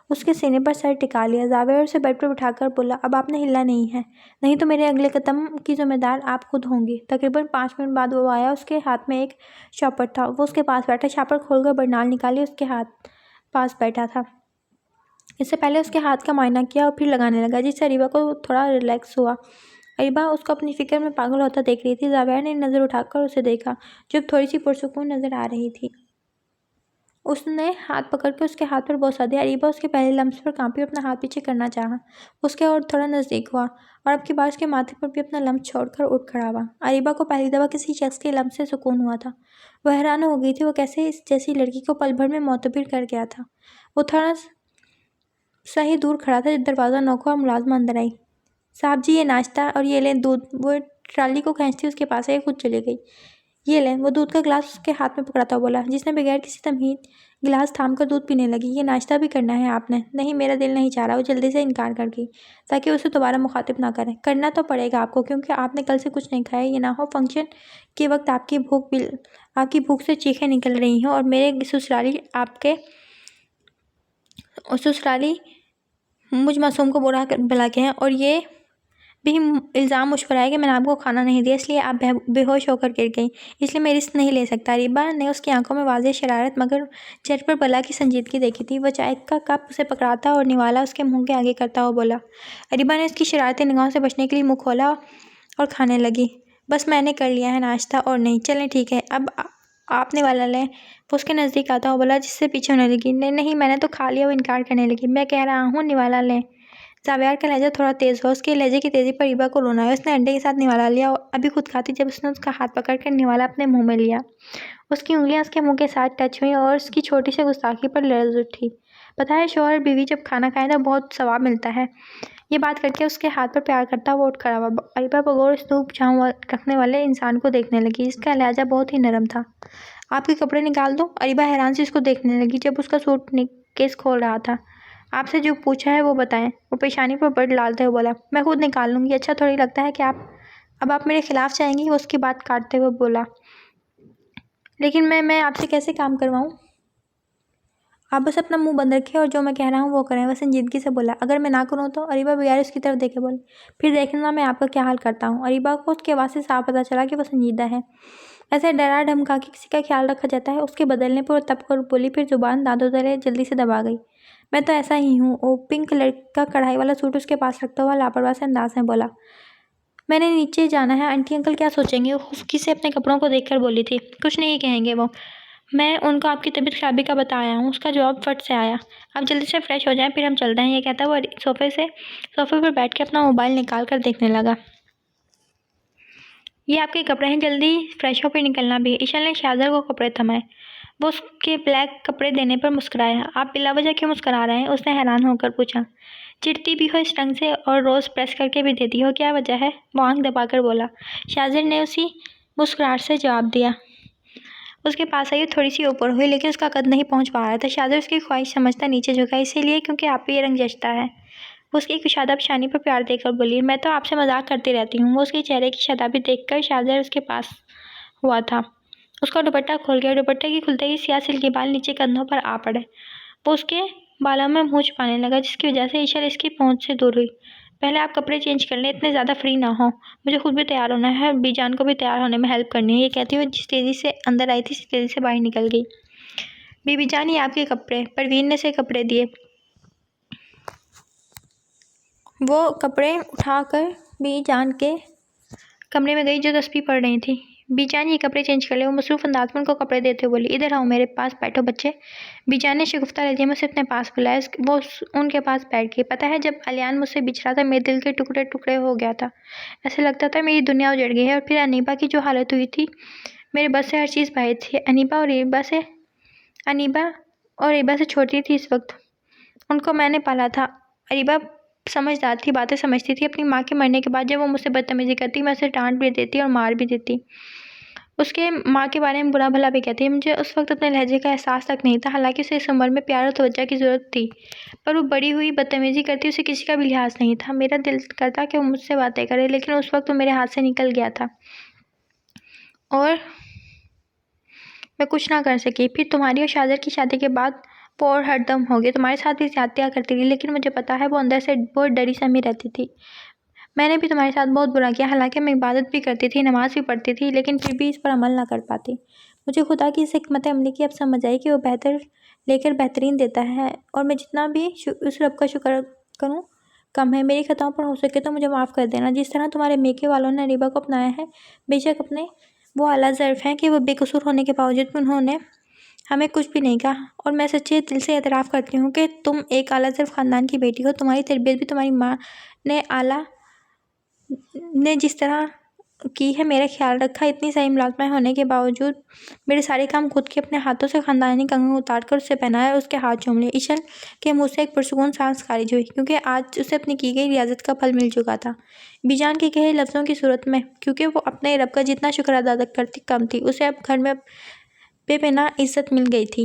اس کے سینے پر سر ٹکا لیا۔ زاویہ اسے بیڈ پر بٹھا کر بولا، اب آپ نے ہلنا نہیں ہے، نہیں تو میرے اگلے قدم کی ذمہ دار آپ خود ہوں گی۔ تقریباً 5 منٹ بعد وہ آیا۔ اس کے ہاتھ میں ایک شاپر تھا۔ وہ اس کے پاس بیٹھا، شاپر کھول کر برنال نکالی، اس کے ہاتھ پاس بیٹھا تھا۔ اس سے پہلے اس کے ہاتھ کا معائنہ کیا اور پھر لگانے لگا، جس سے اریبہ کو تھوڑا ریلیکس ہوا۔ اریبہ اس کو اپنی فکر میں پاگل ہوتا دیکھ رہی تھی۔ زاویہ نے نظر اٹھا کر اسے دیکھا، جو اب تھوڑی سی پرسکون نظر آ رہی تھی۔ اس نے ہاتھ پکڑ کے اس کے ہاتھ پر بوسہ دیا۔ اریبہ اس کے پہلے لمس پر کانپی اور اپنا ہاتھ پیچھے کرنا چاہا۔ اس کے اور تھوڑا نزدیک ہوا اور اب کی بار اس کے ماتھے پر بھی اپنا لمس چھوڑ کر اٹھ کھڑا ہوا۔ اریبہ کو پہلی دفعہ کسی شخص کے لمس سے سکون ہوا تھا۔ وہ حیران ہو گئی تھی، وہ کیسے اس جیسی لڑکی کو پل بھر میں معتبر کر گیا تھا۔ وہ تھوڑا سا ہی دور کھڑا تھا جب دروازہ نوکا اور ملازمہ اندر آئی۔ صاحب جی، یہ ناشتہ اور یہ لیں دودھ۔ وہ ٹرالی کو کھینچتی اس کے پاس آئی، خود چلی گئی۔ یہ لیں۔ وہ دودھ کا گلاس اس کے ہاتھ میں پکڑاتا بولا، جس نے بغیر کسی تمہید گلاس تھام کر دودھ پینے لگی۔ یہ ناشتہ بھی کرنا ہے آپ نے؟ نہیں، میرا دل نہیں چاہ رہا۔ وہ جلدی سے انکار کر گئی تاکہ اسے دوبارہ مخاطب نہ کریں۔ کرنا تو پڑے گا آپ کو، کیونکہ آپ نے کل سے کچھ نہیں کھایا۔ یہ نہ ہو فنکشن کے وقت آپ کی بھوک سے چیخیں نکل رہی ہوں اور میرے سسرالی مجھ معصوم کو برا بھلا کہیں اور یہ بھی الزام مجھ پر آئے کہ میں نے آپ کو کھانا نہیں دیا، اس لیے آپ بے ہوش ہو کر گر گئیں، اس لیے میں رسک نہیں لے سکتا۔ اریبہ نے اس کی آنکھوں میں واضح شرارت مگر چہرے پر بلا کی سنجیدگی دیکھی تھی۔ وہ چائے کا کپ اسے پکڑاتا اور نوالا اس کے منہ کے آگے کرتا ہوا بولا۔ اریبہ نے اس کی شرارتی نگاہوں سے بچنے کے لیے منہ کھولا اور کھانے لگی۔ بس میں نے کر لیا ہے ناشتہ اور نہیں، چلیں ٹھیک ہے، اب آپ نوالا لیں۔ وہ اس کے نزدیک آتا ہوا بولا، جس سے پیچھے ہونے لگی۔ نہیں، میں نے تو کھا لیا۔ وہ انکار کرنے لگی۔ میں کہہ رہا ہوں نوالا لیں۔ زاویہ کا لہجہ تھوڑا تیز ہوا۔ اس کے لہجے کی تیزی پر اریبہ کو رونا آیا۔ اس نے انڈے کے ساتھ نوالا لیا اور ابھی خود کھاتی جب اس نے اس کا ہاتھ پکڑ کر نوالا اپنے منہ میں لیا۔ اس کی انگلیاں اس کے منہ کے ساتھ ٹچ ہوئیں اور اس کی چھوٹی سی گستاخی پر لرز اٹھی۔ پتہ ہے، شوہر اور بیوی جب کھانا کھائیں تو بہت ثواب ملتا ہے۔ یہ بات کر کے اس کے ہاتھ پر پیار کرتا ہوا اٹھ کھڑا ہوا۔ اریبہ بغور اسلوب جھاؤں رکھنے والے انسان کو دیکھنے لگی، جس کا لہجہ بہت ہی نرم تھا۔ آپ کے کپڑے نکال دوں؟ اریبہ حیران سی اس کو دیکھنے لگی جب اس کا سوٹ کیس کھول رہا تھا۔ آپ سے جو پوچھا ہے وہ بتائیں۔ وہ پیشانی پر بڑ ڈالتے ہوئے بولا، میں خود نکال لوں گی۔ اچھا تھوڑی لگتا ہے کہ اب آپ میرے خلاف جائیں گی؟ وہ اس کی بات کاٹتے ہوئے بولا، لیکن میں آپ سے کیسے کام کرواؤں؟ آپ بس اپنا منہ بند رکھیں اور جو میں کہہ رہا ہوں وہ کریں۔ وہ سنجیدگی سے بولا، اگر میں نہ کروں تو؟ اریبہ بغیر اس کی طرف دیکھے بولی، پھر دیکھنا میں آپ کا کیا حال کرتا ہوں۔ اریبہ کو اس کے آواز سے صاف پتہ چلا کہ وہ سنجیدہ ہے۔ ایسے ڈرا دھمکا کے کسی کا خیال رکھا جاتا ہے؟ اس کے بدلنے پر وہ تپ کر بولی، پھر زبان دانتوں تلے جلدی سے دبا گئی۔ میں تو ایسا ہی ہوں۔ وہ پنک کلر کا کڑھائی والا سوٹ اس کے پاس رکھتا ہوا لاپرواہ سے انداز میں بولا، میں نے نیچے جانا ہے، آنٹی انکل کیا سوچیں گے؟ وہ خفگی سے اپنے کپڑوں کو دیکھ کر بولی تھی، کچھ نہیں کہیں گے وہ، میں ان کو آپ کی طبیعت خرابی کا بتا آیا ہوں۔ اس کا جواب فٹ سے آیا، آپ جلدی سے فریش ہو جائیں پھر ہم چلتے ہیں۔ یہ کہتا وہ صوفے پر بیٹھ کے اپنا موبائل نکال کر دیکھنے لگا۔ یہ آپ کے کپڑے ہیں، جلدی فریش ہو پھر نکلنا بھی ہے۔ ایشا نے شاہزر کو کپڑے تھمائے۔ وہ اس کے بلیک کپڑے دینے پر مسکرایا۔ آپ بلا وجہ کیوں مسکرا رہے ہیں؟ اس نے حیران ہو کر پوچھا۔ چڑھتی بھی ہو اس رنگ سے اور روز پریس کر کے بھی دیتی ہو، کیا وجہ ہے؟ وہ آنکھ دبا کر بولا۔ شاہزر نے اسی مسکراہٹ سے جواب دیا۔ اس کے پاس آئی اور تھوڑی سی اوپر ہوئی، لیکن اس کا قد نہیں پہنچ پا رہا تھا۔ شاہزر اس کی خواہش سمجھتا نیچے جھکا، اسی لیے کیونکہ آپ پہ یہ رنگ جچتا ہے۔ وہ اس کی کشادہ پیشانی پر پیار دے کر بولی، میں تو آپ سے مذاق کرتی رہتی ہوں۔ وہ اس کے چہرے کی شادابی دیکھ کر شاہزر اس کے پاس ہوا تھا۔ اس کا دوپٹہ کھل گیا۔ دوپٹے کے کھلتے ہی سیاہ سلکی بال نیچے کندھوں پر آ پڑے۔ وہ اس کے بالوں میں منہ چھپانے لگا، جس کی وجہ سے ایشا اس کی پہنچ سے دور ہوئی۔ پہلے آپ کپڑے چینج کر لیں، اتنے زیادہ فری نہ ہوں، مجھے خود بھی تیار ہونا ہے اور بی جان کو بھی تیار ہونے میں ہیلپ کرنی ہے۔ یہ کہتی ہوئے جس تیزی سے اندر آئی تھی اسی تیزی سے باہر نکل گئی۔ بی جان، یہ آپ کے کپڑے۔ پروین نے اسے کپڑے دیے۔ وہ کپڑے اٹھا کر بی جان کے کمرے میں گئی جو تسبیح پڑھ رہی تھی۔ بی جان، یہ کپڑے چینج کر لیں۔ وہ مصروف انداز میں ان کو کپڑے دیتے ہوئے بولی، ادھر آؤ میرے پاس بیٹھو بچے۔ بی جان نے شگفتہ لہجے میں اسے اپنے پاس بلایا۔ وہ ان کے پاس بیٹھ گئی۔ پتہ ہے، جب الیان مجھ سے بچھڑا تھا میرے دل کے ٹکڑے ٹکڑے ہو گیا تھا، ایسے لگتا تھا میری دنیا اجڑ گئی ہے۔ اور پھر انیبا کی جو حالت ہوئی تھی، میرے بس سے ہر چیز باہر تھی۔ انیبا اور اریبہ سے چھوٹی تھی اس وقت، ان کو میں نے پالا تھا۔ اریبہ سمجھدار تھی، باتیں سمجھتی تھی۔ اپنی ماں کے مرنے کے بعد جب وہ مجھ سے بدتمیزی کرتی، میں اسے ڈانٹ بھی دیتی اور مار بھی دیتی، اس کے ماں کے بارے میں برا بھلا بھی کہتی۔ مجھے اس وقت اپنے لہجے کا احساس تک نہیں تھا، حالانکہ اسے اس عمر میں پیار اور توجہ کی ضرورت تھی، پر وہ بڑی ہوئی بدتمیزی کرتی، اسے کسی کا بھی لحاظ نہیں تھا۔ میرا دل کرتا کہ وہ مجھ سے باتیں کرے، لیکن اس وقت وہ میرے ہاتھ سے نکل گیا تھا اور میں کچھ نہ کر سکی۔ پھر تمہاری اور شاہزر کی شادی کے بعد پور ہر دم ہو گئی. تمہارے ساتھ بھی زیادتیاں کرتی رہی لیکن مجھے پتا ہے وہ اندر سے بہت ڈری سمی رہتی تھی. میں نے بھی تمہارے ساتھ بہت برا کیا، حالانکہ میں عبادت بھی کرتی تھی، نماز بھی پڑھتی تھی، لیکن پھر بھی اس پر عمل نہ کر پاتی. مجھے خدا کی اس حکمت عملی کی اب سمجھ آئی کہ وہ بہتر لے کر بہترین دیتا ہے، اور میں جتنا بھی اس رب کا شکر کروں کم ہے. میری خطاؤں پر ہو سکے تو مجھے معاف کر دینا. جس طرح تمہارے میکے والوں نے اریبہ کو اپنایا ہے، بے شک اپنے وہ اعلیٰ ظرف ہیں کہ وہ بے قصور ہونے کے باوجود بھی انہوں نے ہمیں کچھ بھی نہیں کہا، اور میں سچے دل سے اعتراف کرتی ہوں کہ تم ایک اعلیٰ ظرف خاندان کی بیٹی ہو. تمہاری تربیت بھی تمہاری ماں نے جس طرح کی ہے میرا خیال رکھا. اتنی صحیح ملازمہ ہونے کے باوجود میرے سارے کام خود کے اپنے ہاتھوں سے خاندانی کنگن اتار کر اسے پہنایا اور اس کے ہاتھ چوم لیے. ایشل کے منہ سے ایک پرسکون سانس خارج ہوئی کیونکہ آج اسے اپنی کی گئی ریاضت کا پھل مل چکا تھا، بی جان کے کہے لفظوں کی صورت میں. کیونکہ وہ اپنے رب کا جتنا شکر ادا کرتی کم تھی، اسے اب گھر میں بے پناہ عزت مل گئی تھی.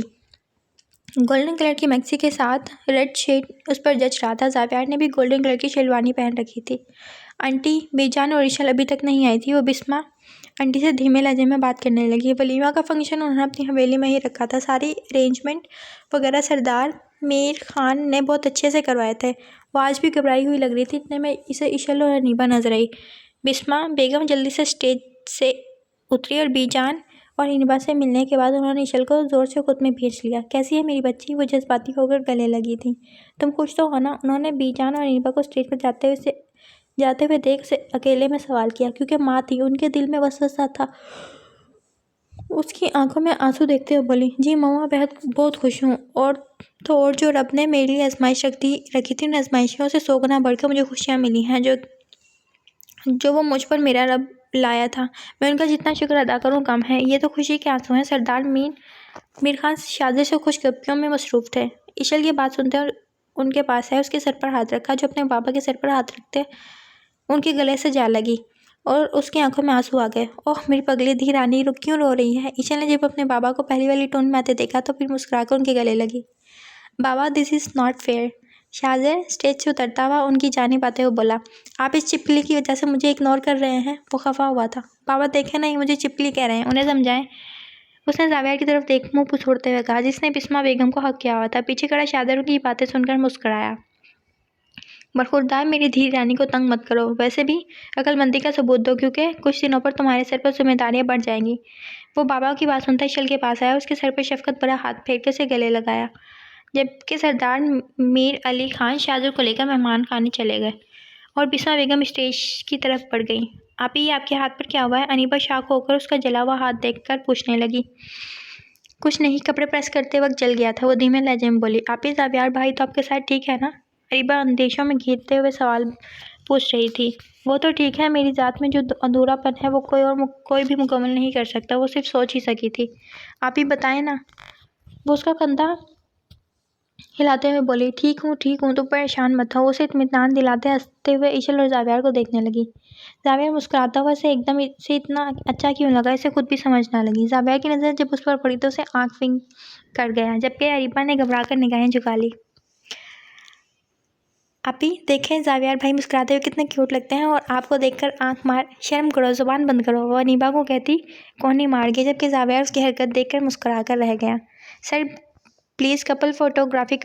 گولڈن کلر کی میکسی کے ساتھ ریڈ شیڈ اس پر جچ رہا تھا. زاویار نے بھی گولڈن کلر کی شیروانی پہن رکھی تھی. آنٹی، بی جان اور ایشل ابھی تک نہیں آئی تھی. وہ بسمہ آنٹی سے دھیمے لہجے میں بات کرنے لگی. ولیمہ کا فنکشن انہوں نے اپنی حویلی میں ہی رکھا تھا. ساری ارینجمنٹ وغیرہ سردار میر خان نے بہت اچھے سے کروائے تھے. وہ آج بھی گھبرائی ہوئی لگ رہی تھی. اتنے میں اسے ایشل اور انیبہ نظر آئی. بسمہ بیگم جلدی سے اسٹیج سے اتری اور بی جان اور انیبہ سے ملنے کے بعد انہوں نے ایشل کو زور سے خود میں کھینچ لیا. کیسی ہے میری بچی؟ وہ جذباتی ہو کر گلے لگی تھی. تم خوش تو ہو نا؟ انہوں نے بی جان اور انیبہ کو اسٹیج پر جاتے ہوئے دیکھ اسے اکیلے میں سوال کیا. کیونکہ ماں تھی، ان کے دل میں وسوسہ تھا. اس کی آنکھوں میں آنسو دیکھتے ہوئے بولی، جی مما، بہت خوش ہوں. اور جو رب نے میرے لیے آزمائش رکھی تھی، ان آزمائشوں سے 100 گنا بڑھ کر مجھے خوشیاں ملی ہیں جو وہ مجھ پر میرا رب لایا تھا. میں ان کا جتنا شکر ادا کروں کم ہے. یہ تو خوشی کے آنسو ہیں. سردار میر خان شادی سے خوش گپیوں میں مصروف تھے. ایشل یہ بات سنتے اور ان کے پاس ہے اس کے سر پر ہاتھ رکھا جو اپنے بابا کے سر پر ہاتھ رکھتے ان کے گلے سے جا لگی اور اس کی آنکھوں میں آنسو آ گئے. اوہ میری پگلی دھی رانی، کیوں رو رہی ہے؟ ایشل نے جب اپنے بابا کو پہلی والی ٹون میں آتے دیکھا تو پھر مسکرا کر ان کے گلے لگی. بابا، دس از ناٹ فیئر. شاہزادے اسٹیج سے اترتا ہوا ان کی جانب آتے ہوئے بولا، آپ اس چپکلی کی وجہ سے مجھے اگنور کر رہے ہیں. وہ خفا ہوا تھا. بابا دیکھیں نا، یہ مجھے چپکلی کہہ رہے ہیں، انہیں سمجھائیں. اس نے زاویار کی طرف دیکھ منہ چھوڑتے ہوئے کہا جس نے بسمہ بیگم کو حق کیا ہوا تھا. پیچھے کھڑا شاہزادہ ان کی باتیں سن کر مسکرایا. برخوردار میری دھی رانی کو تنگ مت کرو. ویسے بھی عقل مندی کا ثبوت دو کیونکہ کچھ دنوں پر تمہارے سر پر ذمہ داریاں بڑھ جائیں گی. وہ بابا کی بات سنتا ایشل کے پاس آیا، اس کے سر پر شفقت بھرا ہاتھ پھیر کے اسے گلے لگایا. جبکہ سردار میر علی خان شاہزادے کو لے کر مہمان خانے چلے گئے اور بسمہ بیگم اسٹیج کی طرف بڑھ گئیں. آپی، یہ آپ کے ہاتھ پر کیا ہوا ہے؟ انیبہ شاک ہو کر اس کا جلا ہوا ہاتھ دیکھ کر پوچھنے لگی. کچھ نہیں، کپڑے پریس کرتے وقت جل گیا تھا. وہ دھیمے لہجے میں بولی. آپی، زاویار بھائی تو آپ کے ساتھ ٹھیک ہے نا؟ انیبہ اندیشوں میں گھیرتے ہوئے سوال پوچھ رہی تھی. وہ تو ٹھیک ہے. میری ذات میں جو ادھورا پن ہے وہ کوئی بھی مکمل نہیں کر سکتا. وہ صرف سوچ ہی سکی تھی. آپی بتائیں نا. وہ اس کا کندھا ہلاتے ہوئے بولی. ٹھیک ہوں تم پریشان مت ہو. اسے اطمینان دلاتے ہنستے ہوئے ایشل اور زاویار کو دیکھنے لگی. زاویار مسکراتا ہوا اسے ایک دم سے اتنا اچھا کیوں لگا اسے خود بھی سمجھ نہ لگی. زاویار کی نظر جب اس پر پڑی تو اسے آنکھ ونک کر گیا، جبکہ انیبہ نے گھبرا کر نگاہیں جھکا لی. آپی دیکھیں، زاویار بھائی مسکراتے ہوئے کتنے کیوٹ لگتے ہیں، اور آپ کو دیکھ کر آنکھ مار. شرم کرو، زبان بند کرو. وہ انیبہ کو کہتی کوہنی مار گئی، جبکہ زاویار اس کی حرکت دیکھ کر مسکرا کر رہ گیا. سر پلیز کپل فوٹوگرافی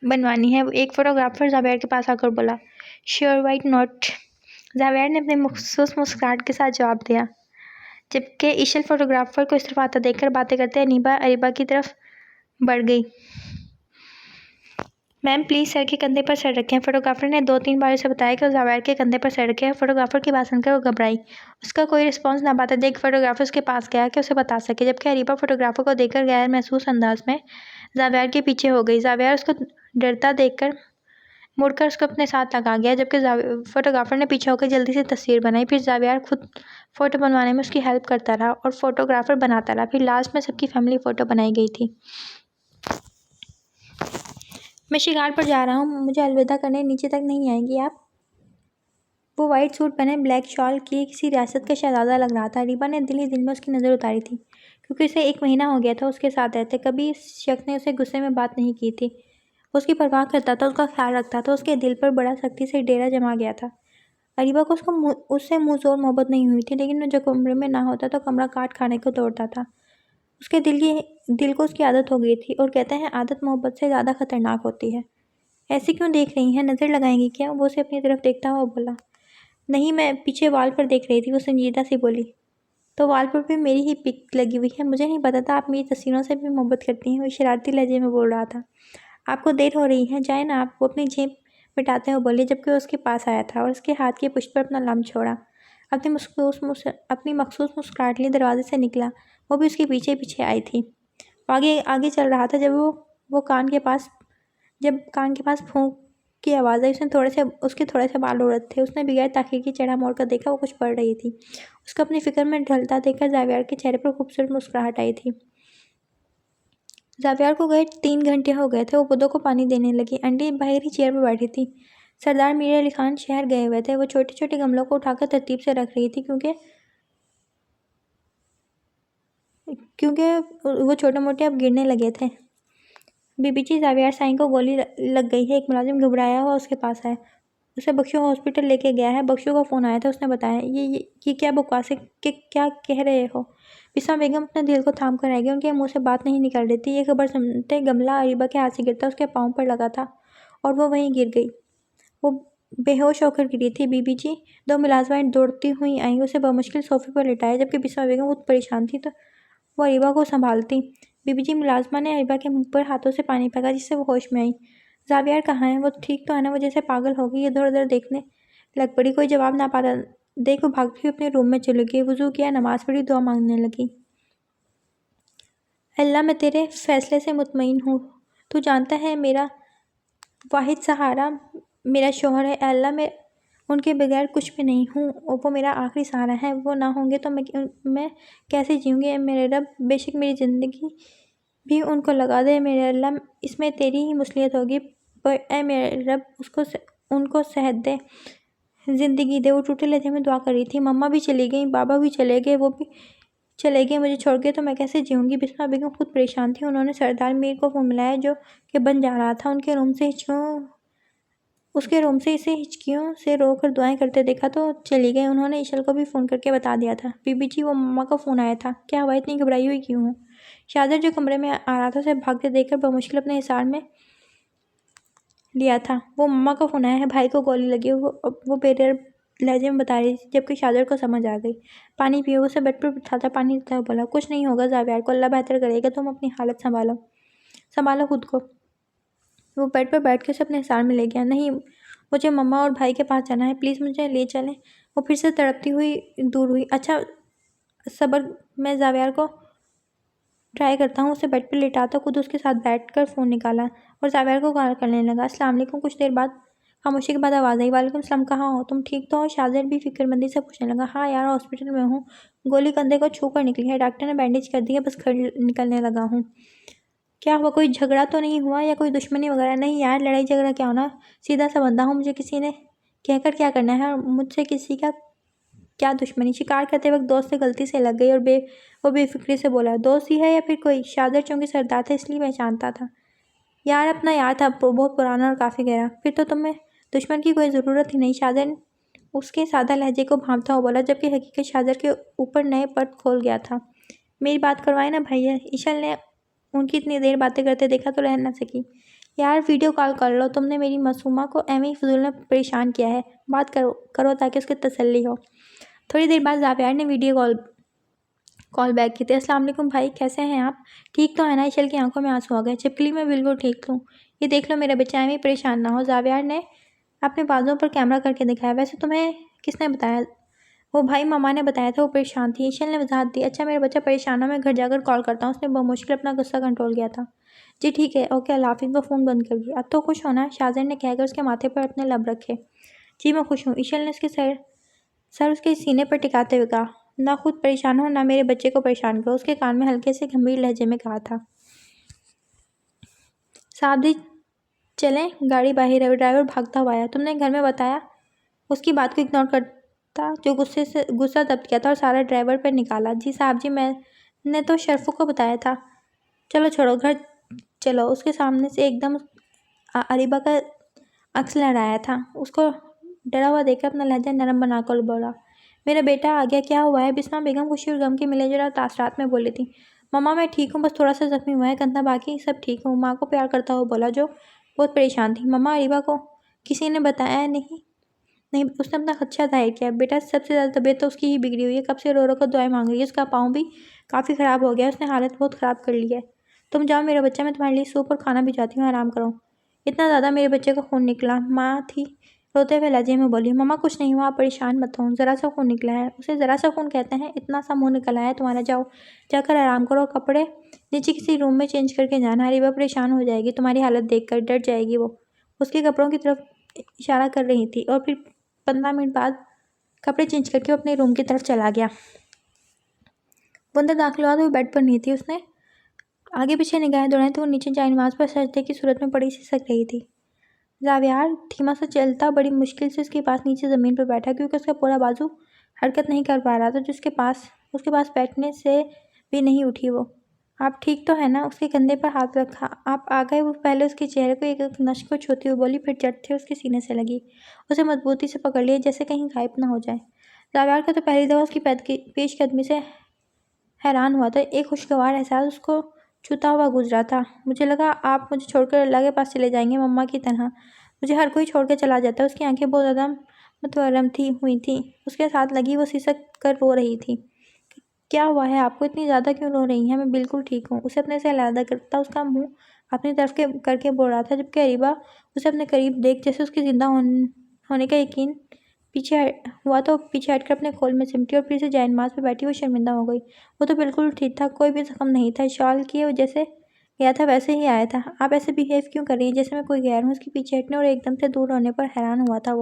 بنوانی ہے. ایک فوٹوگرافر زاویار کے پاس آ کر بولا. Sure, Y not. زاویار نے اپنے مخصوص مسکراہٹ کے ساتھ جواب دیا، جبکہ ایشل فوٹوگرافر کو اس طرف آتا دیکھ کر باتیں کرتے انیبہ کی طرف بڑھ گئی. میم پلیز سر کے کندھے پر سر رکھیں. فوٹوگرافر نے 2-3 بار اسے بتایا کہ وہ زاویار کے کندھے پر سر رکھے. فوٹوگرافر کی بات سن کر وہ گھبرائی. اس کا کوئی رسپانس نہ پاتے دیکھ فوٹوگرافر اس کے پاس گیا کہ اسے بتا سکے، جبکہ انیبہ فوٹوگرافر کو دیکھ کر غیر محسوس انداز میں زاویار کے پیچھے ہو گئی. زاویار اس کو ڈرتا دیکھ کر مڑ کر اس کو اپنے ساتھ لگا گیا، جبکہ فوٹوگرافر نے پیچھے ہو کر جلدی سے تصویر بنائی. پھر زاویار خود فوٹو بنوانے میں اس کی ہیلپ کرتا رہا اور فوٹوگرافر بناتا رہا. پھر لاسٹ میں سب کی فیملی فوٹو بنائی گئی تھی. میں شکار پر جا رہا ہوں، مجھے الوداع کرنے نیچے تک نہیں آئیں گی آپ؟ وہ وائٹ سوٹ پہنے بلیک شال کیے کسی ریاست کا شہزادہ لگ رہا تھا. انیبہ نے دل ہی دل میں اس کی نظر اتاری تھی کیونکہ اسے 1 مہینہ ہو گیا تھا اس کے ساتھ رہتے. کبھی اس شخص نے اسے غصے میں بات نہیں کی تھی. وہ اس کی پرواہ کرتا تھا، اس کا خیال رکھتا تھا. اس کے دل پر بڑا سختی سے ڈیرا جما گیا تھا. انیبہ کو اس سے منہ زور محبت نہیں ہوئی تھی، لیکن وہ جب کمرے میں نہ ہوتا تو کمرہ کاٹ کھانے کو دوڑتا تھا. اس کے دل کو اس کی عادت ہو گئی تھی، اور کہتے ہیں عادت محبت سے زیادہ خطرناک ہوتی ہے۔ ایسے کیوں دیکھ رہی ہیں؟ نظر لگائیں گی کیا؟ وہ اسے اپنی طرف دیکھتا ہوا بولا۔ نہیں، میں پیچھے وال پر دیکھ رہی تھی، وہ سنجیدہ سی بولی۔ تو وال پر بھی میری ہی پک لگی ہوئی ہے؟ مجھے نہیں پتا تھا آپ میری تصویروں سے بھی محبت کرتی ہیں، وہ شرارتی لہجے میں بول رہا تھا۔ آپ کو دیر ہو رہی ہے، جائیں نا آپ، وہ اپنی جیب مٹاتے ہوئے بولی، جبکہ وہ اس کے پاس آیا تھا اور اس کے ہاتھ کی پشت پر اپنا لمس چھوڑا۔ اپنی مخصوص مسکراہٹ لیے دروازے سے نکلا، وہ بھی اس کے پیچھے پیچھے آئی تھی۔ وہ آگے چل رہا تھا جب کان کے پاس پھونک کی آواز آئی۔ اس کے تھوڑے سے بال اڑ تھے۔ اس نے بغیر تاخیر کی چہرہ موڑ کر دیکھا، وہ کچھ پڑھ رہی تھی۔ اس کو اپنی فکر میں ڈھلتا دیکھ کر زاویار کے چہرے پر خوبصورت مسکراہٹ آئی تھی۔ زاویار کو گئے 3 گھنٹے ہو گئے تھے۔ وہ پودوں کو پانی دینے لگی۔ آنٹی باہر ہی چیئر پر بیٹھی تھی۔ سردار میر علی خان شہر گئے ہوئے تھے۔ وہ چھوٹے چھوٹے گملوں کو اٹھا کر ترتیب سے رکھ رہی تھی کیونکہ وہ چھوٹے موٹے اب گرنے لگے تھے۔ بی بی جی، زاویار سائیں کو گولی لگ گئی ہے۔ ایک ملازم گھبرایا ہوا اس کے پاس آیا۔ اسے بخشو ہاسپٹل لے کے گیا ہے۔ بخشو کا فون آیا تھا، اس نے بتایا۔ یہ کیا بکواس ہے؟ کیا کہہ رہے ہو؟ بسما بیگم اپنے دل کو تھام کر رہ گئی۔ ان کے منہ سے بات نہیں نکل رہی تھی۔ یہ خبر سنتے گملہ اریبہ کے ہاتھ سے گرتا اس کے پاؤں پر لگا تھا اور وہ وہیں گر گئی۔ وہ بے ہوش ہو کر گری تھی۔ بی بی جی، 2 ملازمائیں دوڑتی ہوئی آئیں، اسے بمشکل صوفے پر لٹایا، جبکہ بسما بیگم خود پریشان تھی تو وہ اریبہ کو سنبھالتی۔ بی بی جی، ملازمہ نے اریبہ کے منہ پر ہاتھوں سے پانی پھینکا، جس سے وہ ہوش میں آئی۔ زاویار کہاں ہے؟ وہ ٹھیک تو ہے نا؟ وہ جیسے پاگل ہو گئی، ادھر ادھر دیکھنے لگ پڑی۔ کوئی جواب نہ پاتا دیکھ وہ بھاگتی ہوئی اپنے روم میں چلی گئی۔ وضو کیا، نماز پڑھی، دعا مانگنے لگی۔ اللہ، میں تیرے فیصلے سے مطمئن ہوں۔ تو جانتا ہے میرا واحد سہارا میرا شوہر ہے۔ اے اللہ، میں ان کے بغیر کچھ بھی نہیں ہوں۔ وہ میرا آخری سہارا ہے۔ وہ نہ ہوں گے تو میں کیسے جیوں گی؟ اے میرے رب، بے شک میری زندگی بھی ان کو لگا دے۔ میرے اللہ، اس میں تیری ہی مصلحت ہوگی، پر اے میرے رب ان کو صحت دے، زندگی دے۔ وہ ٹوٹے لہجے میں دعا کر رہی تھی۔ مما بھی چلی گئیں، بابا بھی چلے گئے، وہ بھی چلے گئے، مجھے چھوڑ کے تو میں کیسے جیوں گی؟ بسما بیگم خود پریشان تھی۔ انہوں نے سردار میر کو فون ملایا جو کہ بن جا رہا تھا۔ اس کے روم سے اسے ہچکیوں سے رو کر دعائیں کرتے دیکھا تو چلی گئے۔ انہوں نے اشل کو بھی فون کر کے بتا دیا تھا۔ بی بی جی، وہ مما کا فون آیا تھا۔ کیا ہوا؟ اتنی گھبرائی ہوئی کیوں ہو؟ شاہزر جو کمرے میں آ رہا تھا اسے بھاگتے دیکھ کر بمشکل اپنے حصار میں لیا تھا۔ وہ مما کا فون آیا ہے، بھائی کو گولی لگی۔ وہ بے رب لہجے میں بتا رہی تھی، جبکہ شاہزر کو سمجھ آ گئی۔ پانی پیو، اسے بیڈ پر بٹھاتا پانی دیتا ہوا بولا۔ کچھ نہیں ہوگا زاویار کو، اللہ بہتر کرے گا، تم اپنی حالت سنبھالو خود کو۔ وہ بیڈ پر بیٹھ کے اسے اپنے حصار میں لے گیا۔ نہیں، مجھے مما اور بھائی کے پاس جانا ہے، پلیز مجھے لے چلیں۔ وہ پھر سے تڑپتی ہوئی دور ہوئی۔ اچھا صبر، میں زاویار کو ٹرائی کرتا ہوں۔ اسے بیڈ پر لٹاتا خود اس کے ساتھ بیٹھ کر فون نکالا اور زاویار کو کال کرنے لگا۔ السلام علیکم۔ کچھ دیر بعد خاموشی کے بعد آواز آئی، وعلیکم السلام، کہاں ہو تم؟ ٹھیک تو ہو؟ شاہزر بھی فکر مندی سے پوچھنے لگا۔ ہاں یار، ہاسپٹل میں ہوں، گولی کندھے کو چھو کر نکلی ہے، ڈاکٹر نے بینڈیج کر دی ہے، بس گھر نکلنے لگا ہوں۔ کیا ہوا؟ کوئی جھگڑا تو نہیں ہوا یا کوئی دشمنی وغیرہ؟ نہیں یار، لڑائی جھگڑا کیا ہونا، سیدھا سا بندہ ہوں، مجھے کسی نے کہہ کر کیا کرنا ہے، اور مجھ سے کسی کا کیا دشمنی؟ شکار کرتے وقت دوست سے غلطی سے لگ گئی، اور وہ بے فکری سے بولا۔ دوست ہی ہے یا پھر کوئی؟ شاہزر چونکہ سردار تھا اس لیے پہچانتا تھا۔ یار اپنا یار تھا، بہت پرانا اور کافی گہرا۔ پھر تو تمہیں دشمن کی کوئی ضرورت ہی نہیں، شاہزر اس کے سادہ لہجے کو بھانپتا ہوا بولا، جبکہ حقیقت شاہزر کے اوپر نئے پرت کھول گیا تھا۔ میری بات کروائے نا بھیا؟ اشل نے ان کی اتنی دیر باتیں کرتے دیکھا تو رہ نہ سکی۔ یار ویڈیو کال کر لو، تم نے میری معصومہ کو ایویں فضول میں پریشان کیا ہے، بات کرو تاکہ اس کی تسلی ہو۔ تھوڑی دیر بعد زاویار نے ویڈیو کال بیک کی تھی۔ السلام علیکم بھائی، کیسے ہیں آپ؟ ٹھیک تو ہے نا؟ اشل کی آنکھوں میں آنسو آ گئے۔ چپکلی، میں بالکل ٹھیک ہوں، یہ دیکھ لو میرا بچہ، ایویں پریشان نہ ہو۔ زاویار نے اپنے بازوؤں پر کیمرہ کر کے دکھایا۔ ویسے تمہیں کس نے بتایا؟ وہ بھائی ماما نے بتایا تھا، وہ پریشان تھی۔ اشل نے وضاحت دی۔ اچھا میرا بچہ پریشان ہو، میں گھر جا کر کال کرتا ہوں۔ اس نے بمشکل اپنا غصہ کنٹرول کیا تھا۔ جی ٹھیک ہے، اوکے، اللہ حافظ۔ وہ فون بند کر دیا۔ اب تو خوش ہونا، شاہزر نے کہہ کر اس کے ماتھے پر اپنے لب رکھے۔ جی میں خوش ہوں، اشل نے اس کے سر اس کے سینے پر ٹکاتے ہوئے کہا۔ نہ خود پریشان ہو، نہ میرے بچے کو پریشان کرو، اس کے کان میں ہلکے سے گمبھیر لہجے میں کہا تھا۔ صاحب جی چلیں، گاڑی باہر ہے۔ ڈرائیور بھاگتا ہوا آیا۔ تم نے گھر میں بتایا؟ اس کی بات کو اگنور کرتا جو غصہ ضبط کیا تھا اور سارا ڈرائیور پر نکالا۔ جی صاحب جی، میں نے تو شرفو کو بتایا تھا۔ چلو چھوڑو، گھر چلو۔ اس کے سامنے سے ایک دم اریبہ کا عکس لہرایا تھا۔ اس کو ڈرا ہوا دیکھ کر اپنا لہجہ نرم بنا کر بولا۔ میرا بیٹا آ گیا، کیا ہوا ہے؟ بسما بیگم خوشی اور غم کے ملے جلے تاثرات میں بولی تھی۔ مما میں ٹھیک ہوں، بس تھوڑا سا زخمی ہوا ہے کندھا، باقی سب ٹھیک ہوں، ماں کو پیار کرتا ہوا بولا جو بہت پریشان تھی۔ مما اریبہ کو کسی نے بتایا نہیں؟ نہیں، اس نے اپنا خدشہ ظاہر کیا۔ بیٹا سب سے زیادہ طبیعت تو اس کی ہی بگڑی ہوئی ہے، کب سے رو رو کر دعائیں مانگ رہی ہے، اس کا پاؤں بھی کافی خراب ہو گیا ہے، اس نے حالت بہت خراب کر لی ہے۔ تم جاؤ میرا بچہ، میں تمہارے لیے سوپ اور کھانا بھجواتی ہوں، آرام کرو۔ اتنا زیادہ میرے بچے کا خون نکلا؟ ماں تھی روتے ہوئے لہجے میں بولی۔ مما کچھ نہیں ہوا، آپ پریشان مت ہوں، ذرا سا خون نکلا ہے، اسے ذرا سا خون کہتے ہیں، اتنا سا منہ نکل آیا ہے تمہارا، جاؤ جا کر آرام کرو، کپڑے نیچے کسی روم میں چینج کر کے جانا، اریبہ پریشان ہو جائے گی، تمہاری حالت دیکھ کر ڈر جائے گی وہ۔ اس کے کپڑوں کی طرف اشارہ کر رہی تھی اور پھر 15 منٹ بعد کپڑے چینج کر کے وہ اپنے روم کی طرف چلا گیا۔ وہ اندر داخل ہوا تو وہ بیڈ پر نہیں تھی، اس نے آگے پیچھے نگاہیں دوڑائیں تو وہ نیچے جائے نماز پر سجدے کی صورت میں پڑی سسک رہی تھی۔ زاویار دھیما سا چلتا بڑی مشکل سے اس کے پاس نیچے زمین پر بیٹھا، کیونکہ اس کا پورا بازو حرکت نہیں کر پا رہا تھا، جو اس کے پاس بیٹھنے سے بھی نہیں اٹھی۔ وہ آپ ٹھیک تو ہے نا؟ اس کے کندھے پر ہاتھ رکھا۔ آپ آ گئے؟ وہ پہلے اس کے چہرے کو ایک ایک نشق کو چھوتی ہوئی بولی، پھر جٹ سے اس کے سینے سے لگی، اسے مضبوطی سے پکڑ لیا جیسے کہیں غائب نہ ہو جائے۔ زاویار کا تو پہلی دفعہ اس کی پیش قدمی سے حیران ہوا تھا، ایک خوشگوار احساس اس کو چھوتا ہوا گزرا تھا۔ مجھے لگا آپ مجھے چھوڑ کر اللہ کے پاس چلے جائیں گے، مما کی طرح مجھے ہر کوئی چھوڑ کے چلا جاتا ہے۔ اس کی آنکھیں بہت زیادہ متورم ہوئی تھیں، اس کے ساتھ لگی وہ سسک کر رو رہی تھی۔ کیا ہوا ہے آپ کو؟ اتنی زیادہ کیوں رو رہی ہیں؟ میں بالکل ٹھیک ہوں، اسے اپنے سے علیحدہ کرتا اس کا منہ اپنی طرف کر کے بول رہا تھا، جبکہ اریبہ اسے اپنے قریب دیکھ جیسے اس کے زندہ ہونے کا یقین پیچھے ہوا تو پیچھے ہٹ کر اپنے کھول میں سمٹی اور پھر سے جائے نماز پہ بیٹھی۔ وہ شرمندہ ہو گئی، وہ تو بالکل ٹھیک تھا، کوئی بھی زخم نہیں تھا، شال کیے جیسے گیا تھا ویسے ہی آیا تھا۔ آپ ایسے بیہیو کیوں کر رہی ہیں جیسے میں کوئی غیر ہوں؟ اس کے پیچھے ہٹنے اور ایک دم سے دور ہونے پر حیران ہوا تھا وہ۔